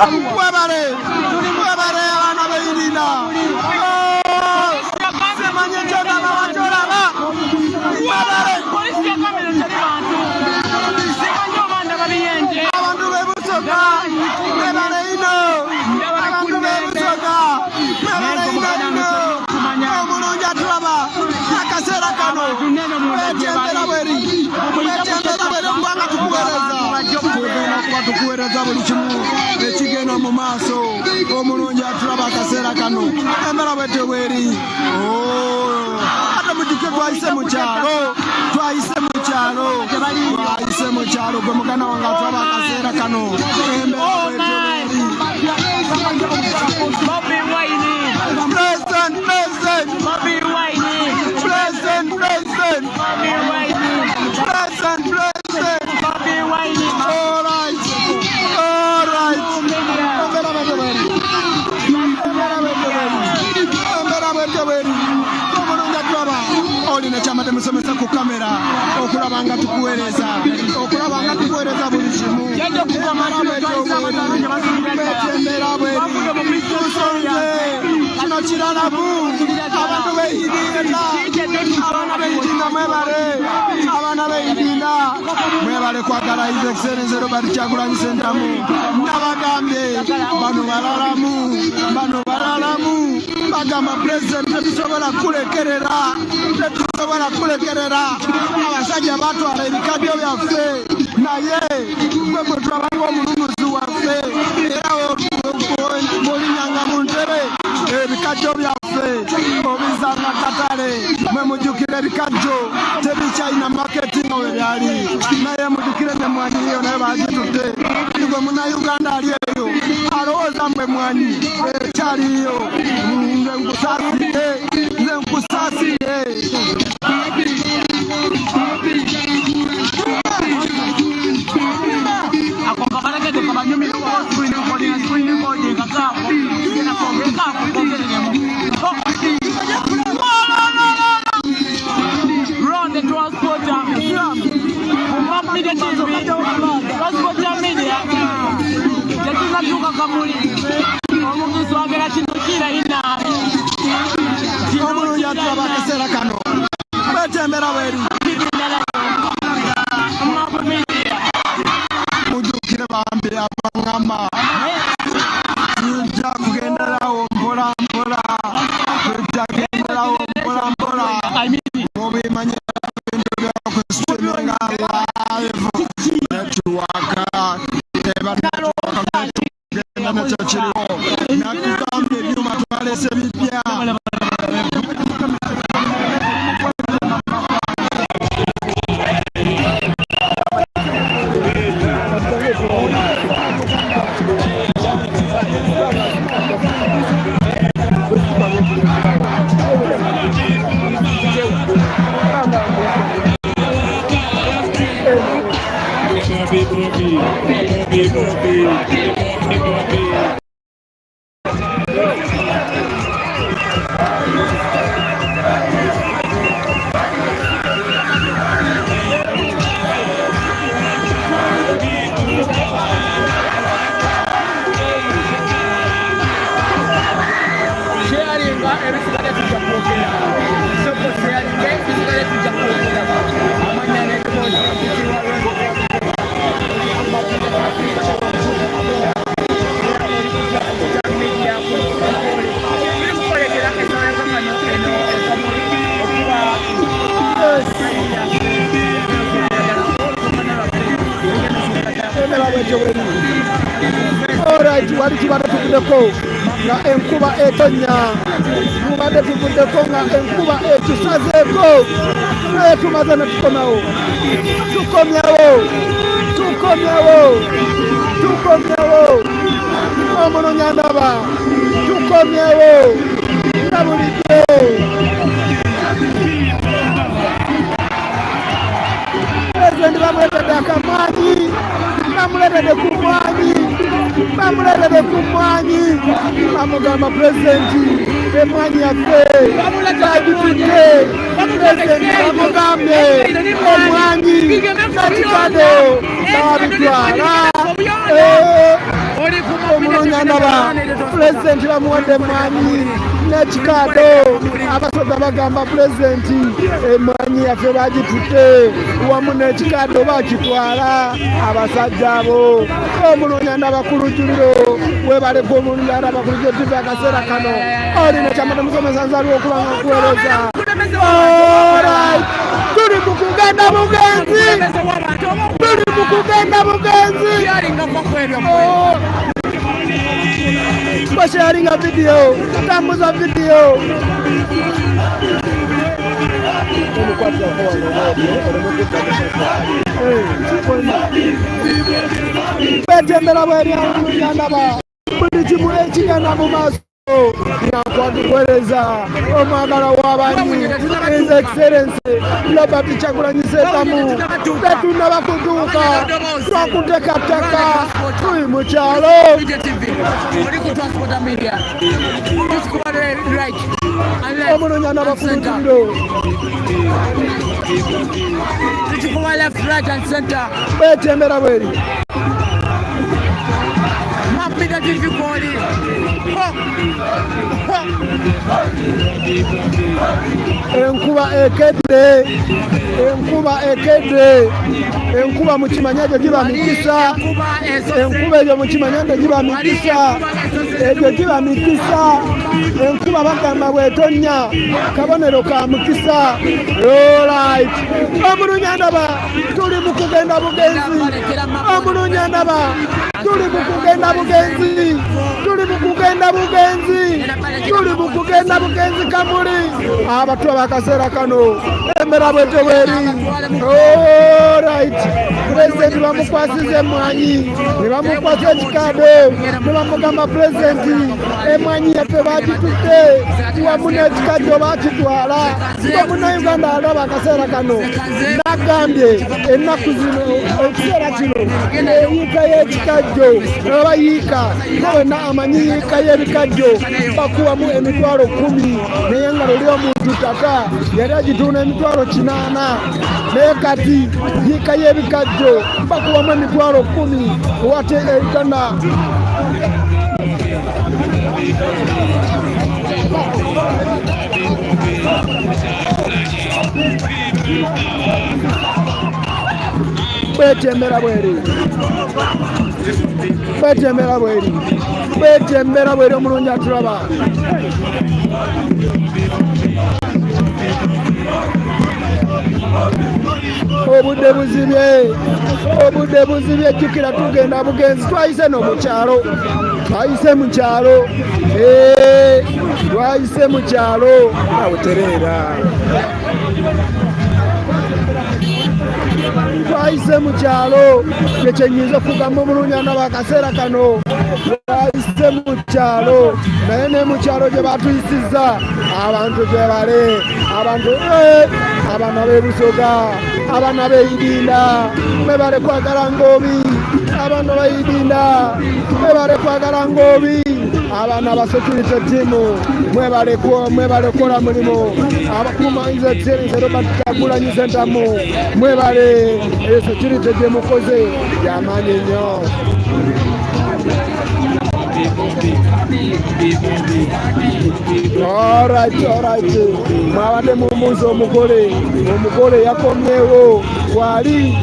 tukuweereza buli kimu ekigenda mu maaso omulungi atulaba akaseera kano embeera bwete bweri ate mujjuke twayise mu kyalo gwe muganda wange atulaba akaseera kano embeera bwete musomesa ku kamera okulaba nga tukuweereza buli kimu betembera bweri tusonze kino kiralabu abantu beyidinda abaana beyidinda mwebale kwagala His Excellency Robert Kyagulanyi Ssentamu nabagambye bano balalamu bagamba pulezidenti tetusobola kulekerera abasajja batwala ebikadyo byaffe naye gwe bwe tulabanga omulunuzi waffe era bwolinyanga mu ntebe ebikajjo byaffe obizanga katale mwe mujjukire ebikajjo tebikyalina marketing we byali naye mujjukire ne mwanyi eyo naye bagitutte gwe munnayuganda ali eyo alowooza mwe mwanyi ekyaliyo nze nkusaasire Kamuli omuguzi wagera kino kira ina omulungi atulaba akaseera kano betembera bweri mujjukire bambi abaŋŋamba tujja kugenderawo mpola obimanye nakugambye ebyuma twalese bipya bweteweri. Alright, wali kibadde tuvuddeko nga enkuba etonya, tubadde tuvuddeko nga enkuba etusazeeko, naye tumaze ne tukomawo. Omunonya ndaba tukomyewo nga bulijjo. Pulezidenti bamuletedde akamwanyi, bamuletedde ku mwanyi, bamugamba pulezidenti emwanyi yaffe agitudde. Pulezidenti bamugambye emwanyi n'ekikado babitwala. Omunonya ndaba pulezidenti bamuwadde emwanyi n'ekikado. Abasoga bagamba pulezidenti emwanyi yaffe bagitutte wamu n'ekikado bakitwala abasajja abo. Omunonya ndaba ku lujjuliro webaleka omunonya ndaba ku lujjuliro tiva akaseera kano olina ekyamata musomesa nzali okuba nga kuweereza. Alright, tuli mu kugenda bugenzi. Basharinga video, tambuza video. Betembera bweri ndaba buli kimu ekigenda mu maaso nakwakukoleza omwagala w'abanyi His Excellency H.E Kyagulanyi tetunda bakutuuka twakuteekateeka tuli mu kyalo. Omunonya ndaba ku lujjuliro betembera bweri. Enkuba ekedde, enkuba mukimanyage giba mikisa, enkuba egyo mukimanyage giba mikisa, egyo giba mikisa. Enkuba bagamba bwetonya kabonero ka mukisa. Alright, omunonya ndaba tuli mu kugenda bugenzi. Omunonya ndaba tuli mu kugenda bugenzi Kamuli. Abatwa bakaseera kano embera bweteweri. Alright, pulezidenti bamukwasiza emwanyi, ne bamukwasa ekikado, ne bamugamba pulezidenti emwanyi yaffe bagitutte wamu n'ekikado bakitwala. Omunnayuganda alaba akaseera kano nagambye ennaku zino ekiseera kino eyiika y'ekikajjo abayiika nowena amanyi yiika y'ebikajjo bakuwamu emitwalo 10 naye nga luli omuntu tata yali agituuna emitwalo 8 naye kati yiika y'ebikajjo bakuwamu emitwalo 10 wate Uganda. Betembera bweri omunonya atulaba. Obudde buzibye jjukira tugenda bugenzi. Twayise no mu kyalo, twayise mu kyalo awutereera. Twayise mu kyalo kyekyenyinza okugamba omunonya ndaba akaseera kano. Twayise mu kyalo naye ne mu kyalo gye batuyisizza abantu gye bale, abantu abaana b'ebusoga, abaana b'eidinda mwebale kwagala ngobi, abaana b'eidinda mwebale kwagala ngobi, abaana ba security team mwebale kola mulimu, abakuuma His Excellency H.E Kyagulanyi Ssentamu mwebale security gye mukoze y'amaanyi nnyo. Alright. Mwabadde mumbuuza omugole yakomyewo wali.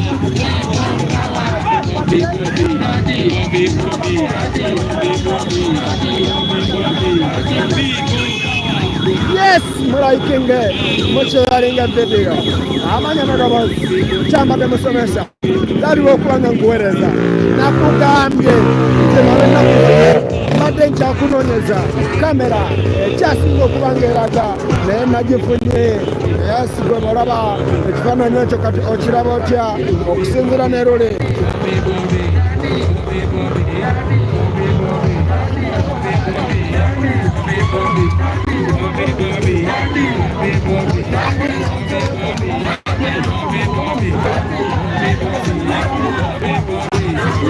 Yes, mulaikinge mucheyalinga bebega amanya nagabazi chamba de musomesa laliwo okubanga nkuweereza nakugambye nze nawe nakubaye mbadde nkyakunoonyeza kamera ekyasinga okubanga eraga naye nagifunye naye sigwe bolaba ekifaananyi ekyo kati okiraba otya okusinziira ne rule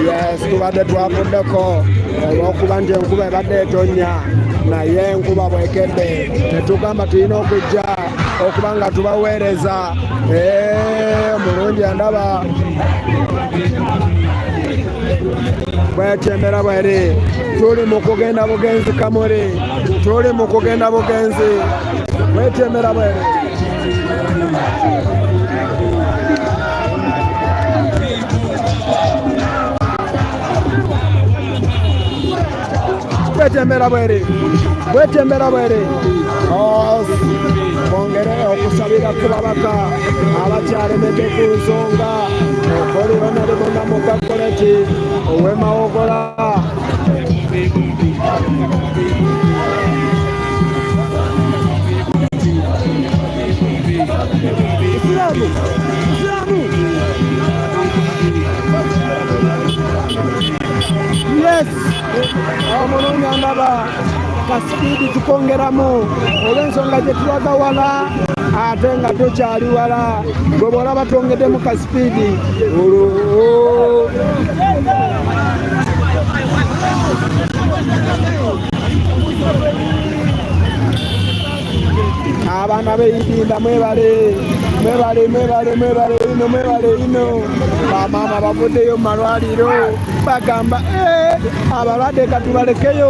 yes tubadde twavuddeko olw'okuba nti enkuba ebadde etonnya naye enkuba bwekedde netugamba tulina okujja okuba nga tubaweereza mulungi andaba bwetyembera bweri tuli mu kugenda bugenzi Kamuli tuli mu kugenda bugenzi bwetyembera bweri bwetembera bwere bongere okusabira ku babaka abakyalemedde ku nsonga okolero nali bonna mu gakoleti ow'emawogola yes omulungi andaba kasipidi tukongeramu olw'ensonga gye tulaga wala ate nga tokyali wala gwe bwolaba twongeddemu kasipidi abaana b'eyidinda mwebale ino bamaama bavuddeyo mumalwaliro bagamba abalwadde katubalekeyo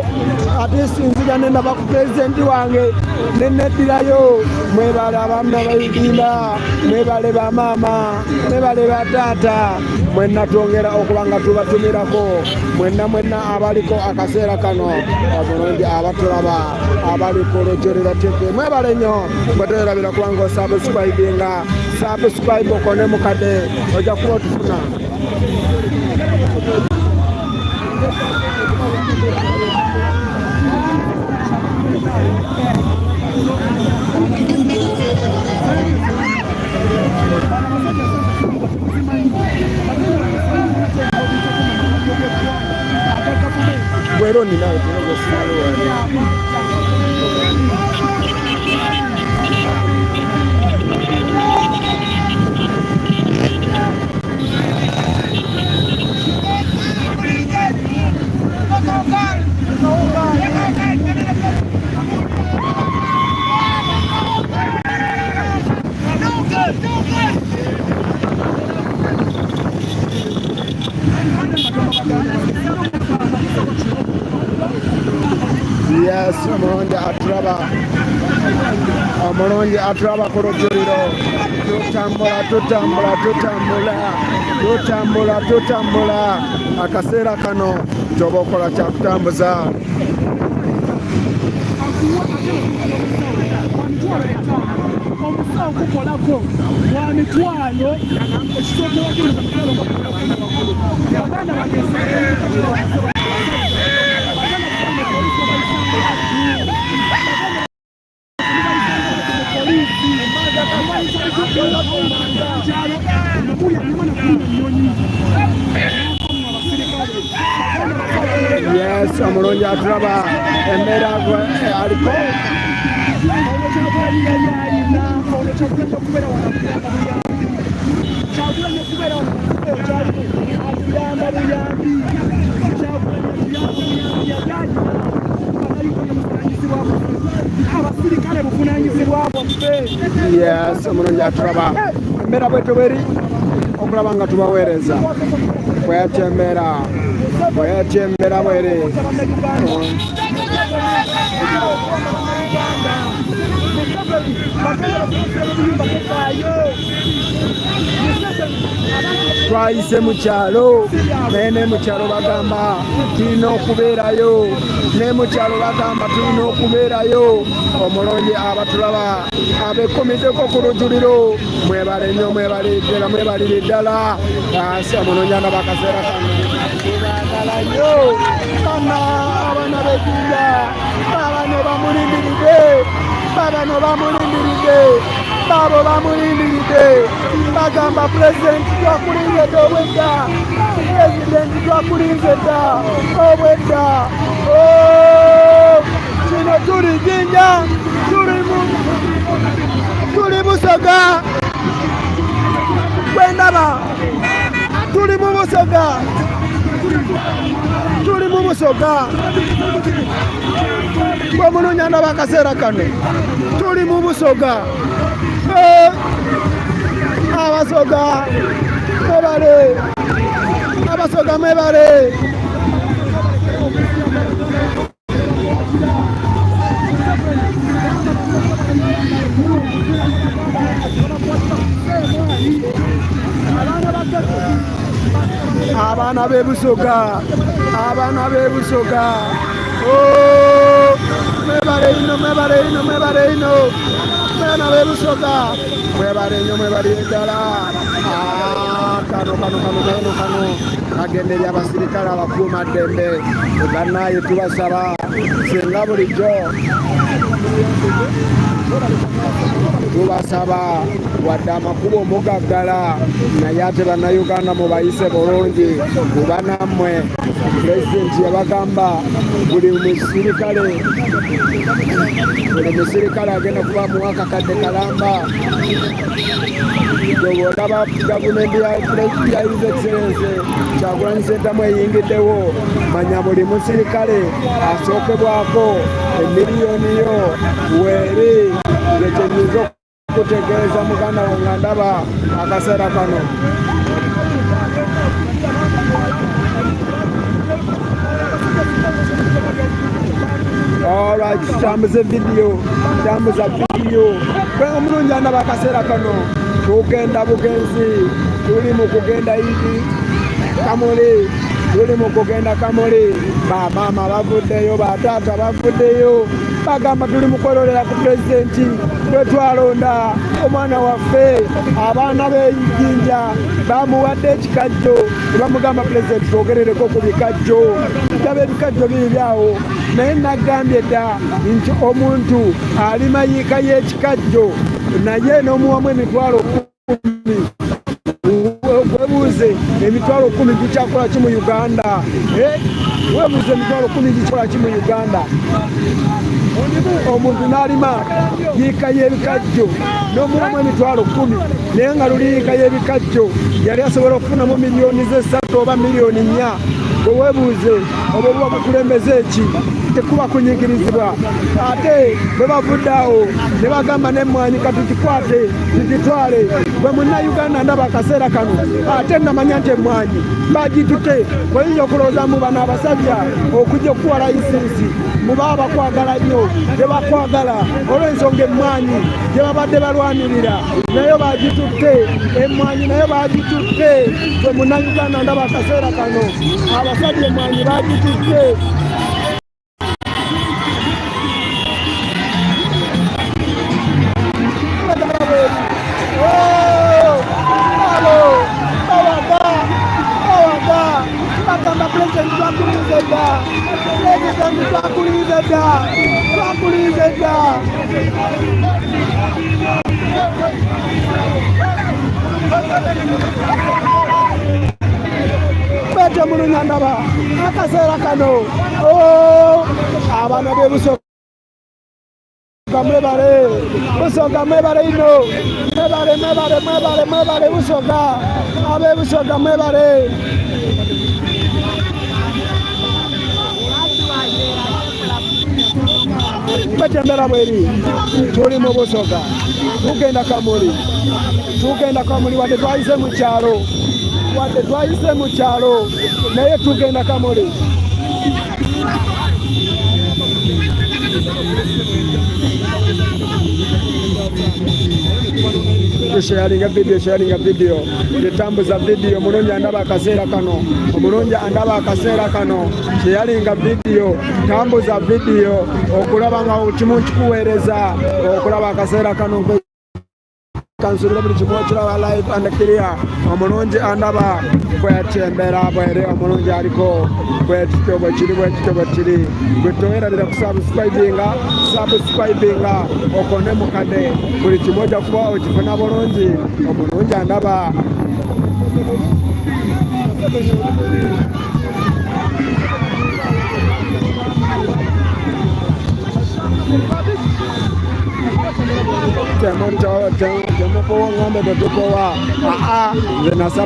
ate sinzira nendaba ku pulezidenti wange neneddirayo mwebale abaana b'eyidinda mwebale bamaama mwebale bataata mwenna twongera okuba nga tubatumirako mwenna abaliko akaseera kano omulungi abatulaba abali ku lujjuliro TV mwebale nnyo bwetwerabira kubanga osubscribinga subscribe okone mukadde ojja kuba otufuna Bweroni nawe yes omulungi aturaba ku lujjuliro tutambula akaseera kano kyoba okola kyakutambuza omusawo kukolako wa mitwalo yes omulungi aturaba embeera aliko yes omulungi aturaba embeera bwetu bweri okulaba nga tubaweereza bweyatyembeera bwere twayise mu kyalo naye ne mu kyalo bagamba tulina okubeerayo ne mu kyalo bagamba tulina okubeerayo omulonyi abatulaba abekomiddeko ku lujuliro mwebale nnyo mwebalire ddala asi omulonyi ana bakaseera kano tubaagala nnyo kana abaana b'ejjinja babano bamulindiridde babo bamulindiridde bagamba pulezidenti twakulinze dda obwedda pulezidenti twakulinze dda obwedda kino tuli Jinja tuli Busoga bwendaba tuli mu Busoga bw'omulunya ndaba akaseera kano tuli mu Busoga Abasoga mwebale abaana b'e Busoga mwebale ino baana b'e Busoga mwebale nnyo mwebalire ddala kano agenderya abasirikale abakuuma ddembe bannaye tubasaba singa bulijjo tubasaba wadde amakubo omugaggala naye ate bannayuganda mubayise bulungi kuba nammwe pulezidenti yabagamba buli musirikale agenda kuba muwa akakadde kalamba olaba gavumenti ya His Excellency Kyagulanyi Ssentamu eyingiddewo manya buli musirikale asookebwako emiliyoni yo weeri ekyenyiza okutegeeza muganda wo nga ndaba akaseera kano alright tambuza vidiyo omulungi andaba akaseera kano tugenda bugenzi tuli mu kugenda Idi Kamuli bamaama bavuddeyo bataata bavuddeyo bagamba tuli mukwelolera ku pulezidenti twetwalonda omwana waffe abaana b'Ejjinja bamuwadde ekikajjo nebamugamba pulezidenti twogerereko ku bikajjo taba ebikajjo biibyawo naye nagambye dda nti omuntu ali mayiika y'ekikajjo naye n'omuwamu emitwalo 10 webuuze emitwalo 10 gikyakola ki mu Uganda webuuze emitwalo 10 gikikola ki mu Uganda omuntu n'alima yiika y'ebikajjo n'omuwamu emitwalo 10 naye nga luli yiika y'ebikajjo yali asobola okufunamu miliyoni ze 3 oba miliyoni 4 webuuze oba obuba bukulembeze eki tekuba kunyigirizibwa ate bwe bavudde awo ne bagamba n'emmwanyi katugikwate tugitwale bwe munnayuganda ndaba akaseera kano ate namanya nti emmwanyi bagitute oyinza okulowooza mu bano abasajja okujja okuwa layisinsi mubaba bakwagala nnyo tebakwagala olw'ensonga emmwanyi gye babadde balwanirira nayo bagitutte emmwanyi nayo bagitutte bwe munnayuganda ndaba akaseera kano abasajja emmwanyi bagitutte bagamba pulezidenti twakulize dda bete mulunya ndaba akaseera kano abaana b'e Busoga mwebale ino mwebale Busoga ab'e Busoga mwebale betembera bweri tuli mu Busoga tugenda Kamuli wadde twayise mu kyalo naye tugenda Kamuli sharing video etambuza video omulungi andaba akaseera kano omulungi andaba akaseera kano sharing video tambuza video okulaba nga kimu kikuweereza okulaba akaseera kano kansubira buli kimu kiraba live and clear omulungi andaba kwetembera bwere omulungi aliko bwekityo bwekiri gwetowerabira kusubscribinga okone mukade buli kimu ojja kuba okifuna bulungi omulungi andaba temupowa ng'ombe tetupowa zenasa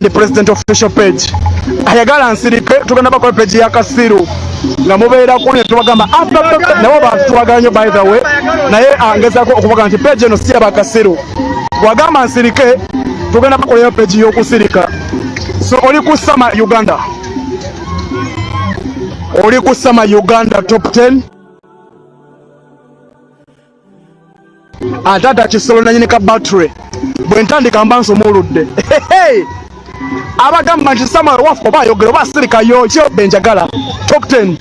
the president official page ayagala nsirike tugenda bakola page ya Kasiru nga mubeera kune tubagamba nabo bantu twaganye by the way naye angezako okuvuga nti page eno si ya Kasiru wagamba nsirike tugenda bakola page y'okusirika so oli kusama Uganda top 10 atata kisolo nanyini ka battery bwentandika mba nsomoludde abagamba nti Samuel wafu bayogera basirika yo kyo benjagala top 10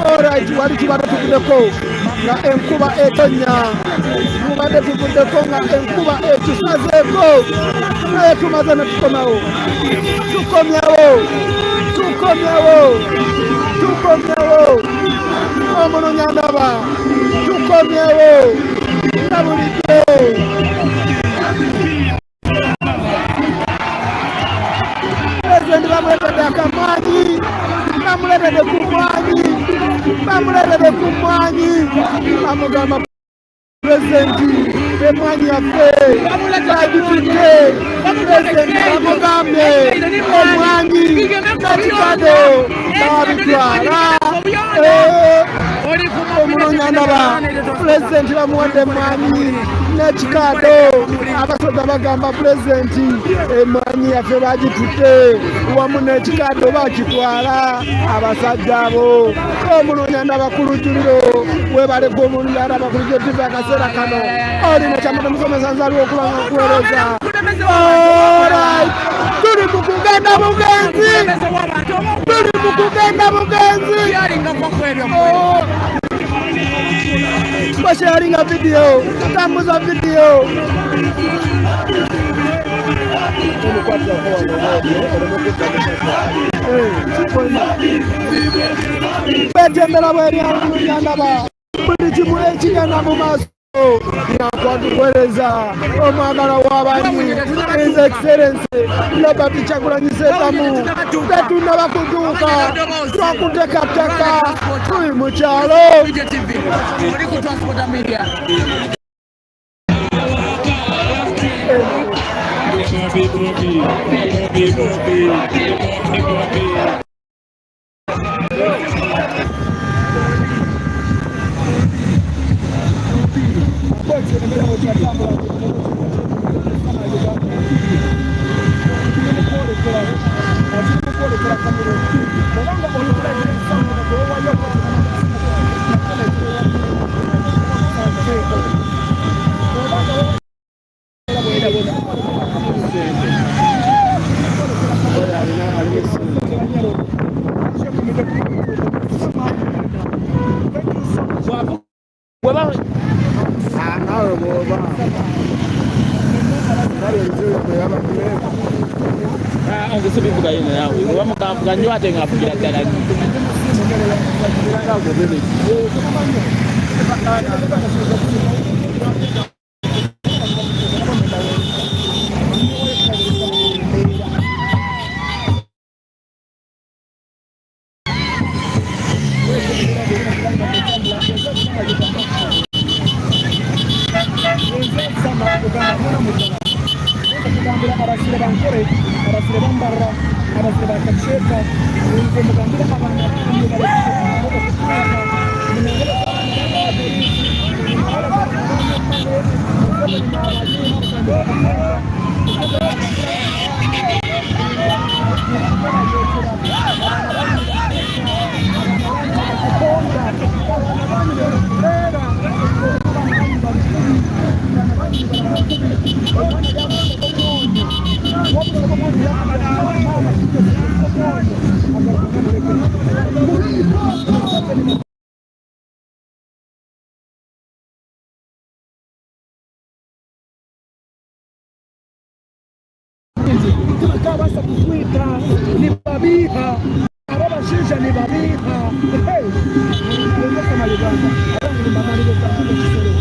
Alright, wali kibadde tuvuddeko nga enkuba etonya tubadde tuvuddeko nga enkuba etusazeeko naye tumaze ne tukomyawo omunonya ndaba tukomyewo nga bulijjo pulezidenti bamuletedde akamwanyi bamuletedde ku mwanyi bamugamba pulezidenti emwanyi yaffe agitudde pulezidenti bamugambye emwanyi nakikado babitwala omunonya ndaba pulezidenti bamuwadde emwanyi n'ekikado abasoga bagamba pulezidenti emwanyi yaffe bagitudde wamu n'ekikado bakitwala abasajja abo omunonya ndaba ku lujjuliro webaleka omunonya ndaba ku lujjuliro tiva akaseera kano olina kyamata musomesa nzaliwo okubanga kuweereza tuli mu kugenda bugenzi sharing a video, thumbs up video. Betembera bweri alumuyandaba buli kimu ekigenda mu maaso nakwatukuweereza omwagala w'abantu His Excellency Robert Kyagulanyi Ssentamu tetunnaba kutuuka twakuteekateeka tuli mu kyalo. Basta kuitwa ni babiha ababashinja ni babiha kama Uganda ni mamali kwa kisoro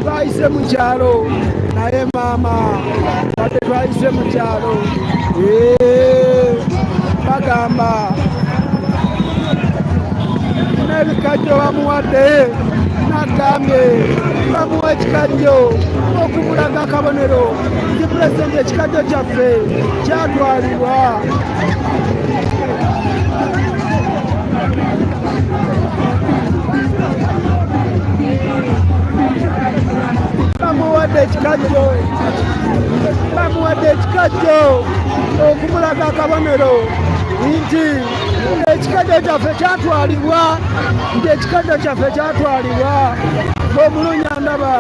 twaise mu kyalo naye maama ate twaise mu kyalo bagamba n'ebikajjo bamuwadde nagambye bamuwa ekikajjo okumulaga akabonero nti pulezidenti ekikajjo kyaffe kyatwalibwa bamuwadde ekikajjo okumulaga akabonero nti ekikajjo kyaffe kyatwalibwa omulunya ndaba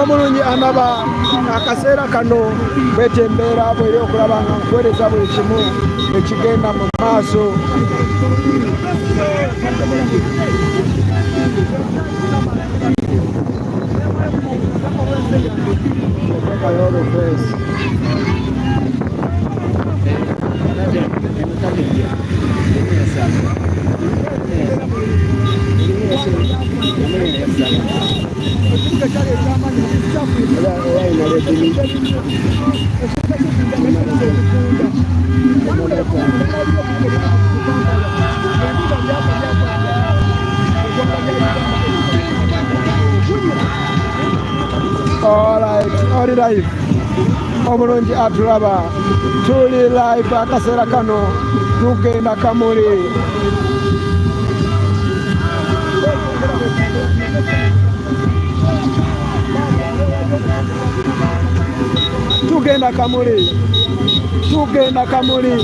omulungi anaba akaseera kano kwetembeera bweri okulaba nga nkuweereza buli kimu ekigenda mu maaso. All right. Omulungi atulaba tuli live akaseera kano tugenda Kamuli. Tugenda Kamuli.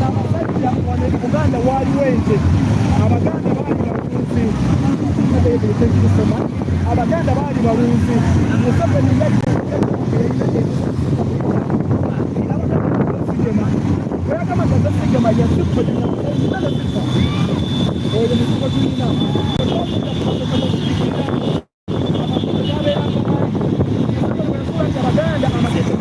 abasajja wano e Buganda waliwo ente abaganda baali balunzi abaganda baali balunzi Museveni yagama yasikojina oyo mukiko tulina abaganda amateke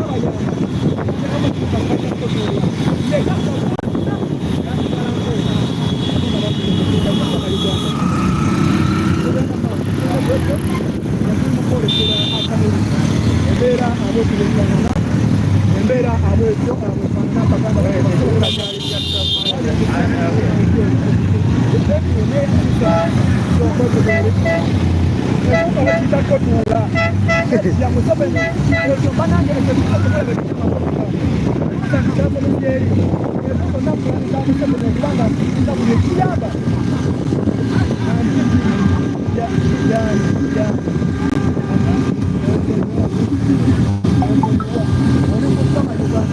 embeera abwekyo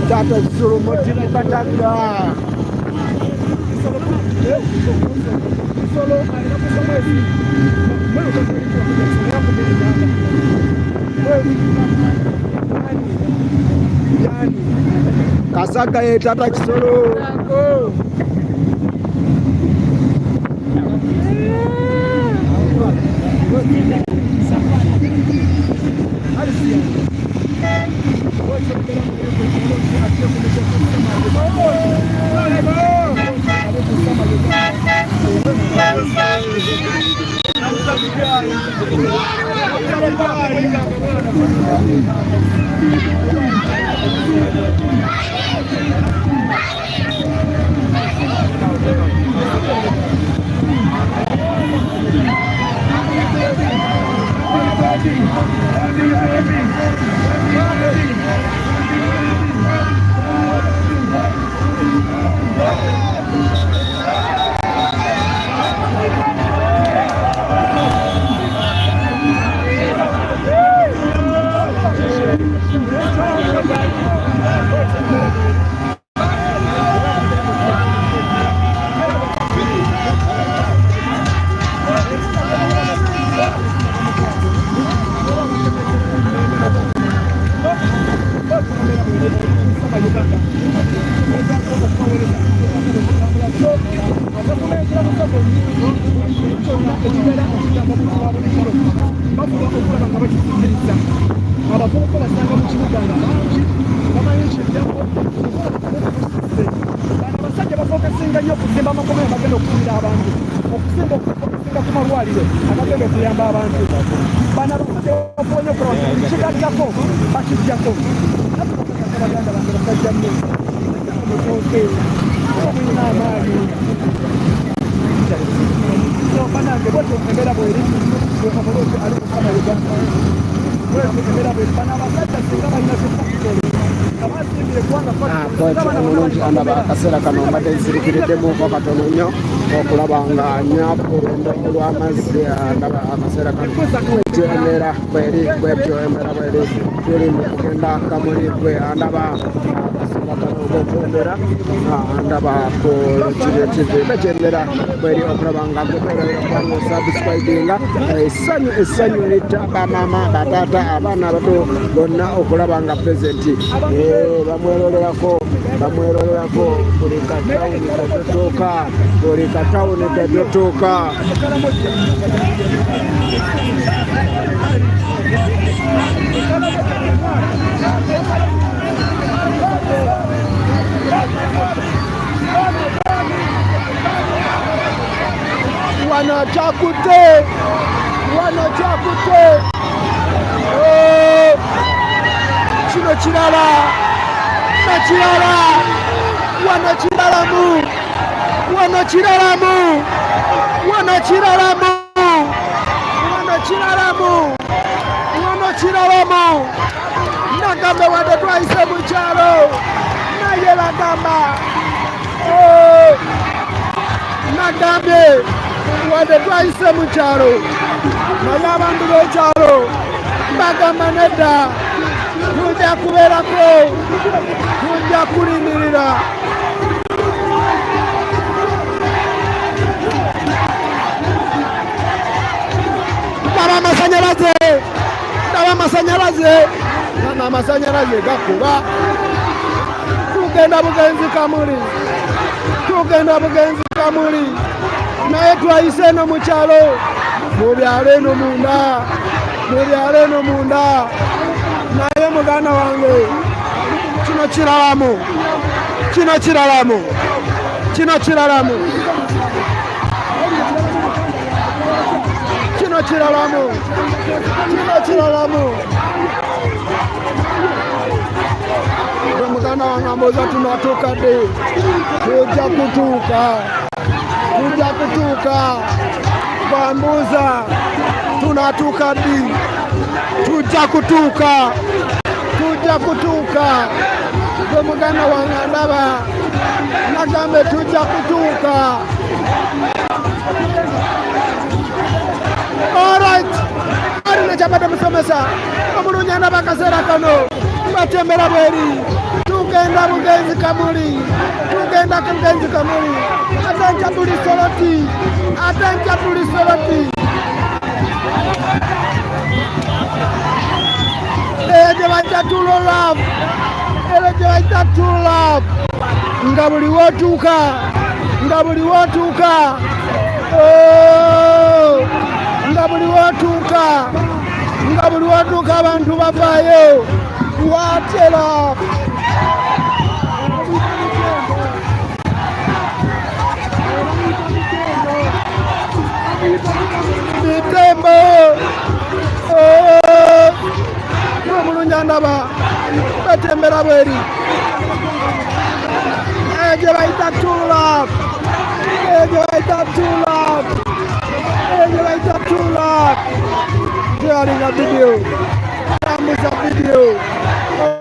Tata Kisoro Motini Katanga. Kasaga ye Tata Kisoro. Akaseera kano mbadde nzirikiddemu katono nnyo okulaba nga nyaku olw'amazzi ndaba akaseera kano bwetyo embeera bweri tuli mu kugenda Kamuli bwe ndaba akaseera kano bwetyo embeera ndaba ku TV bwetyo embeera bweri okulaba nga gwebeeraokubanga osubscribinga essanyu litta bamama bataata abaana abato bonna okulaba nga pulezidenti bamwerolerako buli katawuni katotoka wanatakute kino kirala nagambe wadde twayise mu kyalo naye bagamba nagambye wadde twayise mu kyalo naye abantu b'ekyalo bagamba nedda tujja kubeerako tujja kulimirira n'amasanyalaze gakuba tugenda bugenzi Kamuli naye twayise eno mu kyalo mu byalo eno munda naye muganda wange kino kiralamu muganda wange amboza tunatukadde tujja kutuuka bambuuza tunatuuka ddi tujja kutuuka gwe muganda wange ndaba nagambe tujja kutuuka. Alright, alina kyabadde musomesa omulungi ndaba akaseera kano batembera bweri tugenda bugenzi Kamuli ate tuli soloti gye bayita true love nga buli wootuuka abantu bavaayo watera bitembo omulungi ndaba batembera bweri gye bayita true love tyalinga video tambuza video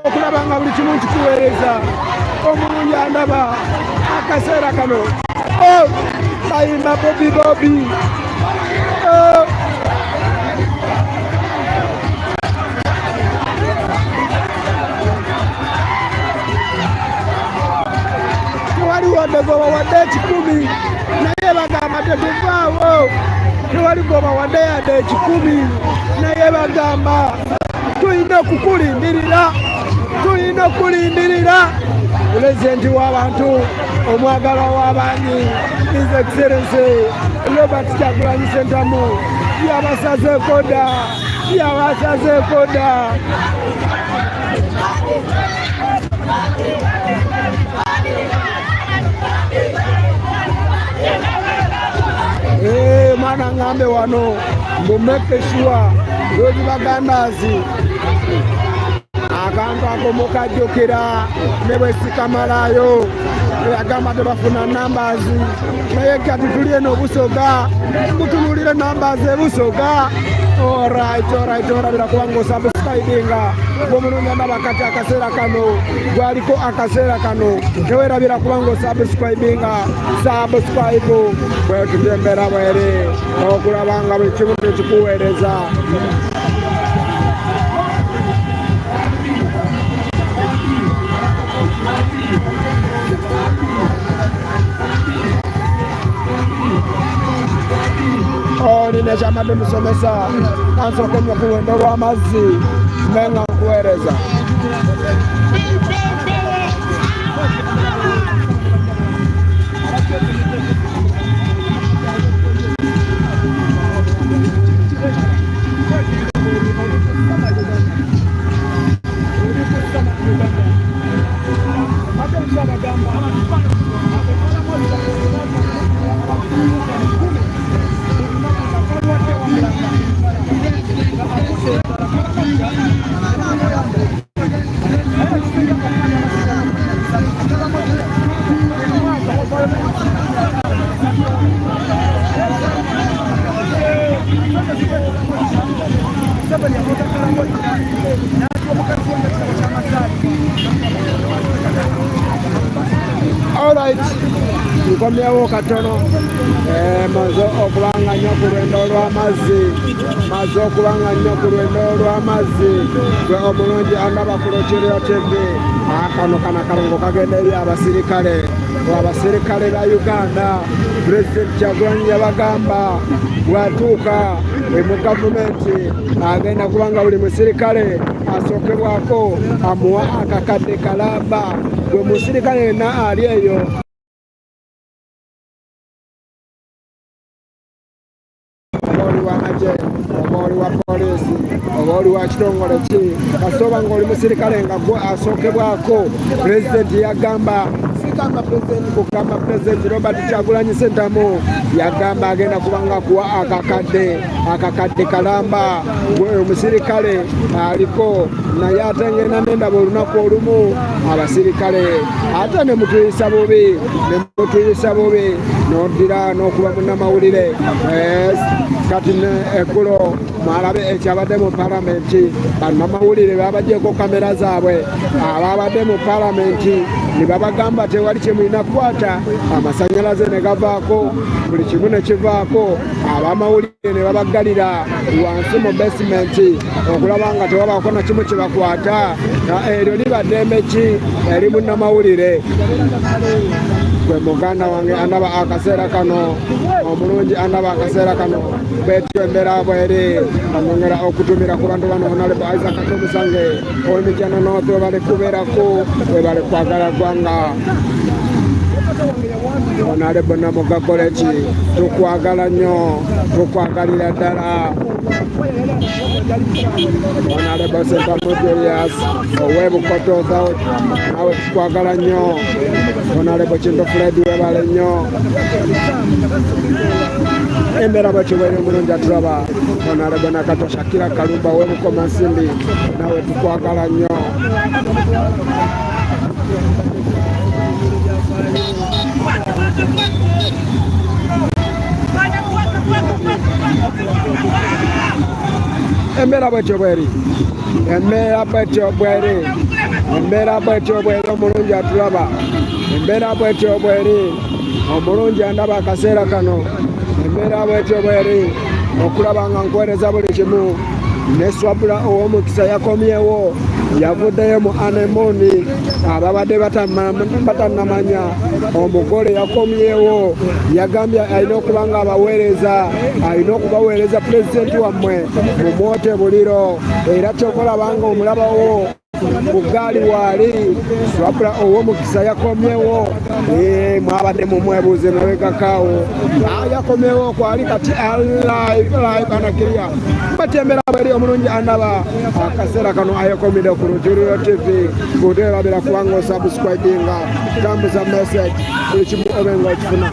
okulaba nga buli kimu kikuweereza omulungi ndaba akaseera kano bayimba bobi tewali goba wadde 10 naye bagamba tetuvaawo tewali goba wadde yadde 10 naye bagamba tulina okukulindirira pulezidenti w'abantu omwagala w'abaanyi His Excellency Robert Kyagulanyi Ssentamu yabasazeeko dda mwana ngambe wano make sure those bagandazi akantu akomukajjukira ne bwe sikamalayo yagamba tebafuna numbers naye kati tuli eno Busoga mutunulire numbers ebusoga. Alright, olabira kubanga osubscribinga gw'omulungi ndaba kati akaseera kano gwaliko akaseera kano tewerabira kubanga osubscribinga subscribe bwetutembera bwere okulabanga buli kimu tekikuweereza. Nina kyabadde musomesa kansooke nnyo ku luwendo lw'amazzi nenga nkuweereza. All right. nkomyewo katono maze okubanga nnyo ku lwendo olw'amazzi maze okubanga nnyo ku lwendo olw'amazzi gwe omulungi andaba ku Lokirio TV akano kana kalongo kagenda eri abasirikale ba Uganda. Pulezidenti Kyagulanyi yabagamba bw'atuuka mu gavumenti agenda kubanga buli musirikale asookebwako amuwa akakadde kalamba. Gwe musirikale yenna ali eyo oba oli wa poliisi oba oli wa kitongole ki kasooba ng'oli musirikale nga gwe asookebwako. Pulezidenti yagamba sigamba pulezidenti kugamba pulezidenti Robert Kyagulanyi Ssentamu yagamba agenda kubanga kuwa akakadde kalamba gwe omusirikale aliko naye ate ngenda nendaba olunaku olumu abasirikale ate ne mutuyisa bubi n'oddira n'okuba munnamawulire kati eggulo mwalabe ekyabadde mu palamenti bannamawulire babajjeko kamera zaabwe ababadde mu palamenti ne babagamba tewali kye mulina kukwata amasanyalaze ne gavaako buli kimu ne kivaako abamawulire ne babaggalira wansi mu basementi okulaba nga tewabaako na kimu kye bakwata eryo libaddembe ki eri munnamawulire. Gwe muganda wange andaba akaseera kano omulungi andaba akaseera kano betyo embeera bweri amongera okutumira ku bantu bano Honorable Isaac Musange ow'Emityana North webale kubeerako webale kwagala gwanga Honorable Namugagole ki tukwagala nnyo tukwagalira ddala Honorable Ssentamu Julius ow'Ebukoto South nawe tukwagala nnyo Honorable Kinto Fred webale nnyo embeera bwetyo bweri omulungi atulaba. Honorable Nakato Shakira Kalumba w'Ebukoma Nsimbi nawe tukwagala nnyo. Embeera bwetyo bweri omulungi atulaba. Embeera bwetyo bweri omulungi andaba akaseera kano. Embeera bwetyo bweri okulaba nga nkuweereza buli kimu. Ne Swabula ow'omukisa yakomyewo yavuddeyo mu anemoni ababadde batannamanya. Omugole yakomyewo yagambye alina okuba nga abaweereza alina okubaweereza pulezidenti wammwe mumwote buliro era kyokulaba nga omulabawo ku gaali waali. Swabula ow'omukisa yakomyewo mwabadde mumwebuuze nabekakaawo yakomyewo kwali kati alive anakirya batembera bweri omulungi andaba akaseera kano ayekomidde ku Lokirio TV kuteerabira kubanga osubscribinga tambuza message buli kimu obenga okifuna.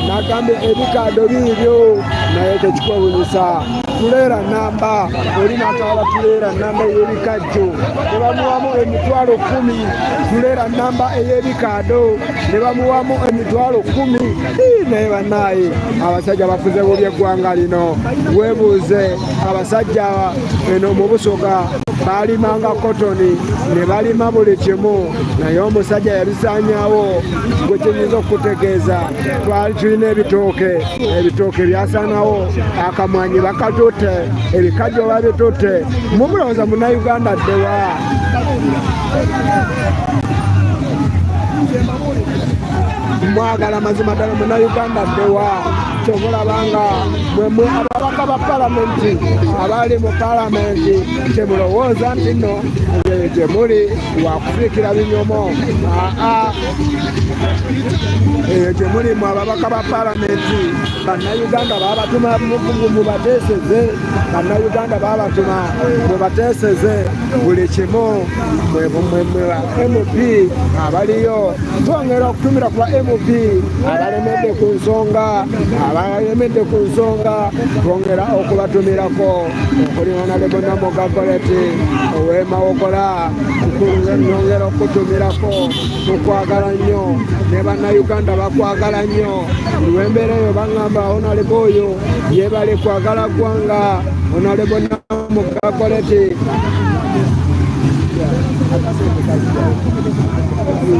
Nagambye ebikaado biibyo naye tekikubunyisa. Tuleera namba oli natwala tuleera namba ey'ebikajjo ne bamuwamu emitwalo 10. Tuleera namba ey'ebikaado ne bamuwamu emitwalo 10. Naye bannaaye abasajja bafuze bubi eggwanga lino. Weebuuze abasajja eno mu Busoga balimanga kotoni ne balima buli kimu naye omusajja yabisaanyaawo. Gwe kyenyinza okutegeeza twali tulina ebitooke byasaanawo akamwanyi bakatutte ebikajjo babitutte. Mumulowooza munnayuganda ddewa mwagala mazima ddala munnayuganda ddewa kyomulabanga mwemwe ababaka ba palamenti abali mu palamenti temulowooza nti nno gyemuli wakufiikira binyomo. Eyo gyemuli mu ababaka ba palamenti bannayuganda babatuma mubateeseze. Bannayuganda babatuma mubateeseze buli kimu. Mwemwe MP abaliyo twongera okutumira ku ba MP abalemedde ku nsonga twongera okubatumirako okuli Honorable Namugagole ow'Emawogola nyongera okutumirako. Tukwagala nnyo ne bannayuganda bakwagala nnyo. Lwembeera eyo baŋŋamba Honorable oyo yeebale kwagala ggwanga. Honorable Namugagole All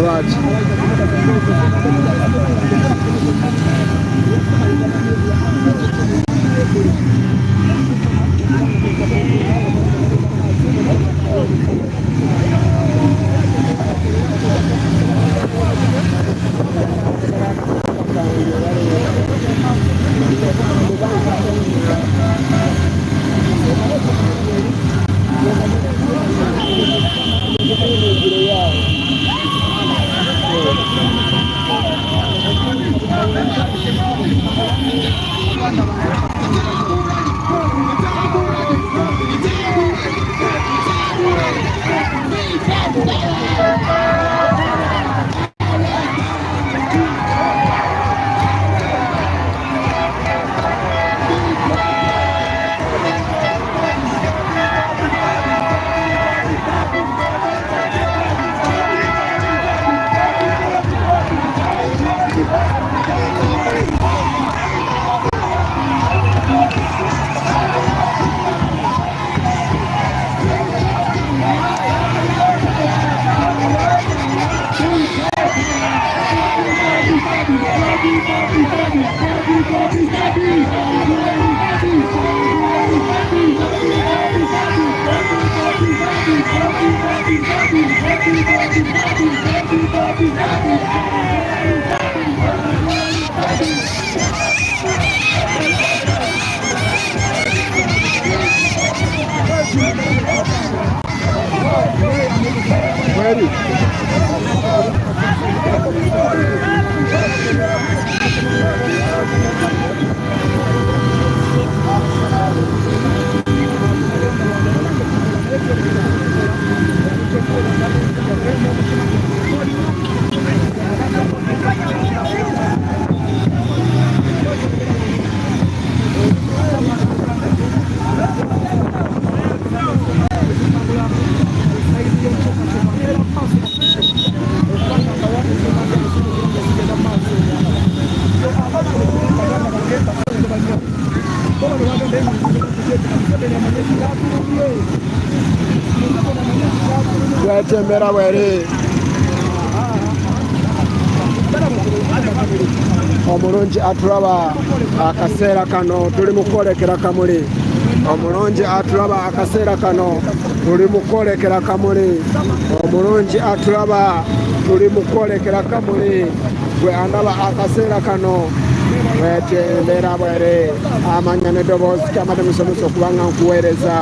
right. Twetembera bwere omulungi atulaba akaseera kano tuli mu kwolekera Kamuli. Omulungi atulaba akaseera kano tuli mu kwolekera Kamuli. Omulungi atulaba tuli mu kwolekera Kamuli. Gwe andaba akaseera kano twetembera bwere amanya n'eddoboozi kyamade musomesa okubanga nkuweereza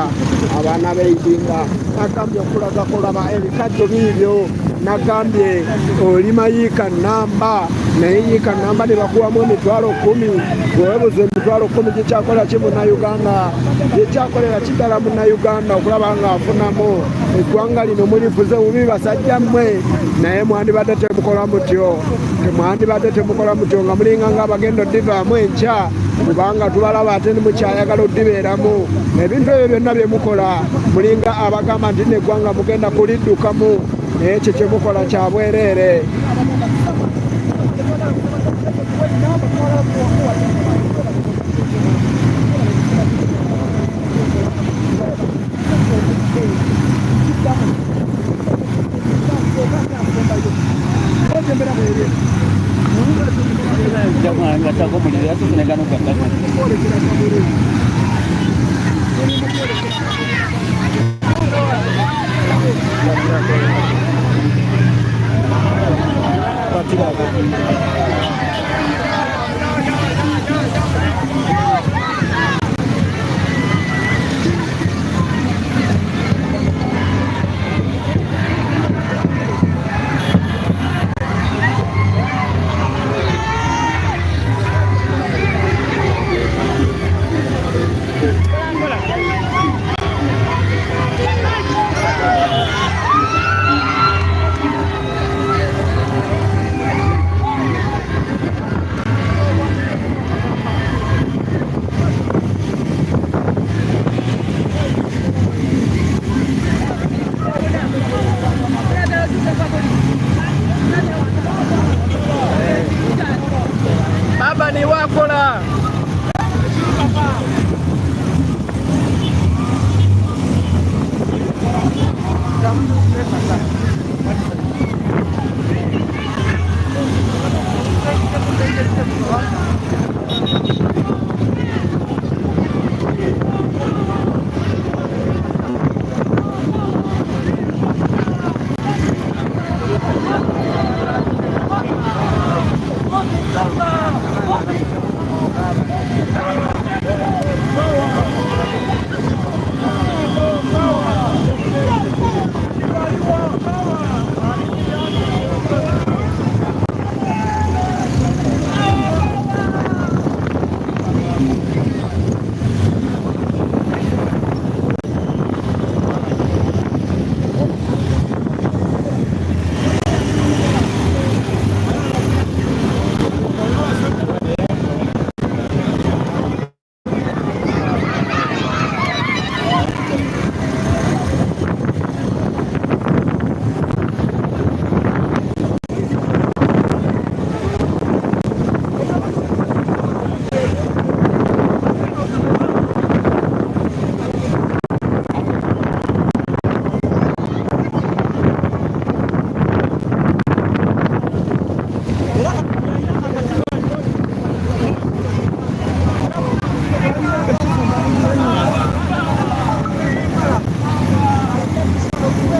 abaana b'eidinga nagambye okulaga kulaba ebikajjo biibyo nagambye olima yiika namba naye yiika namba ne bakuwamu emitwalo 10 wewebuza emitwalo 10 gyekyakolera ki munnayuganda gyekyakolera kiddala munnayuganda okulaba nga afunamu eggwanga lino mulifuze bubi basajja mmwe naye mwandibadde temukola mutyo nga mulinga ng'abagenda oddivaamu enkya kubanga tubalaba ate nimukyayagala oddibeeramu ebintu ebyo byonna bye mukola mulinga abagamba nti neggwanga mugenda kuliddukamu naye ekyo kye mukola kya bwereere. Baba ni wakola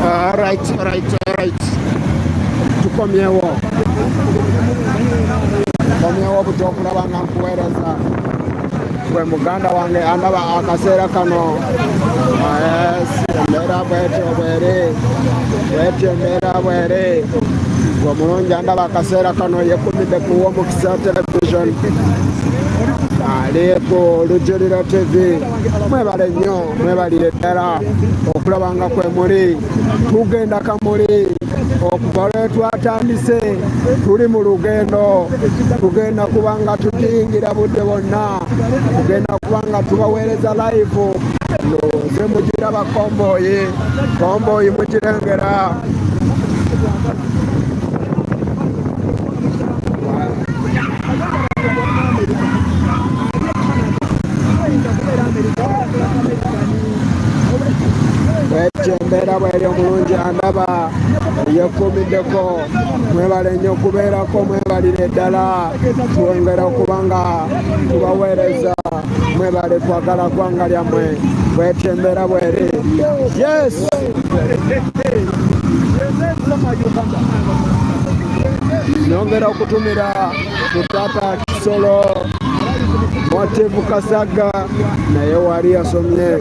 Alright. Tukomyewo butokulaba nga nkuweereza gwe muganda wange andaba akaseera kano embeera bweri gwe mulungi andaba akaseera kano yekumidde ku w'omukisa television ali ku Lujjuliro TV. Mwebale nnyo, mwebalire ddala okulaba nga kwe muli. Tugenda Kamuli okuva lwe twatandise, tuli mu lugendo, tugenda kubanga tudingira budde bonna, tugenda kubanga tubaweereza live. Nze mugiraba komboyi mugirengera. Embeera bweri omulungi andaba yekumiddeko. Mwebale nnyo okubeerako, mwebalire ddala, twongera okubanga tubaweereza. Mwebale twagala ggwanga lyammwe, bwetyo embeera bweri. Yes! Nongera okutumira Mutata Kisolo Motivu Kasaga naye wali yasomye.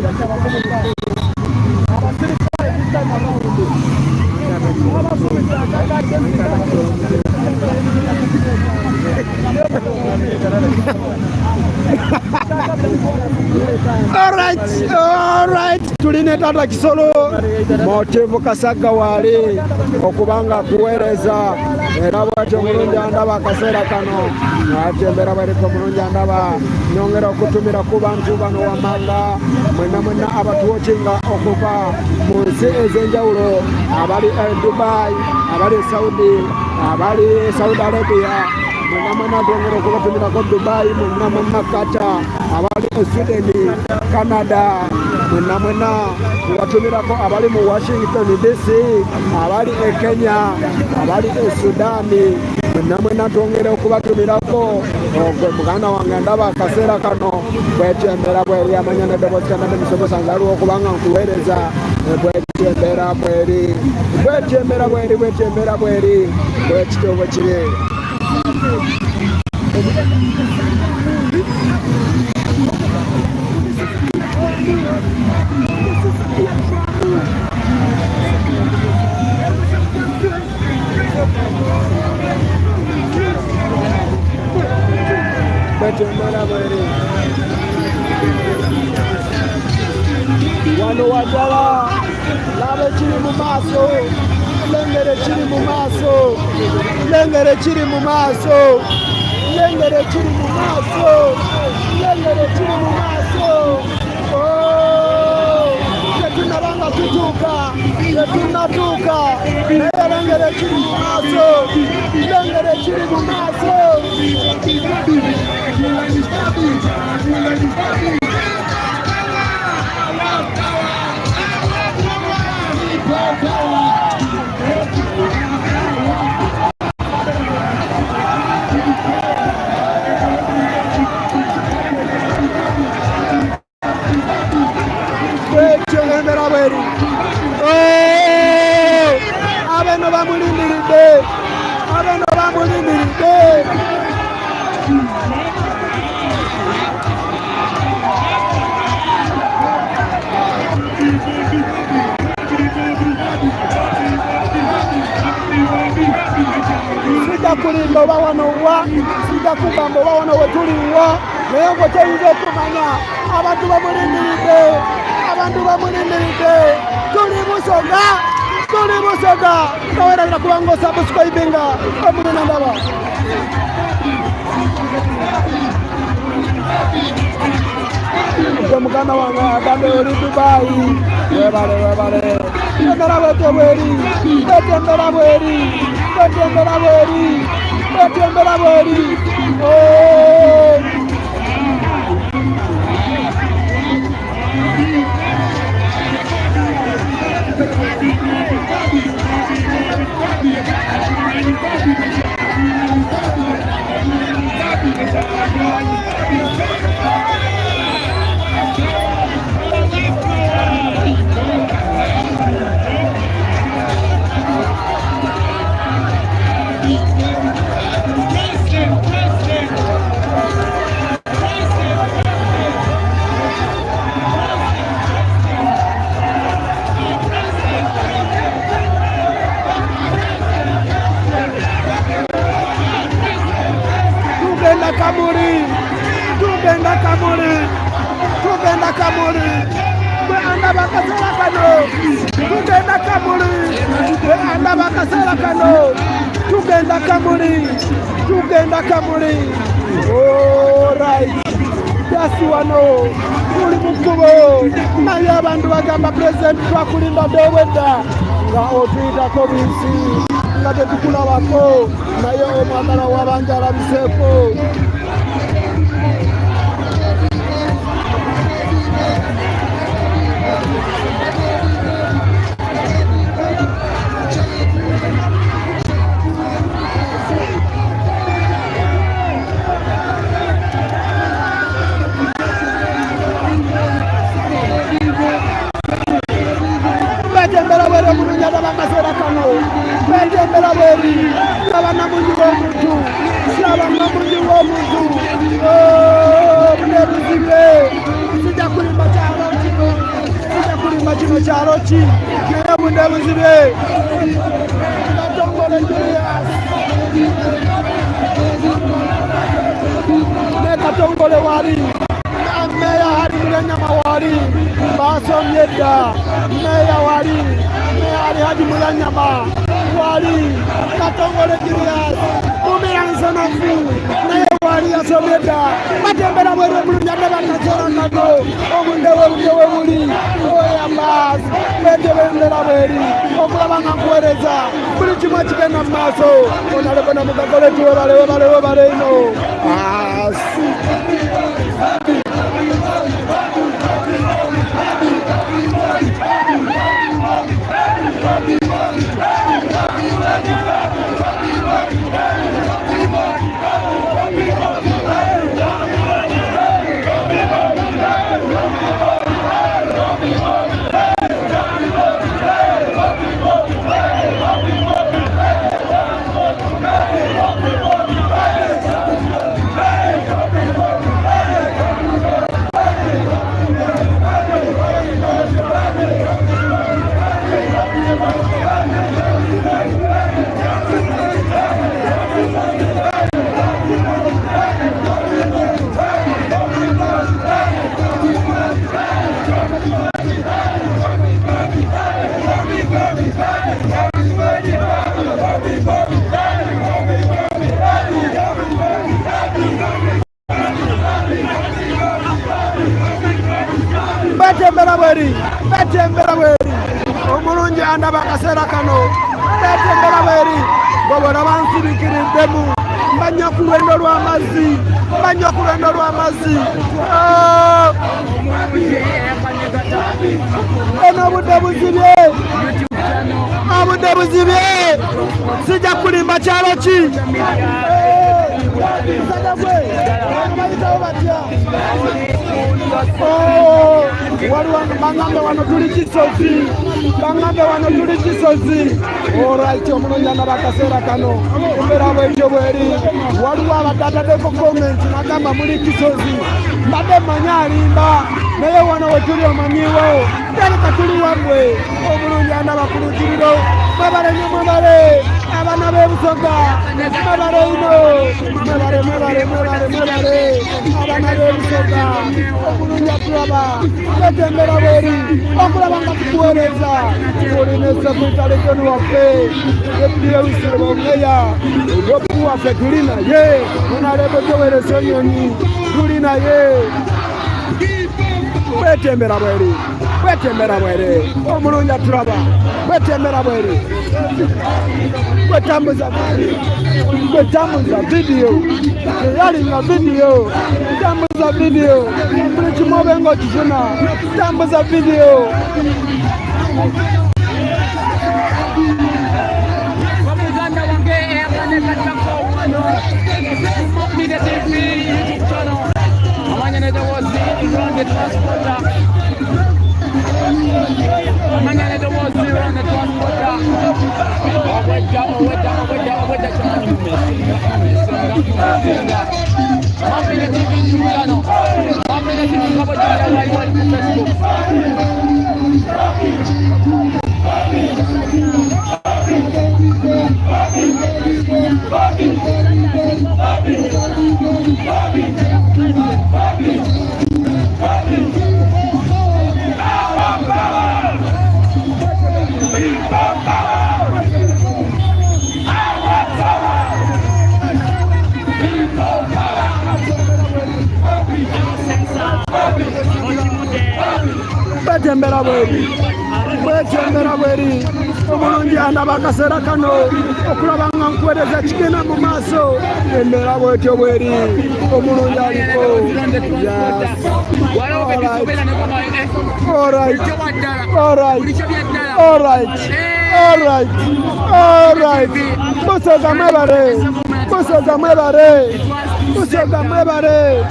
Alright, tuline Tata Kisolo Motivu Kasaga wali okubanga kuweereza era bwatyo mulungi andaba akaseera kano natembera bariko mulungi andaba. Nongera okutumira ku bantu bano wammanga mwenna abatuwokinga okuva mu nsi ez'enjawulo, abali Dubai, abali Saudi, abali Saudi Arabia, mwenna twongera okubatumirako Dubai, mwenna Qatar, abali Sweden, Canada, mwenna kubatumirako abali mu Washington DC, abali Kenya, abali Sudani, mwenna twongera okubatumirako. Ogwe muganda wange ndaba akaseera kano bwetyo embeera bweri, amanya neddoboozi kanadde musomesa nze aliwo okubanga nkuweereza. Bwetyo embeera bweri, bwekityo bwe kiri. Wano wajala laba kiri mu maaso, lengere kiri mu maaso, lengere kiri mu maaso, lengere kiri mu maaso, lengere kiri mu maaso. Tetunabanga tutuuka, tetunatuuka, naye lengere kiri mu maaso, lengere kiri mu maaso. sijja kulimba oba wano wa sijja kugamba oba wano we tuliwa naye ngo toyinza okumanya abantu bamulindiridde tuli Busoga kawerabira kubanga osubscribinga omulina ndaba muganda wange agambe oli Dubai webale tembera bweri tugenda Kamuli gwe andaba akaseera kano tugenda Kamuli alright jasi wano tuli mu kkubo naye abantu bagamba pulezidenti twakulinda dowedda nga otuyitako binsi nga tetukulabako naye omwagala w'abanja alabiseeko kino kyalo ki naye budde buzibe ne Katongole wali meya hali Mulanyama wali basomye dda meya wali Haji Mulanyama wali Katongole Julius mumira nsanafu naye wali yasomye dda batembera bweru omulumyadde bakaseera kato omundewe buli oyambas betebendera bweri okulaba nga nkuweereza buli kimu ekigenda mu maaso onaleko na mugagole tuwebale ino betembera bweri omulungi andaba akaseera kano betembera bweri bwobona bansirikiriddemu mbanya ku lwendo lw'amazzi ono obudde buzibye sijja kulimba kyalo ki bangambe wano tuli kisozi olright omulungi andaba akaseera kano embeera bwetyo bweri waliwo abadde ataddeko comment nagamba muli kisozi mbadde mmanyi alimba naye wano wetuli omanyiwo tereka tuli wammwe omulungi andaba ku lukiriro mwebale abana b'ebusoga mwebale ino mwebale abana b'ebusoga omulungi atulaba betembera bweri okulaba nga tukuweereza tulina sekuritalekeni waffe deputy wisire bomeya opu waffe tuli naye onalebo joweereza enyonyi tuli naye betembera bweri omulungi atulaba betembera bweri kwetambuza vidiyo teyalinga vidiyo tambuza vidiyo buli kimu obenga okifuna tambuza vidiyo omuganda wange eyakanekatako wano Media TV YouTube channel amanya nedowozi ronde transporter amanya nedowozi ronde transporter owedda kyamani mumesinga Media TV YouTube channel Media TV kabojjira wali ku Facebook betembera bweri omulungi andaba akaseera kano okulaba nga nkuweereza kigenda mu maaso embera bwetyo bweri omulungi aliko Busoga mwebale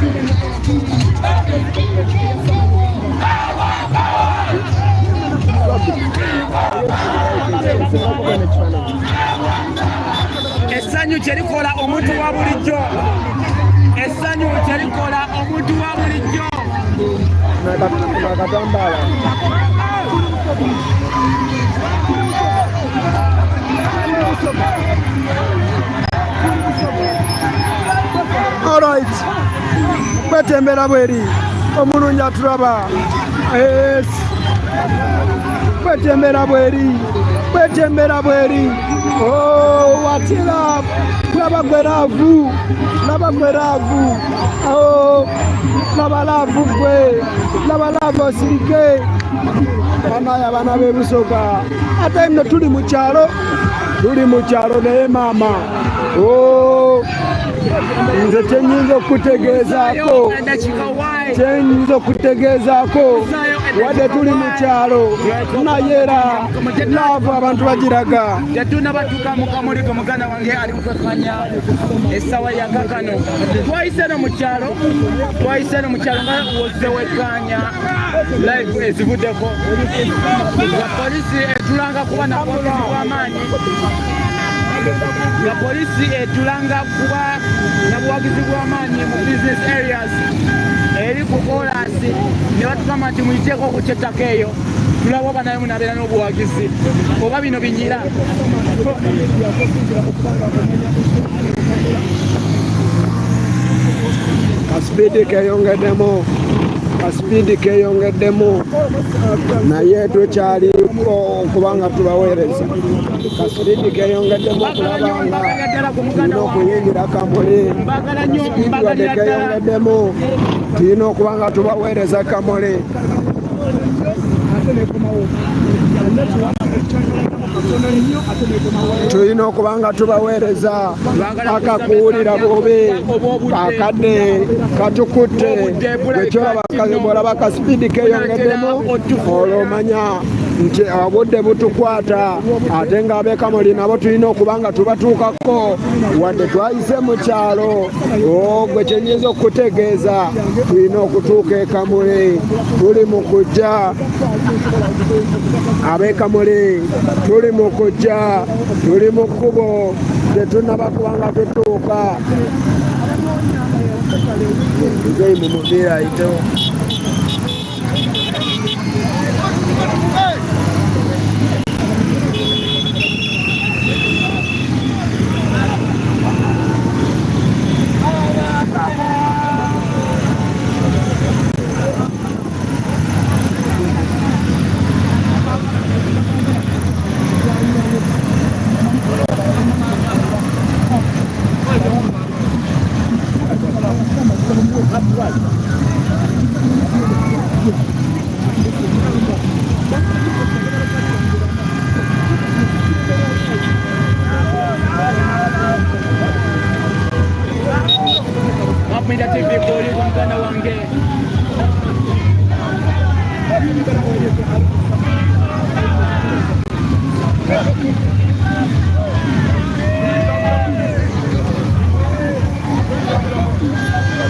essanyu kyerikola omuntu wa bulijjo nakatambala alright betembera bweri omulungi atulaba betembera bweri watira laba gweravu laba lavu gwe laba lavu osirike banaye abana b'ebusoga ate nno tuli mu kyalo naye maama nze kyenyinza okutegeezaako wadde tuli mu kyalo naye era laavu abantu bagiraga tetunabatuuka mu Kamuli gwe muganda wange ali kukwekanya essawa ya kakano twayise no mu kyalo nga wozewekanya live ezivuddeko nga polisi etulanga kuba na buwagizi bw'amaanyi nga polisi etulanga kuba na buwagizi bw'amaanyi mu business areas eri ku kolasi ne batugamba nti muyiteeko okukyetako eyo tulaba oba naye munabeera n'obuwagizi oba bino binyira kasipidi keyongeddemu naye tukyali okubanga tubaweereza kasipidi keyongeddemu okulaba nga tulina okuyingira Kamuli wadde keyongeddemu tulina okubanga tubaweereza Kamuli tulina okubanga tubaweereza akakuwulira bubi akadde katukutte bwekyolaba kasipidi keyongeddemu olwomanya nti obudde butukwata ate ng'ab'e Kamuli nabo tulina okubanga tubatuukako wadde twayise mu kyalo gwe kyenyinza okutegeeza tulina okutuuka e Kamuli tuli mu kujja ab'e Kamuli tuli mu kujja tuli mu kkubo tetunaba kubanga tutuuka nzei mu mupiira ayitewo Media TV kuli kumkana wange.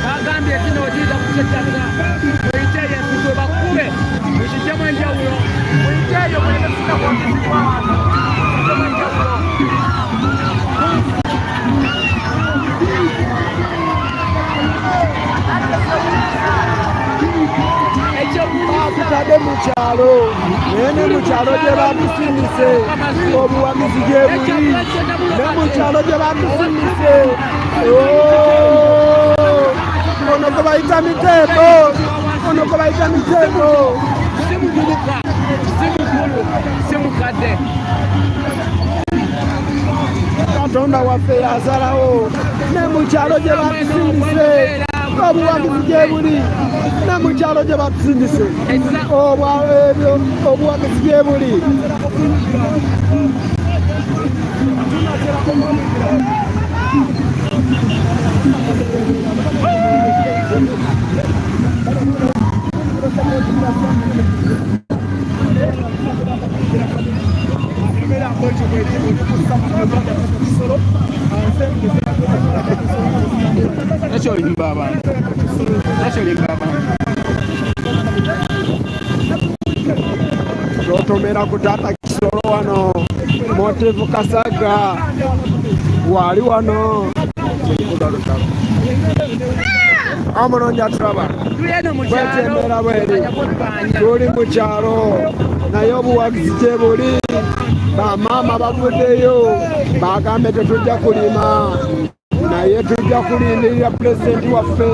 Bagambye kino okiza kukyetanga muiteeyo ensiko bakube mukijjamu enjawulo muiteeyo mwekesina kwakizibwa mukijjamu enjawulo. Bakutadde mu kyalo naye ne mu kyalo gye batusindise obuwagizi gye buli ne mu kyalo gye batusindise ono gwe bayita miteeko ono gwe bayita miteeko simuvubuka simukulu simukadde Katonda waffe yasalawo ne mu kyalo gye batusindise obuwagizi gye buli ne mu kyalo gye batusindise obuwagizi gye buli. Totomera ku Taata Kisolo wano Motivu Kasaga wali wano omulungi atulaba bwetembera bweri tuli mu kyalo naye obuwagizi gye buli bamaama bavuddeyo bagambe tetujja kulima naye tujja kulindirira pulezidenti waffe.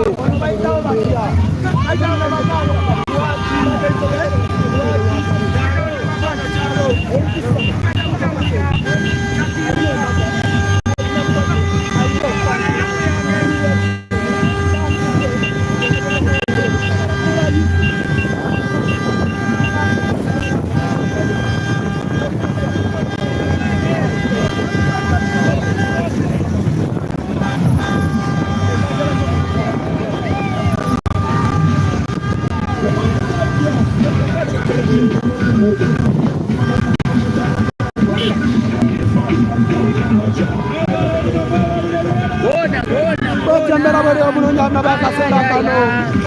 Bwetembera bweri omulungi anaba akaseera kano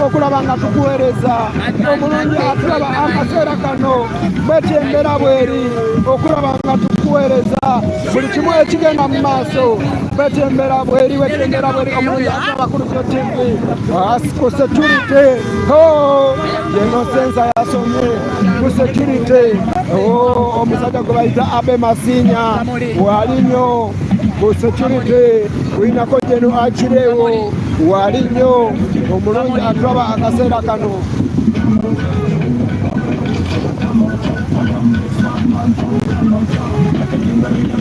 okulaba nga tukuweereza omulungi atulaba akaseera kano bwetembera bweri okulaba nga tukuweereza buli kimu ekigenda mu maaso bwetembera bweri omulungi atulaba ku Lufyo TV ku security yeno sensa yasomye ku security omusajja gwe bayita Abe Masinya walinyo ku security winako jeno akirewo wali nnyo omulungi atulaba akaseera kano.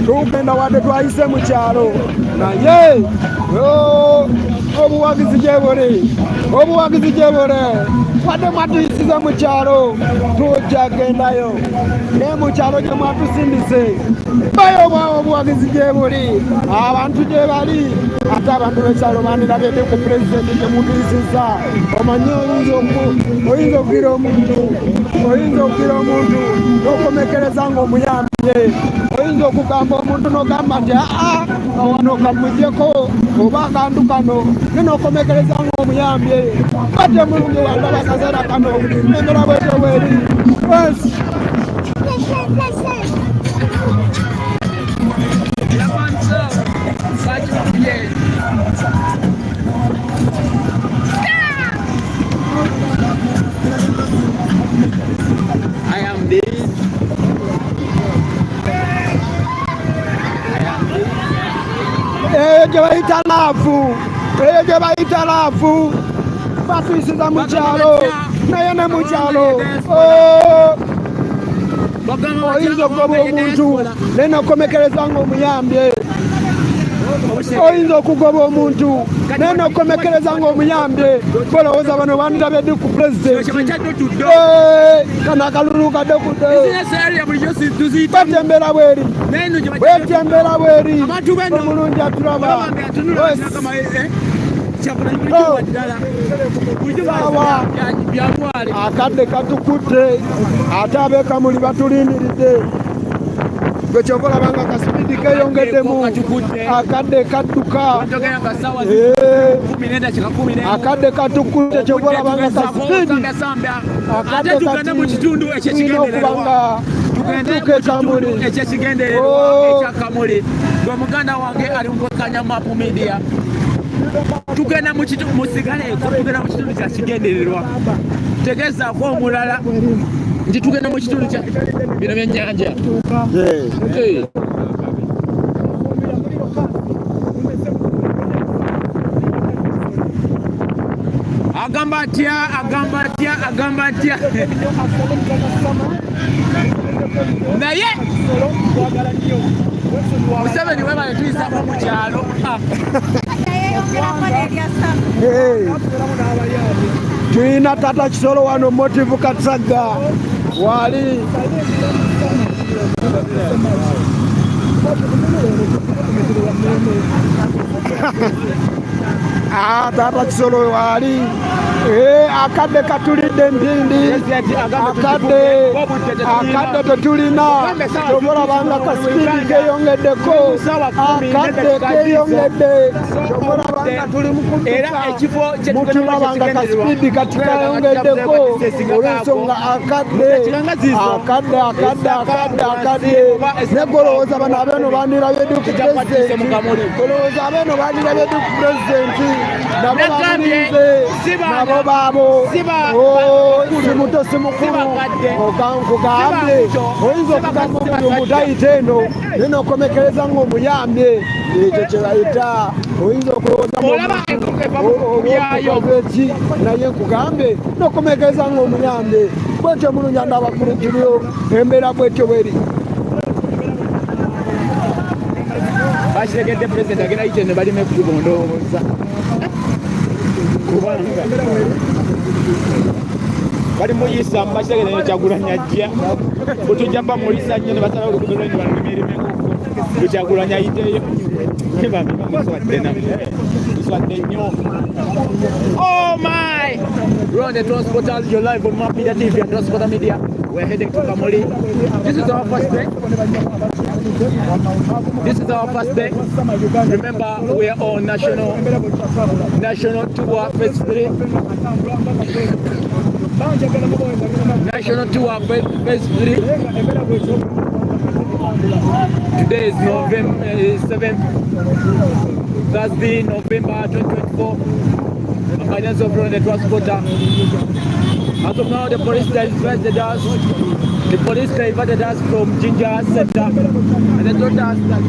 Tugenda wadde twayise mu kyalo naye obuwagizi gye buli wadde mwatuyisiza mu kyalo tujja gendayo naye mu kyalo gye mwatusindise bayo obuwagizi gye buli abantu gye bali ate abantu b'ekyalo bandirabedde ku pulezidenti gye mutuyisiza omanyi oyinza okugira omuntu n'okomekereza ng'omuyambye oyinza okugamba omuntu n'ogamba nti wano kamugyeko oba akantu kano ne n'okomekereza ng'omuyambye badde mulungi wandaba akaseera kano engera bwetyo bweri eyo gye bayita laafu batuyisiza mu kyalo naye ne mu kyalo oyinza okugoba omuntu naye n'okomekereza ng'omuyambye oyinza okugoba omuntu neno komekereza ng'omuyambye bolowooza bano bandabedde ku pulezidenti kana akalulu kadde kudde batembera bweri bwetembera bweri omulungi atulaba akadde katukutte ate abeekamuli batulindiridde gwekyogolabanga kasipidi keyongeddemu akadde kadduka akadde katukutte kyogolabanga kasipidi akadde katina okubanga tuka ekamuli ekyakamuli gwe muganda wange ali mukakanya mapu media tugenda musigaleko tugenda mu kitundu kya kigendererwa tegezaako omulala nti tugenda mu kitundu kya bino byennyanja agamba atya naye Museveni webale tuyisako mu kyalo tulina tata Kisolo wano Motive Katsaga wali tata Kisolo wali akadde katulidde mpindi akadde tetulina kyomulabanga kasipidi keyongeddeko akadde keyongedde kyomulabanga tuli mutulabanga kasipidi kati kayongeddeko olwensonga akadde negolowooza bano abeno bandirabyedu ku pulezidenti olowooza abeno bandirabyedu ku pulezidenti nabo bamulinze nabo baabo simuto simukulu nkugambye oyinza okugamba omuntu omutayita eno naye nokomekereza ng'omuyambye ekyo kyebayita oyinza okulowoozaobyeki naye nkugambye nokomekereza ng'omuyambye bwetyo mulungi andabakulukirio embeera bwetyo bweri bakiregedde pulezidenti agenda yite ne balime kugondooza kubanga bali muyisa mubakitegeeza Kyagulanyi ajja bwetujja bamulisa nnyo ne basala oluguudo lwene balumirimireko Kyagulanyi ayiteeyo muswadde nnyo. Oh my! We're on the Transporters, you're live on Map Media TV and Transporter Media. We're heading to Kamuli. This is our first day. This is our first day. Remember, we are on national tour phase 3. National tour phase 3. Today is November 7th, Thursday, November 2024. I'm guidance of the transporter. As of now, the police diverted us. The police diverted us from Ginger Center, and they told us that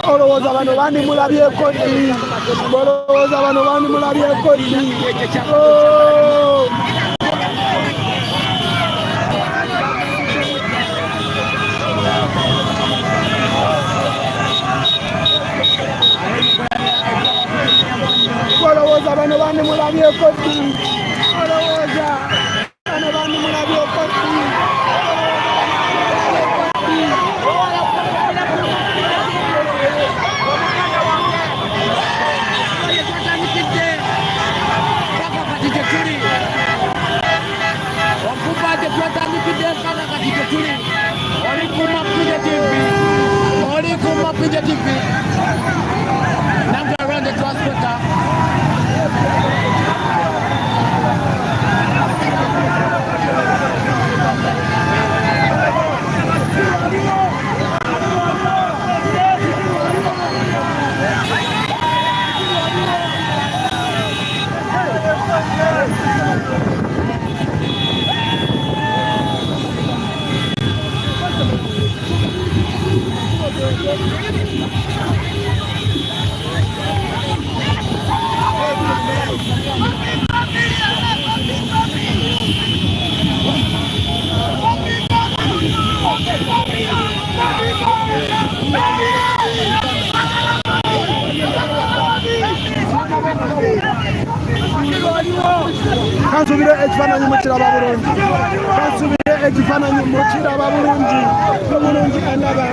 Olowooza bano bandi mulabyeko ddi? Olowooza bano bandi mulabyeko ddi? Olowooza bano bandi mulabyeko ddi? Olowooza bano bandi mulabyeko ddi? Kansubire ekifaananyi mukiraba bulungi. Kansubire ekifaananyi mukiraba bulungi. Bulungi endaba.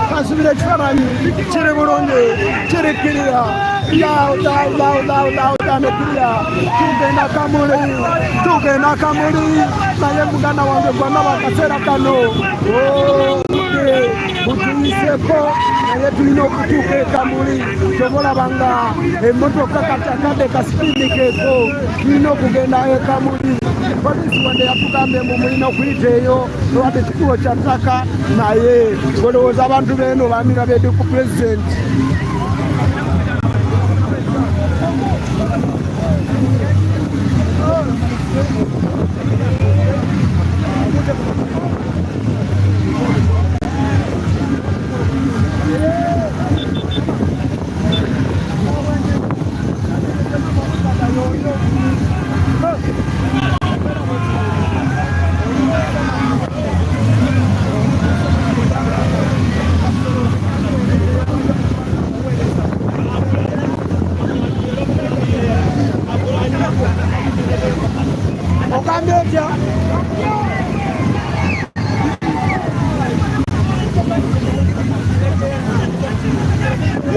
Kansubire ekifaananyi kiri bulungi. Kirikkirira. Yaudandekirira. Tugenda Kamuli. Tugenda Kamuli. Naye muganda wange gwonna bakaseera kano. Butuyiseko naye tulina okutuuka e Kamuli. Tobolabanga emmotoka katakadde kasipindi keeko. Tulina okugenda e Kamuli. Poliisi wadde yatugambye mbu mulina okuyita eyo lwadde kikubo kya ttaka naye olowooza abantu beeno baamira bedde ku pulezidenti.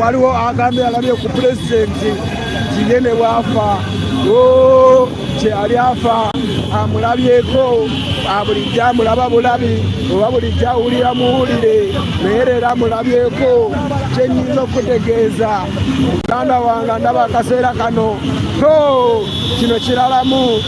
Waliwo agambye alabye ku pulezidenti kiyene bwafa kyali afa amulabyeko bulijjo amulaba bulabi oba bulijjo awulira muwulire naye leero amulabyeko kyenyinza okutegeeza muganda wange ndaba akaseera kano kino kiralamu.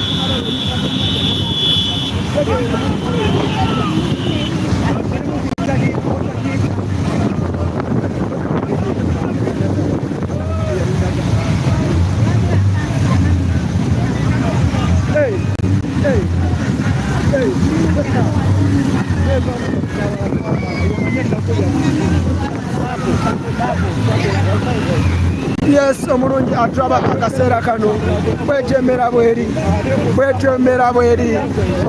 Yes, omulungi atulaba akaseera kano bwekyemera bweri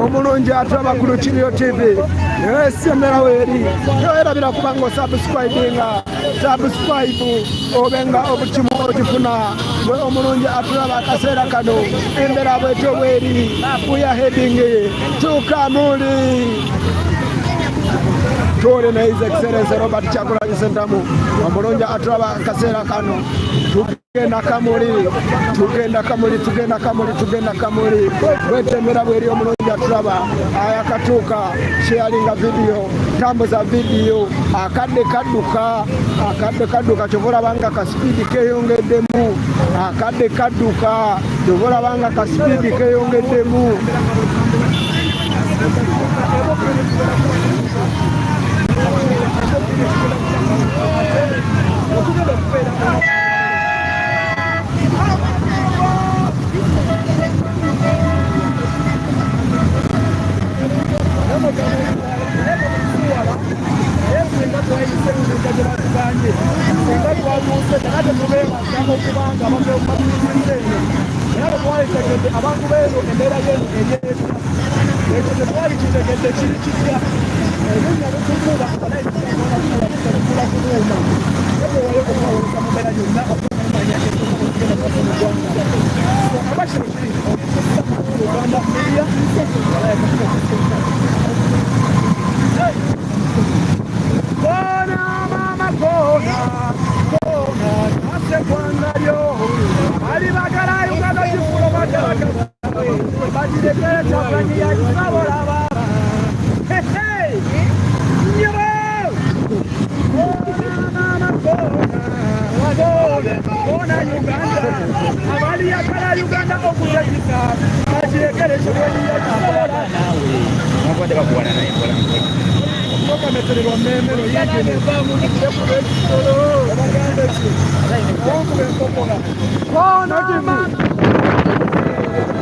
omulungi atulaba ku Lukiryo TV yes emera bweri toerabira kubanga osubscribinga subscribe obenga obukimu okifuna gwe omulungi atulaba akaseera kano embeera bwetyo bweri. We are heading to Kamuli. Tore na His Excellency Robert Kyagulanyi Ssentamu omulungi atulaba akaseera kano. Tugenda Kamuli, tugenda Kamuli, tugenda Kamuli, tugenda Kamuli. Bwetembera bweri omulungi atulaba ayakatuuka sharinga video, tambuza video, akadde kadduka ky'olabanga ka speed keeyongeddemu, akadde kadduka ky'olabanga ka speed keeyongeddemu.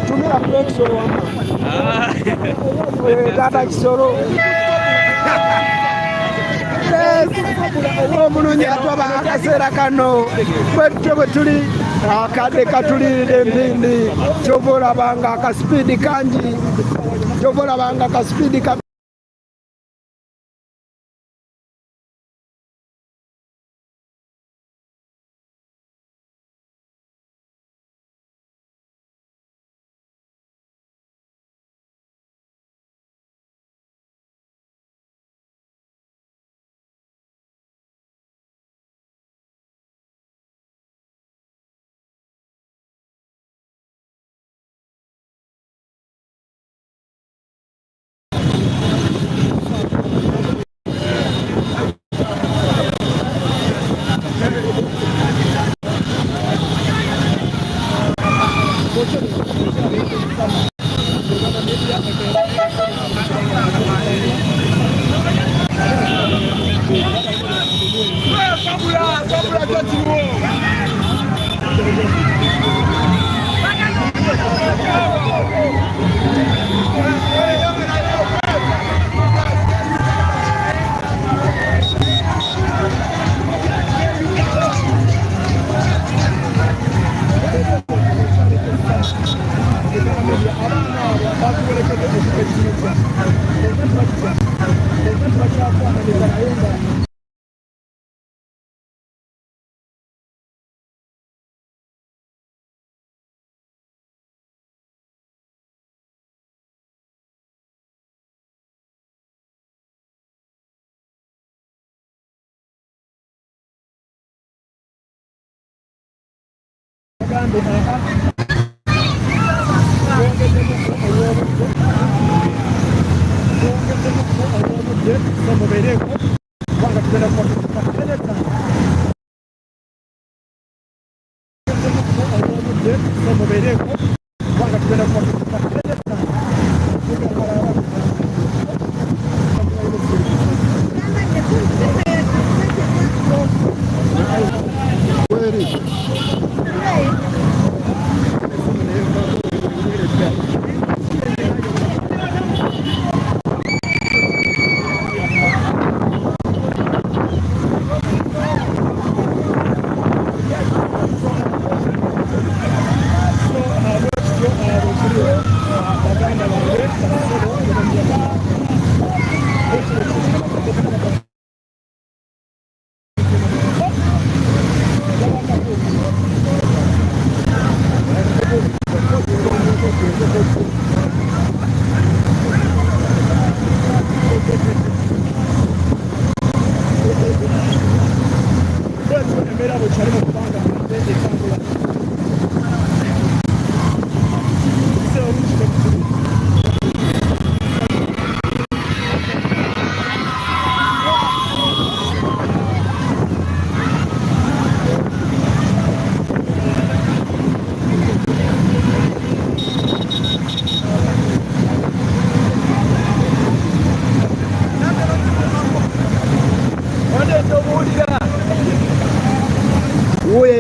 Tumira flexion data kisoro. Omulungi atulaba akaseera kano bwetyo bwe tuli akadde katulirira empindi kyova olabanga akaspeedi kangi, kyova olabanga akaspeedi ka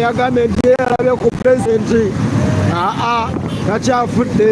yagambye nti yalabye ku pulezidenti takyafudde.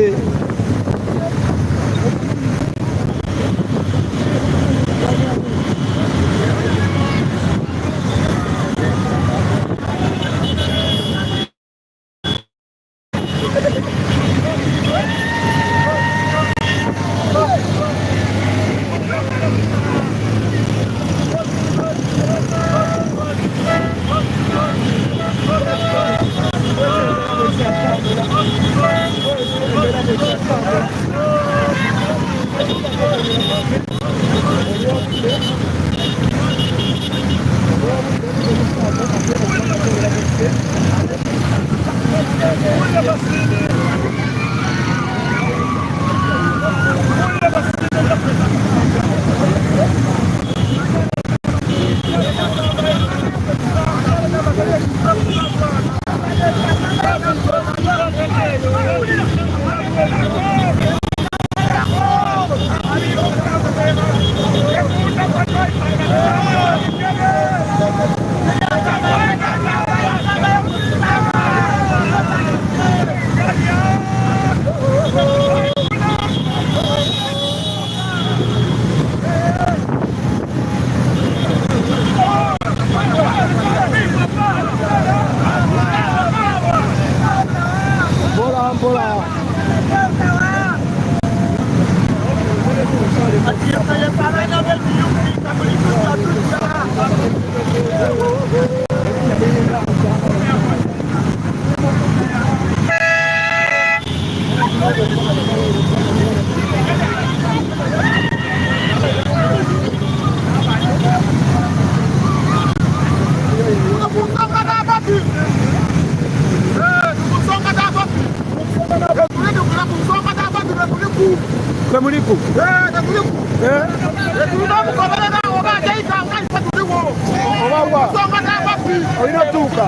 Kamuliku. Kamuliku. Oinatuka.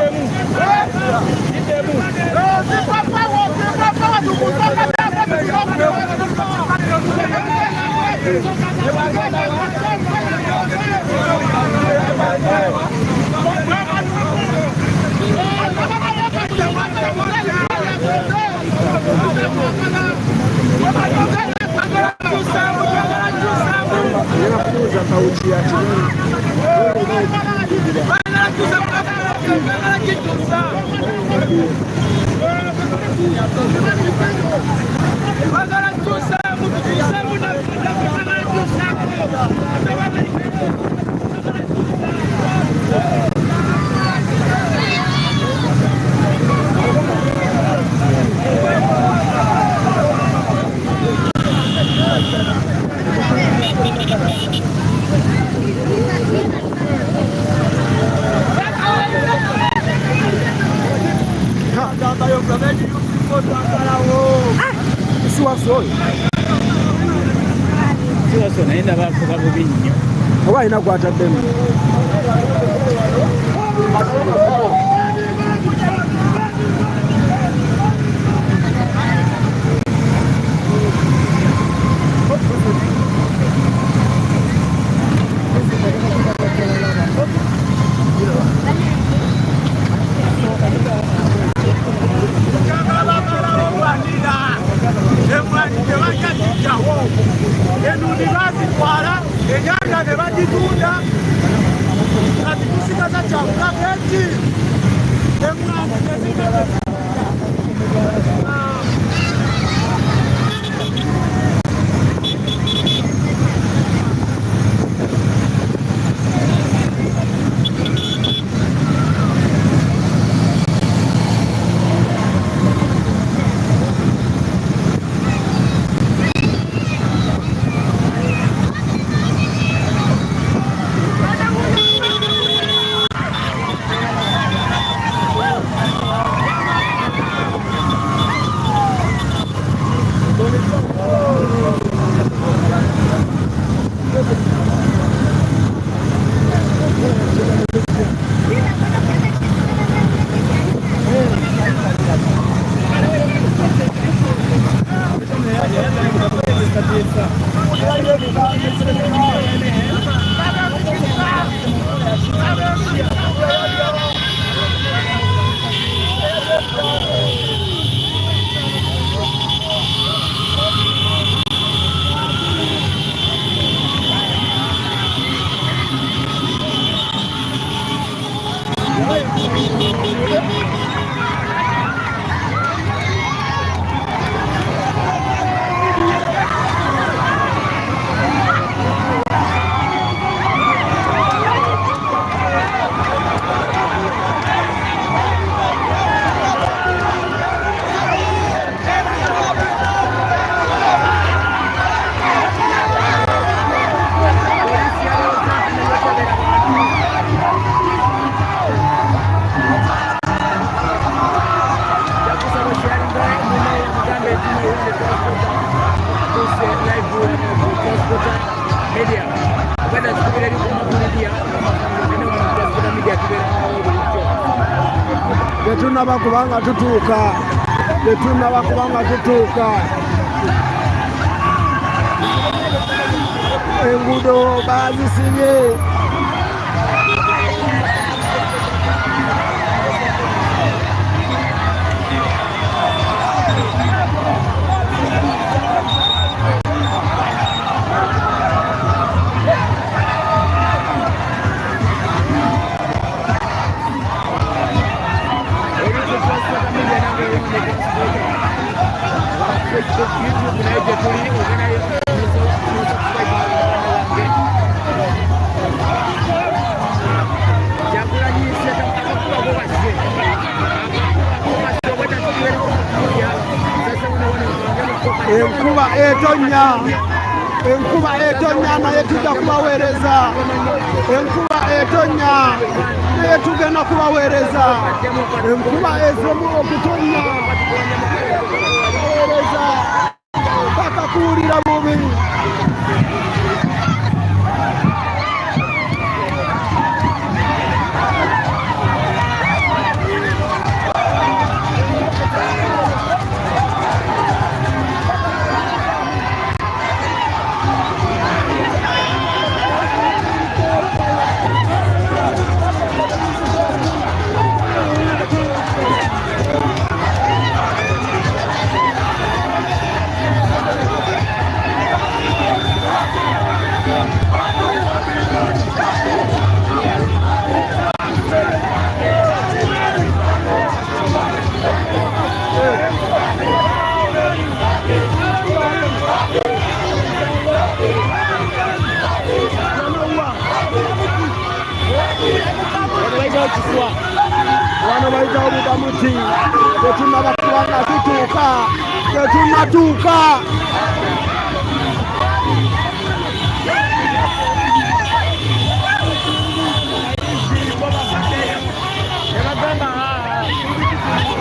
Oba alina gwataddemu. tetunaba kubanga tutuuka enguudo bazisibye enkuba etonya naye tujja kubaweereza enkuba etonya naye tugenda kubaweereza enkuba ezemu okutonya weereza paka kuwulira bubi wano baita obudamuti tetunaba kubanga tutuuka tetunatuuka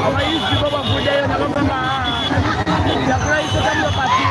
abayizi bo bavuddeyo nabagamba Kyagulanyi